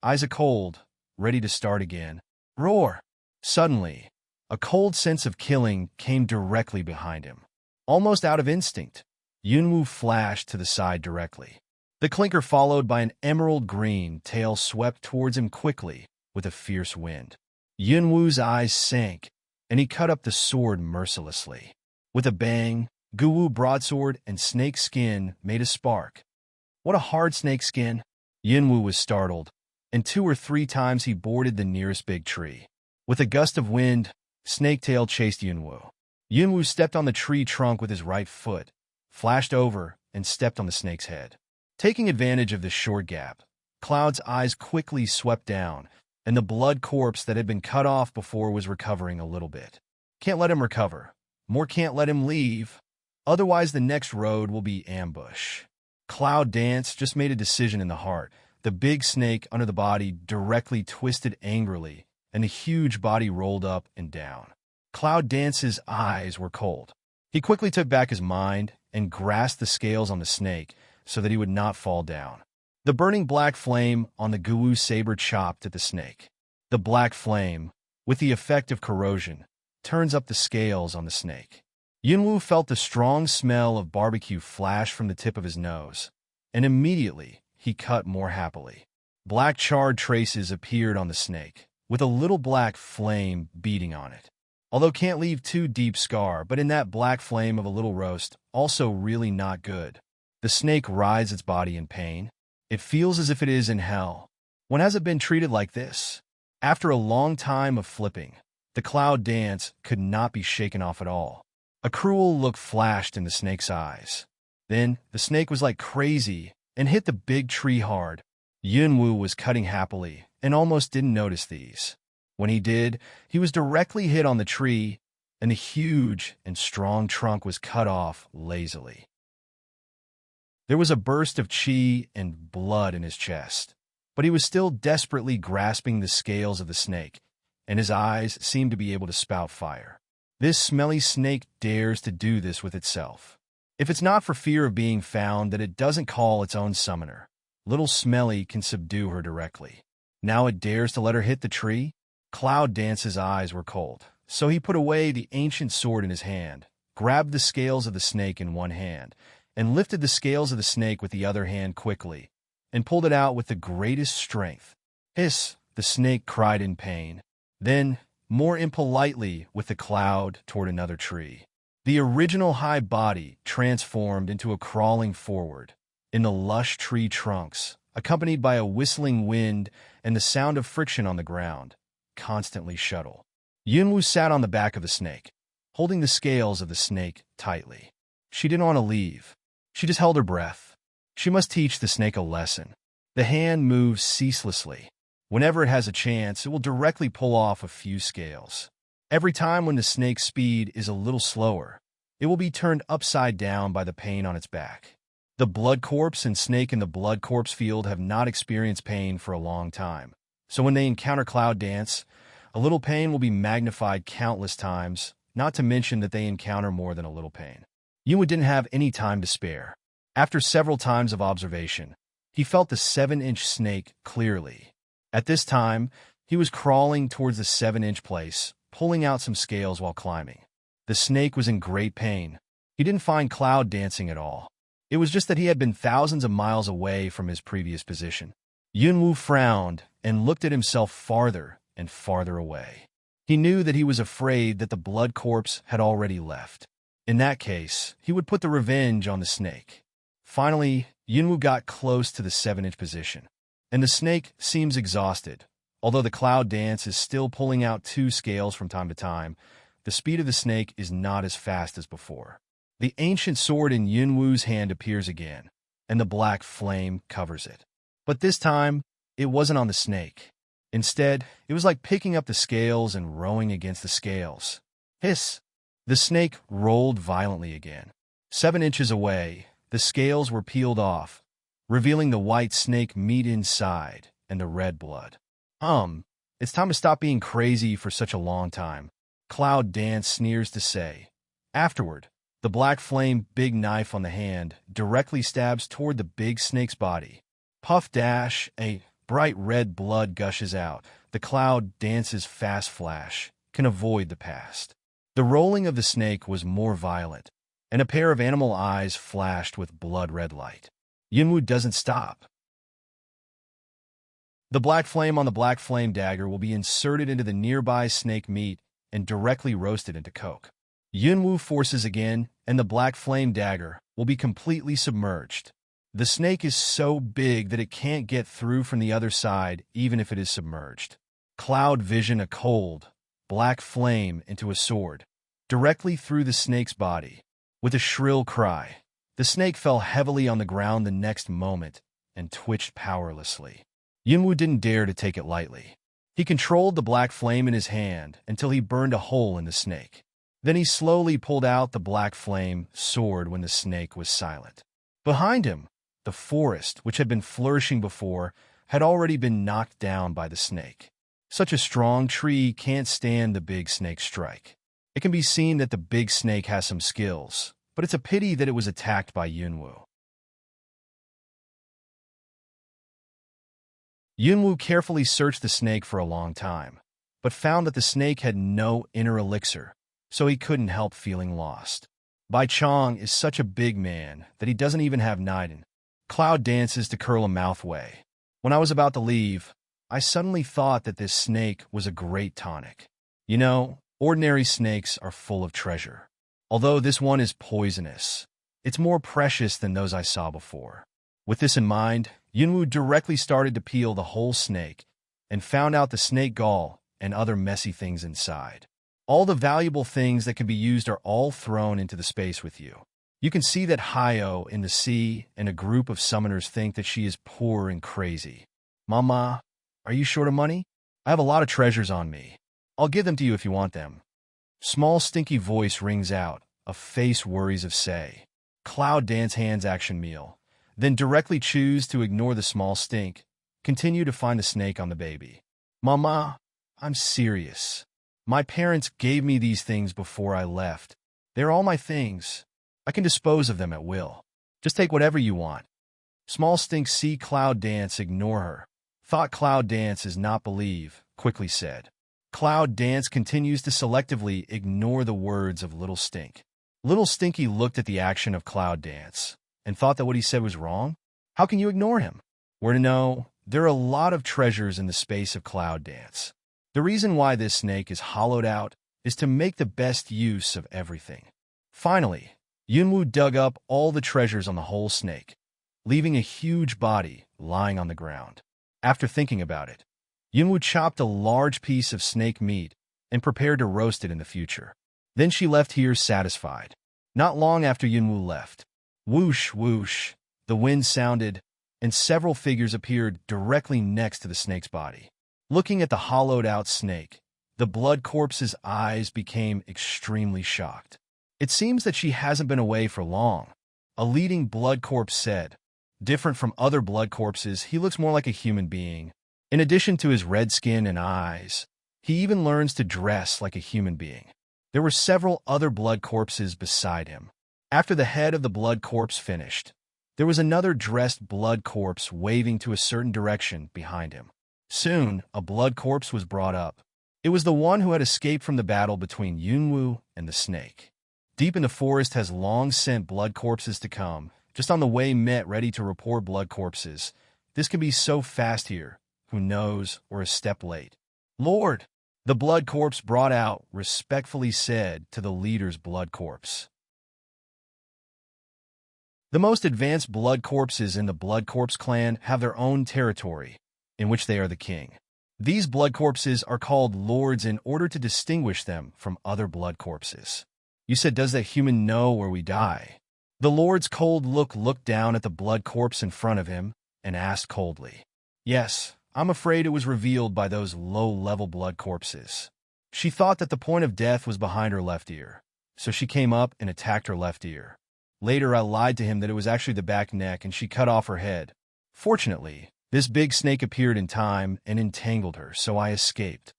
Eyes a cold, ready to start again. Roar! Suddenly, a cold sense of killing came directly behind him. Almost out of instinct, Yunwu flashed to the side directly. The clinker, followed by an emerald green tail, swept towards him quickly with a fierce wind. Yunwu's eyes sank, and he cut up the sword mercilessly. With a bang, Guwu broadsword and snake skin made a spark. What a hard snake skin! Yunwu was startled, and 2 or 3 times he boarded the nearest big tree. With a gust of wind, Snaketail chased Yunwu. Yunwu stepped on the tree trunk with his right foot, flashed over, and stepped on the snake's head. Taking advantage of this short gap, Cloud's eyes quickly swept down, and the blood corpse that had been cut off before was recovering a little bit. Can't let him recover. More can't let him leave. Otherwise, the next road will be ambush. Cloud Dance just made a decision in the heart. The big snake under the body directly twisted angrily, and the huge body rolled up and down. Cloud Dance's eyes were cold. He quickly took back his mind and grasped the scales on the snake so that he would not fall down. The burning black flame on the Guwu saber chopped at the snake. The black flame, with the effect of corrosion, turns up the scales on the snake. Yunwu felt the strong smell of barbecue flash from the tip of his nose, and immediately he cut more happily. Black charred traces appeared on the snake, with a little black flame beating on it. Although can't leave too deep scar, but in that black flame of a little roast, also really not good. The snake writhes its body in pain. It feels as if it is in hell. When has it been treated like this? After a long time of flipping, the Cloud Dance could not be shaken off at all. A cruel look flashed in the snake's eyes. Then, the snake was like crazy and hit the big tree hard. Yunwu was cutting happily and almost didn't notice these. When he did, he was directly hit on the tree, and the huge and strong trunk was cut off lazily. There was a burst of chi and blood in his chest, but he was still desperately grasping the scales of the snake, and his eyes seemed to be able to spout fire. This smelly snake dares to do this with itself. If it's not for fear of being found that it doesn't call its own summoner, little Smelly can subdue her directly. Now it dares to let her hit the tree? Cloud Dance's eyes were cold, so he put away the ancient sword in his hand, grabbed the scales of the snake in one hand, and lifted the scales of the snake with the other hand quickly, and pulled it out with the greatest strength. Hiss! The snake cried in pain. Then, more impolitely, with the cloud toward another tree. The original high body transformed into a crawling forward, in the lush tree trunks, accompanied by a whistling wind and the sound of friction on the ground, constantly shuttle. Yunwu sat on the back of the snake, holding the scales of the snake tightly. She didn't want to leave. She just held her breath. She must teach the snake a lesson. The hand moves ceaselessly. Whenever it has a chance, it will directly pull off a few scales. Every time when the snake's speed is a little slower, it will be turned upside down by the pain on its back. The blood corpse and snake in the blood corpse field have not experienced pain for a long time, so when they encounter Cloud Dance, a little pain will be magnified countless times, not to mention that they encounter more than a little pain. Yunwu didn't have any time to spare. After several times of observation, he felt the 7-inch snake clearly. At this time, he was crawling towards the 7-inch place, pulling out some scales while climbing. The snake was in great pain. He didn't find Cloud Dancing at all. It was just that he had been thousands of miles away from his previous position. Yunwu frowned and looked at himself farther and farther away. He knew that he was afraid that the blood corpse had already left. In that case, he would put the revenge on the snake. Finally, Yunwu got close to the 7-inch position, and the snake seems exhausted. Although the Cloud Dance is still pulling out 2 scales from time to time, the speed of the snake is not as fast as before. The ancient sword in Yunwu's hand appears again, and the black flame covers it. But this time, it wasn't on the snake. Instead, it was like picking up the scales and rowing against the scales. Hiss! The snake rolled violently again. 7 inches away, the scales were peeled off, revealing the white snake meat inside and the red blood. It's time to stop being crazy for such a long time, Cloud Dance sneers to say. Afterward, the black flame big knife on the hand directly stabs toward the big snake's body. Puff dash, a bright red blood gushes out. The Cloud Dance's fast flash can avoid the past. The rolling of the snake was more violent, and a pair of animal eyes flashed with blood-red light. Yunwu doesn't stop. The black flame on the black flame dagger will be inserted into the nearby snake meat and directly roasted into coke. Yunwu forces again, and the black flame dagger will be completely submerged. The snake is so big that it can't get through from the other side even if it is submerged. Cloud vision a cold, black flame into a sword, directly through the snake's body. With a shrill cry, the snake fell heavily on the ground the next moment and twitched powerlessly. Yunwu didn't dare to take it lightly. He controlled the black flame in his hand until he burned a hole in the snake. Then he slowly pulled out the black flame sword when the snake was silent. Behind him, the forest, which had been flourishing before, had already been knocked down by the snake. Such a strong tree can't stand the big snake's strike. It can be seen that the big snake has some skills, but it's a pity that it was attacked by Yunwu. Yunwu carefully searched the snake for a long time, but found that the snake had no inner elixir, so he couldn't help feeling lost. Bai Chong is such a big man that he doesn't even have Niden. Cloud dances to curl a mouth way. When I was about to leave, I suddenly thought that this snake was a great tonic. You know, ordinary snakes are full of treasure. Although this one is poisonous, it's more precious than those I saw before. With this in mind, Yunwu directly started to peel the whole snake and found out the snake gall and other messy things inside. All the valuable things that can be used are all thrown into the space with you. You can see that Hayo in the sea and a group of summoners think that she is poor and crazy. Mama, are you short of money? I have a lot of treasures on me. I'll give them to you if you want them. Small stinky voice rings out, a face worries of say. Cloud dance hands action meal. Then directly choose to ignore the small stink. Continue to find the snake on the baby. Mama, I'm serious. My parents gave me these things before I left. They're all my things. I can dispose of them at will. Just take whatever you want. Small Stink see Cloud Dance ignore her. Thought Cloud Dance is not believe, quickly said. Cloud Dance continues to selectively ignore the words of Little Stink. Little Stinky looked at the action of Cloud Dance and thought that what he said was wrong. How can you ignore him? We're to know, there are a lot of treasures in the space of Cloud Dance. The reason why this snake is hollowed out is to make the best use of everything. Finally, Yunwu dug up all the treasures on the whole snake, leaving a huge body lying on the ground. After thinking about it, Yunwu chopped a large piece of snake meat and prepared to roast it in the future. Then she left here satisfied. Not long after Yunwu left, whoosh, whoosh, the wind sounded, and several figures appeared directly next to the snake's body. Looking at the hollowed-out snake, the blood corpse's eyes became extremely shocked. It seems that she hasn't been away for long, a leading blood corpse said. Different from other blood corpses, he looks more like a human being. In addition to his red skin and eyes, he even learns to dress like a human being. There were several other blood corpses beside him. After the head of the blood corpse finished, there was another dressed blood corpse waving to a certain direction behind him. Soon, a blood corpse was brought up. It was the one who had escaped from the battle between Yunwu and the snake. Deep in the forest has long sent blood corpses to come, just on the way met ready to report blood corpses. This can be so fast here, who knows, or a step late. Lord, the blood corpse brought out respectfully said to the leader's blood corpse. The most advanced blood corpses in the blood corpse clan have their own territory, in which they are the king. These blood corpses are called lords in order to distinguish them from other blood corpses. You said, does that human know where we die? The lord's cold look looked down at the blood corpse in front of him and asked coldly. Yes, I'm afraid it was revealed by those low-level blood corpses. She thought that the point of death was behind her left ear, so she came up and attacked her left ear. Later, I lied to him that it was actually the back neck, and she cut off her head. Fortunately, this big snake appeared in time and entangled her, so I escaped.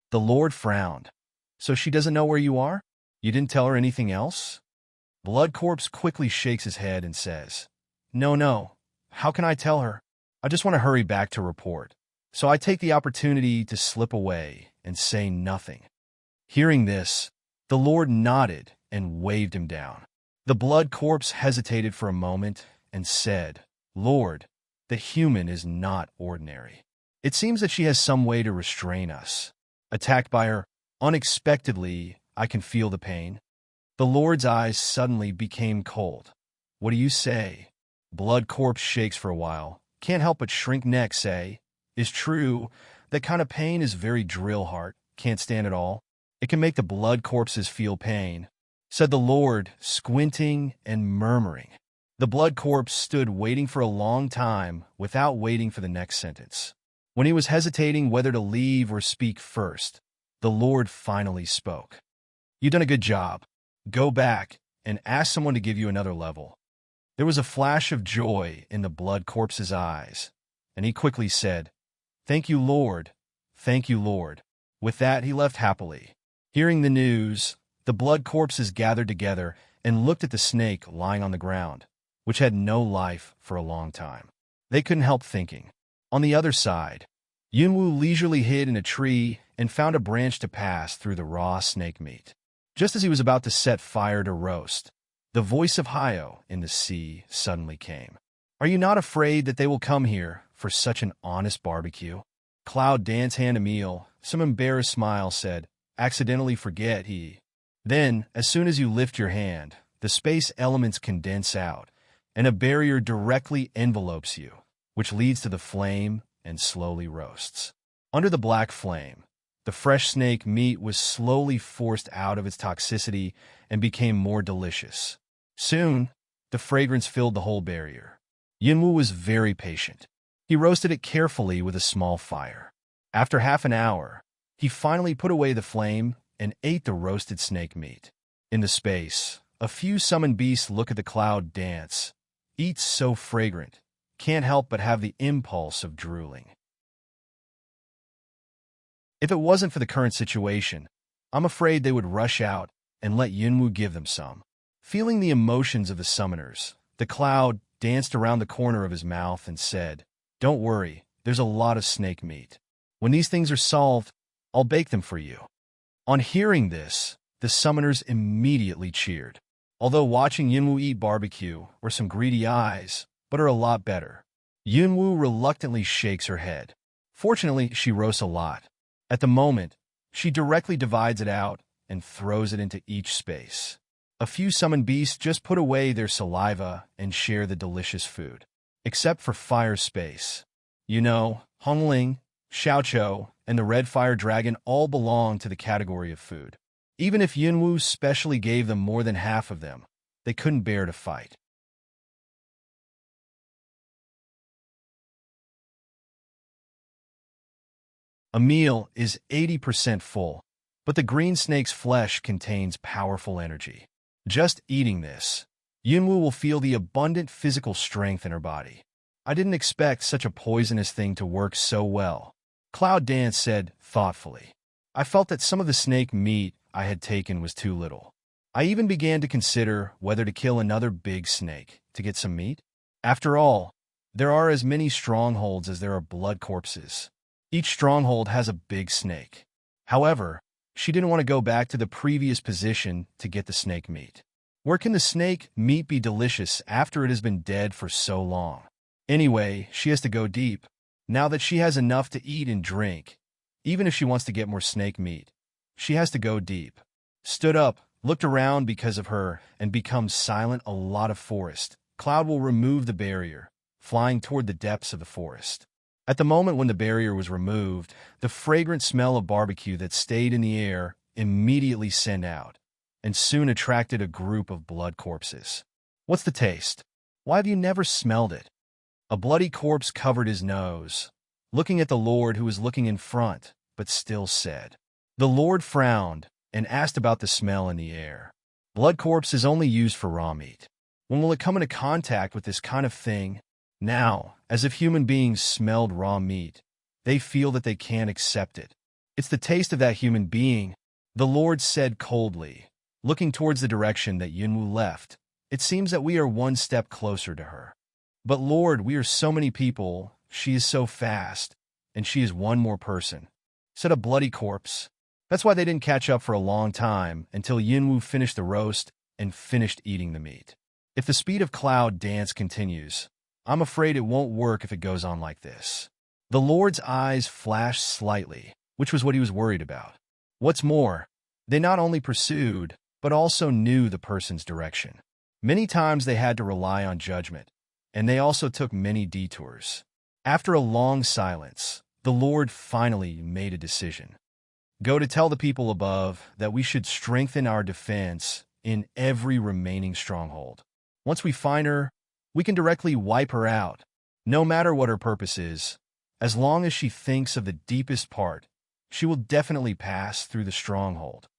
The Lord frowned. So she doesn't know where you are? You didn't tell her anything else? Blood Corpse quickly shakes his head and says, No. How can I tell her? I just want to hurry back to report. So I take the opportunity to slip away and say nothing. Hearing this, the Lord nodded and waved him down. The blood corpse hesitated for a moment and said, Lord, the human is not ordinary. It seems that she has some way to restrain us. Attacked by her, unexpectedly, I can feel the pain. The Lord's eyes suddenly became cold. What do you say? Blood corpse shakes for a while. Can't help but shrink neck, say. Is true. That kind of pain is very drill heart. Can't stand it all. It can make the blood corpses feel pain, said the Lord, squinting and murmuring. The blood corpse stood waiting for a long time without waiting for the next sentence. When he was hesitating whether to leave or speak first, the Lord finally spoke. You've done a good job. Go back and ask someone to give you another level. There was a flash of joy in the blood corpse's eyes, and he quickly said, Thank you, Lord. Thank you, Lord. With that, he left happily. Hearing the news, the blood corpses gathered together and looked at the snake lying on the ground, which had no life for a long time. They couldn't help thinking. On the other side, Yunwu leisurely hid in a tree and found a branch to pass through the raw snake meat. Just as he was about to set fire to roast, the voice of Hayo in the sea suddenly came. Are you not afraid that they will come here for such an honest barbecue? Cloud Dance hand a meal. Some embarrassed smile said, Accidentally forget he. Then, as soon as you lift your hand, the space elements condense out, and a barrier directly envelopes you, which leads to the flame and slowly roasts. Under the black flame, the fresh snake meat was slowly forced out of its toxicity and became more delicious. Soon, the fragrance filled the whole barrier. Yunwu was very patient. He roasted it carefully with a small fire. After half an hour, he finally put away the flame and ate the roasted snake meat. In the space, a few summoned beasts look at the cloud dance. Eats so fragrant, can't help but have the impulse of drooling. If it wasn't for the current situation, I'm afraid they would rush out and let Yunwu give them some. Feeling the emotions of the summoners, the cloud danced around the corner of his mouth and said, "Don't worry, there's a lot of snake meat. When these things are solved, I'll bake them for you." On hearing this, the summoners immediately cheered. Although watching Yunwu eat barbecue were some greedy eyes, but are a lot better. Yunwu reluctantly shakes her head. Fortunately, she roasts a lot. At the moment, she directly divides it out and throws it into each space. A few summoned beasts just put away their saliva and share the delicious food. Except for Fire Space. You know, Hongling, Xiaoqiu, and the Red Fire Dragon all belong to the category of food. Even if Yunwu specially gave them more than half of them, they couldn't bear to fight. A meal is 80% full, but the green snake's flesh contains powerful energy. Just eating this, Yunwu will feel the abundant physical strength in her body. I didn't expect such a poisonous thing to work so well, Cloud Dance said thoughtfully. I felt that some of the snake meat I had taken was too little. I even began to consider whether to kill another big snake to get some meat. After all, there are as many strongholds as there are blood corpses. Each stronghold has a big snake. However, she didn't want to go back to the previous position to get the snake meat. Where can the snake meat be delicious after it has been dead for so long? Anyway, she has to go deep. Now that she has enough to eat and drink, even if she wants to get more snake meat, she has to go deep. Stood up, looked around because of her, and becomes silent. A lot of forest. Cloud will remove the barrier, flying toward the depths of the forest. At the moment when the barrier was removed, the fragrant smell of barbecue that stayed in the air immediately sent out, and soon attracted a group of blood corpses. What's the taste? Why have you never smelled it? A bloody corpse covered his nose, looking at the Lord who was looking in front, but still said. The Lord frowned and asked about the smell in the air. Blood corpse is only used for raw meat. When will it come into contact with this kind of thing? Now, as if human beings smelled raw meat, they feel that they can't accept it. It's the taste of that human being, the Lord said coldly, looking towards the direction that Yunwu left. It seems that we are one step closer to her. But Lord, we are so many people, she is so fast, and she is one more person, said a bloody corpse. That's why they didn't catch up for a long time until Yunwu finished the roast and finished eating the meat. If the speed of Cloud Dance continues, I'm afraid it won't work if it goes on like this. The Lord's eyes flashed slightly, which was what he was worried about. What's more, they not only pursued, but also knew the person's direction. Many times they had to rely on judgment, and they also took many detours. After a long silence, the Lord finally made a decision. Go to tell the people above that we should strengthen our defense in every remaining stronghold. Once we find her, we can directly wipe her out, no matter what her purpose is. As long as she thinks of the deepest part, she will definitely pass through the stronghold.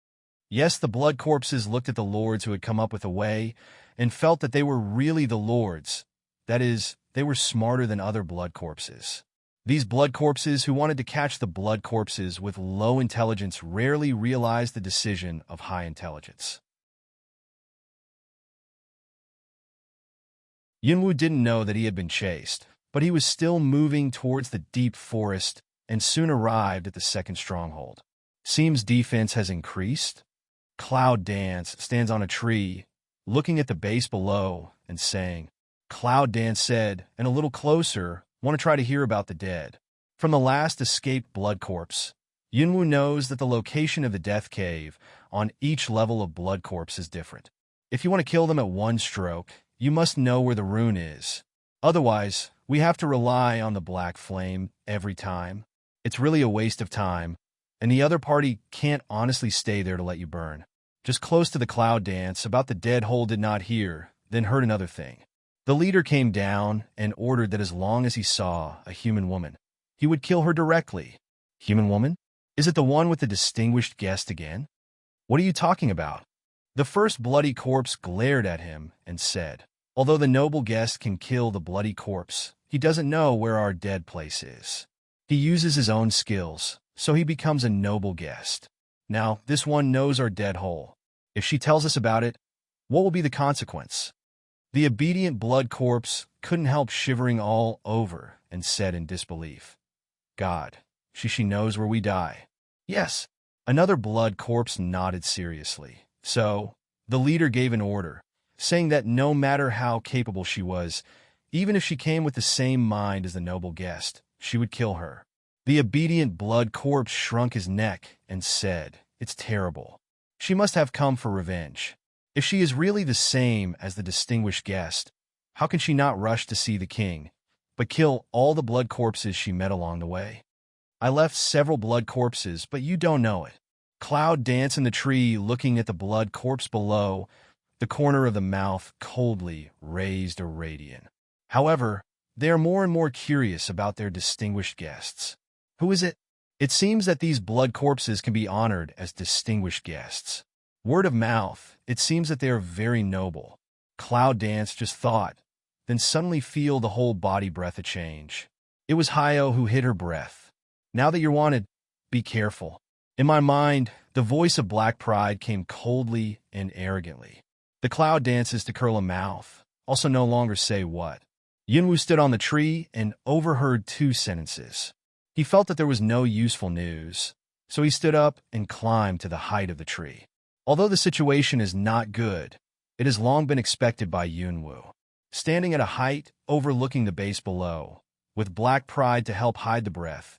Yes, the blood corpses looked at the lords who had come up with a way and felt that they were really the lords. That is, they were smarter than other blood corpses. These blood corpses who wanted to catch the blood corpses with low intelligence rarely realized the decision of high intelligence. Yunwu didn't know that he had been chased, but he was still moving towards the deep forest and soon arrived at the second stronghold. Seems defense has increased. Cloud Dance stands on a tree, looking at the base below and saying, Cloud Dance said, and a little closer, want to try to hear about the dead. From the last escaped blood corpse, Yunwu knows that the location of the death cave on each level of blood corpse is different. If you want to kill them at one stroke, you must know where the rune is. Otherwise, we have to rely on the black flame every time. It's really a waste of time, and the other party can't honestly stay there to let you burn. Just close to the Cloud Dance, about the dead hole did not hear, then heard another thing. The leader came down and ordered that as long as he saw a human woman, he would kill her directly. Human woman? Is it the one with the distinguished guest again? What are you talking about? The first bloody corpse glared at him and said, although the noble guest can kill the bloody corpse, he doesn't know where our dead place is. He uses his own skills, so he becomes a noble guest. Now, this one knows our dead hole. If she tells us about it, What will be the consequence? The obedient blood corpse couldn't help shivering all over and said in disbelief, God, she knows where we die. Yes. Another blood corpse nodded seriously. So, the leader gave an order, saying that no matter how capable she was, even if she came with the same mind as the noble guest, she would kill her. The obedient blood corpse shrunk his neck and said, It's terrible. She must have come for revenge. If she is really the same as the distinguished guest, how can she not rush to see the king, but kill all the blood corpses she met along the way? I left several blood corpses, but you don't know it. Cloud danced in the tree looking at the blood corpse below, the corner of the mouth coldly raised a radiant. However, they are more and more curious about their distinguished guests. Who is it? It seems that these blood corpses can be honored as distinguished guests. Word of mouth, it seems that they are very noble. Cloud Dance just thought, then suddenly feel the whole body breath a change. It was Hyo who hid her breath. Now that you're wanted, be careful. In my mind, the voice of black pride came coldly and arrogantly. The cloud dances to curl a mouth, also no longer say what. Yunwu stood on the tree and overheard 2 sentences. He felt that there was no useful news, so he stood up and climbed to the height of the tree. Although the situation is not good, it has long been expected by Yunwu. Standing at a height overlooking the base below, with black pride to help hide the breath,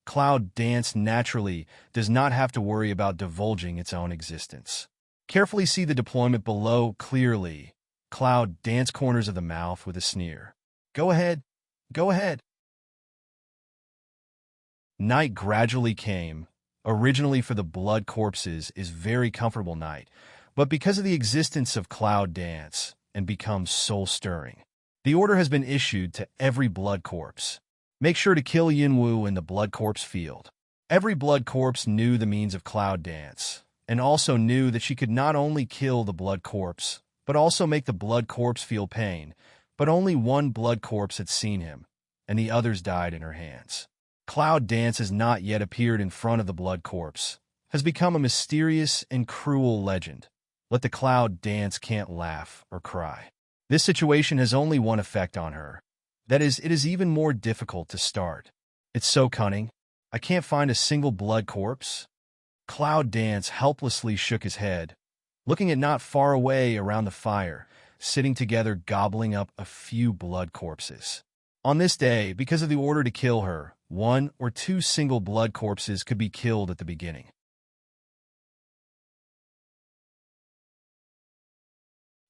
Cloud Dance naturally does not have to worry about divulging its own existence. Carefully see the deployment below clearly. Cloud Dance corners of the mouth with a sneer. Go ahead. Go ahead. Night gradually came. Originally for the blood corpses is very comfortable night, but because of the existence of Cloud Dance and becomes soul-stirring. The order has been issued to every blood corpse. Make sure to kill Yunwu in the blood corpse field. Every blood corpse knew the means of Cloud Dance, and also knew that she could not only kill the blood corpse, but also make the blood corpse feel pain, but only one blood corpse had seen him, and the others died in her hands. Cloud Dance has not yet appeared in front of the blood corpse, has become a mysterious and cruel legend. Let the Cloud Dance can't laugh or cry. This situation has only one effect on her. That is, it is even more difficult to start. It's so cunning. I can't find a single blood corpse. Cloud Dance helplessly shook his head, looking at not far away around the fire, sitting together gobbling up a few blood corpses. On this day, because of the order to kill her, 1 or 2 single blood corpses could be killed at the beginning.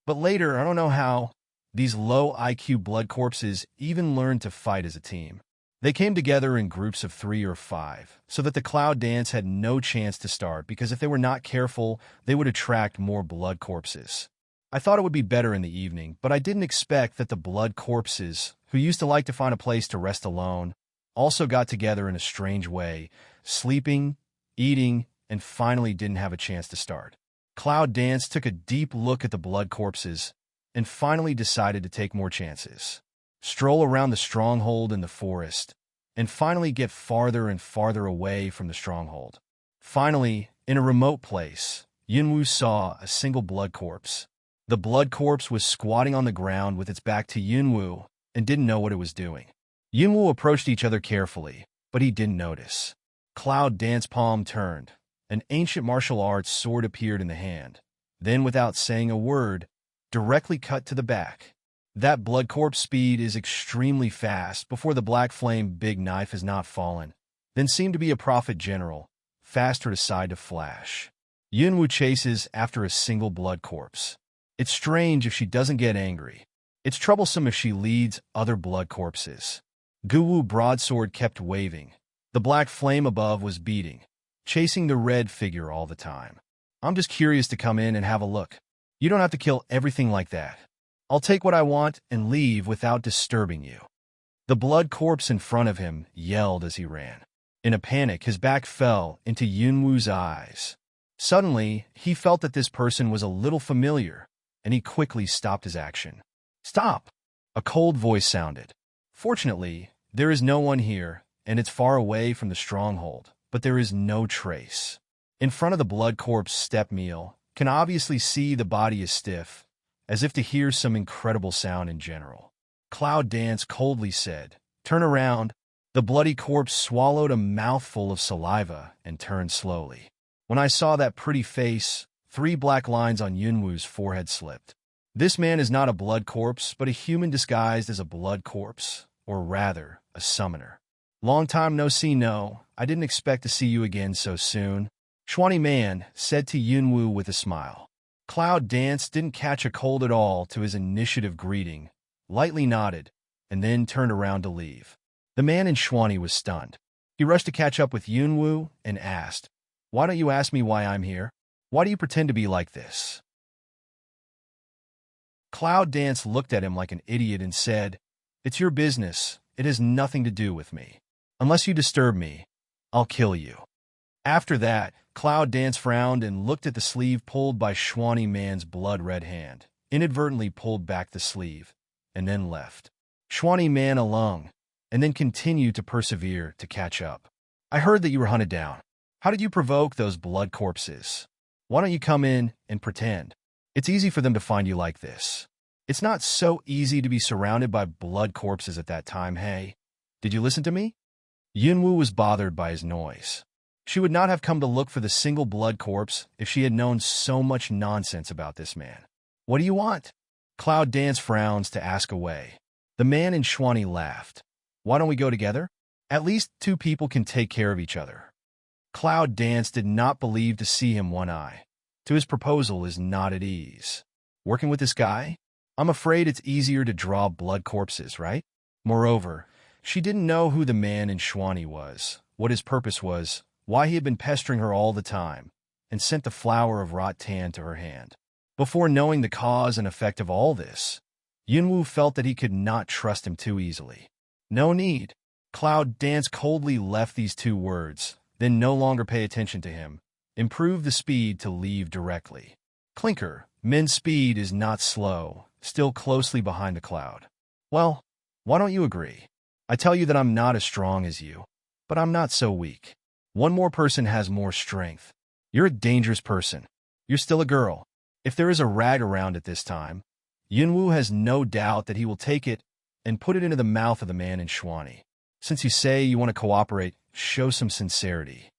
But later, I don't know how, these low IQ blood corpses even learned to fight as a team. They came together in groups of 3 or 5, so that the Cloud Dance had no chance to start because if they were not careful, they would attract more blood corpses. I thought it would be better in the evening, but I didn't expect that the blood corpses, who used to like to find a place to rest alone, also got together in a strange way, sleeping, eating, and finally didn't have a chance to start. Cloud Dance took a deep look at the blood corpses and finally decided to take more chances. Stroll around the stronghold in the forest, and finally get farther and farther away from the stronghold. Finally, in a remote place, Yunwu saw a single blood corpse. The blood corpse was squatting on the ground with its back to Yunwu and didn't know what it was doing. Yunwu approached each other carefully, but he didn't notice. Cloud Dance palm turned. An ancient martial arts sword appeared in the hand. Then, without saying a word, directly cut to the back. That blood corpse speed is extremely fast before the black flame big knife has not fallen. Then seemed to be a prophet general, faster to side to flash. Yunwu chases after a single blood corpse. It's strange if she doesn't get angry. It's troublesome if she leads other blood corpses. Guwu broadsword kept waving. The black flame above was beating, chasing the red figure all the time. I'm just curious to come in and have a look. You don't have to kill everything like that. I'll take what I want and leave without disturbing you. The blood corpse in front of him yelled as he ran. In a panic, his back fell into Yunwu's eyes. Suddenly, he felt that this person was a little familiar, and he quickly stopped his action. Stop! A cold voice sounded. Fortunately, there is no one here, and it's far away from the stronghold, but there is no trace. In front of the blood corpse stepped Meal, Can obviously see the body is stiff, as if to hear some incredible sound in general. Cloud Dance coldly said, "Turn around." The bloody corpse swallowed a mouthful of saliva and turned slowly. When I saw that pretty face, 3 black lines on Yunwoo's forehead slipped. This man is not a blood corpse, but a human disguised as a blood corpse, or rather, a summoner. Long time no see, no. I didn't expect to see you again so soon, Schwani Man said to Yunwoo with a smile. Cloud Dance didn't catch a cold at all to his initiative greeting, lightly nodded, and then turned around to leave. The man in Schwani was stunned. He rushed to catch up with Yunwoo and asked, "Why don't you ask me why I'm here? Why do you pretend to be like this?" Cloud Dance looked at him like an idiot and said, "It's your business. It has nothing to do with me. Unless you disturb me, I'll kill you." After that, Cloud Dance frowned and looked at the sleeve pulled by Schwani Man's blood-red hand, inadvertently pulled back the sleeve, and then left. Schwani Man alone, and then continued to persevere to catch up. "I heard that you were hunted down. How did you provoke those blood corpses? Why don't you come in and pretend? It's easy for them to find you like this. It's not so easy to be surrounded by blood corpses at that time, hey? Did you listen to me?" Yunwoo was bothered by his noise. She would not have come to look for the single blood corpse if she had known so much nonsense about this man. "What do you want?" Cloud Dance frowns to ask away. The man in Schwani laughed. "Why don't we go together? At least 2 people can take care of each other." Cloud Dance did not believe to see him one eye. To his proposal is not at ease. Working with this guy? I'm afraid it's easier to draw blood corpses, right? Moreover, she didn't know who the man in Schwani was, what his purpose was, why he had been pestering her all the time, and sent the flower of rattan to her hand. Before knowing the cause and effect of all this, Yunwoo felt that he could not trust him too easily. "No need." Cloud Dance coldly left these 2 words, then no longer pay attention to him, improved the speed to leave directly. Clinker, Min's speed is not slow, still closely behind the cloud. "Well, why don't you agree? I tell you that I'm not as strong as you, but I'm not so weak. One more person has more strength. You're a dangerous person. You're still a girl. If there is a rag around at this time, Yunwoo has no doubt that he will take it and put it into the mouth of the man in Schwani. Since you say you want to cooperate, show some sincerity."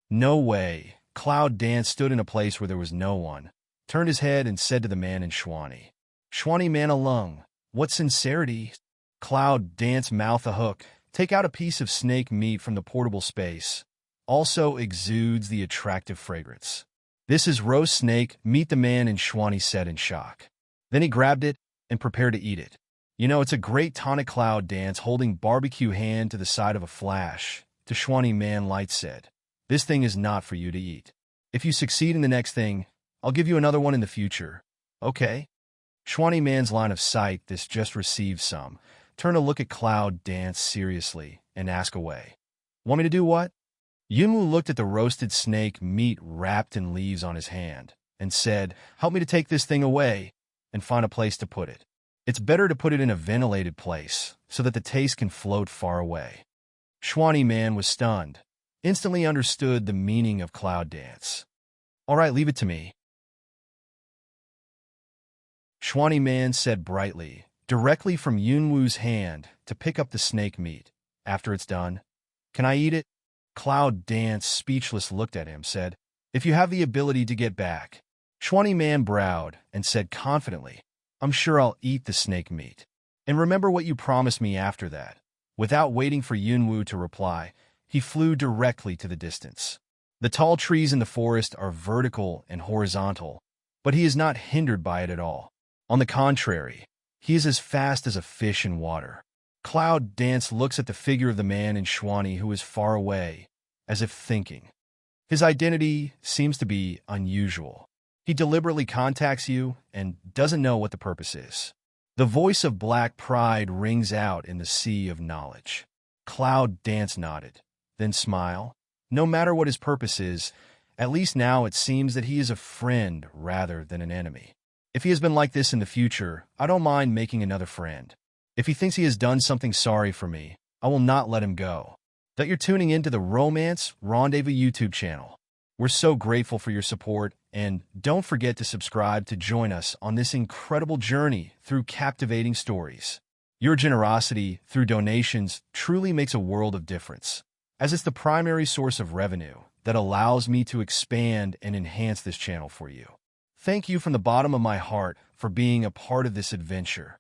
"No way." Cloud Dance stood in a place where there was no one, turned his head and said to the man in Schwani, "Schwani Man alone, what sincerity?" Cloud Dance mouth a hook, take out a piece of snake meat from the portable space. Also exudes the attractive fragrance. "This is roast snake meat," the man in Schwani said in shock. Then he grabbed it and prepared to eat it. "You know, it's a great tonic." Cloud Dance holding barbecue hand to the side of a flash, to Schwani Man Light said, "This thing is not for you to eat. If you succeed in the next thing, I'll give you another one in the future. Okay?" Schwani Man's line of sight this just received some. Turn to look at Cloud Dance seriously and ask away. "Want me to do what?" Yunwoo looked at the roasted snake meat wrapped in leaves on his hand and said, "Help me to take this thing away and find a place to put it. It's better to put it in a ventilated place so that the taste can float far away." Schwani Man was stunned, instantly understood the meaning of Cloud Dance. "All right, leave it to me," Schwani Man said brightly, directly from Yunwoo's hand to pick up the snake meat. "After it's done, can I eat it?" Cloud Dance, speechless, looked at him, said, "If you have the ability to get back." Schwani Man browed and said confidently, "I'm sure I'll eat the snake meat. And remember what you promised me after that." Without waiting for Yunwoo to reply, he flew directly to the distance. The tall trees in the forest are vertical and horizontal, but he is not hindered by it at all. On the contrary, he is as fast as a fish in water. Cloud Dance looks at the figure of the man in Schwani who is far away, as if thinking. His identity seems to be unusual. He deliberately contacts you and doesn't know what the purpose is. The voice of black pride rings out in the sea of knowledge. Cloud Dance nodded, then smiled. No matter what his purpose is, at least now it seems that he is a friend rather than an enemy. If he has been like this in the future, I don't mind making another friend. If he thinks he has done something sorry for me, I will not let him go. That you're tuning into the Romance Rendezvous YouTube channel. We're so grateful for your support And don't forget to subscribe to join us on this incredible journey through captivating stories. Your generosity through donations truly makes a world of difference, as it's the primary source of revenue that allows me to expand and enhance this channel for you. Thank you from the bottom of my heart for being a part of this adventure.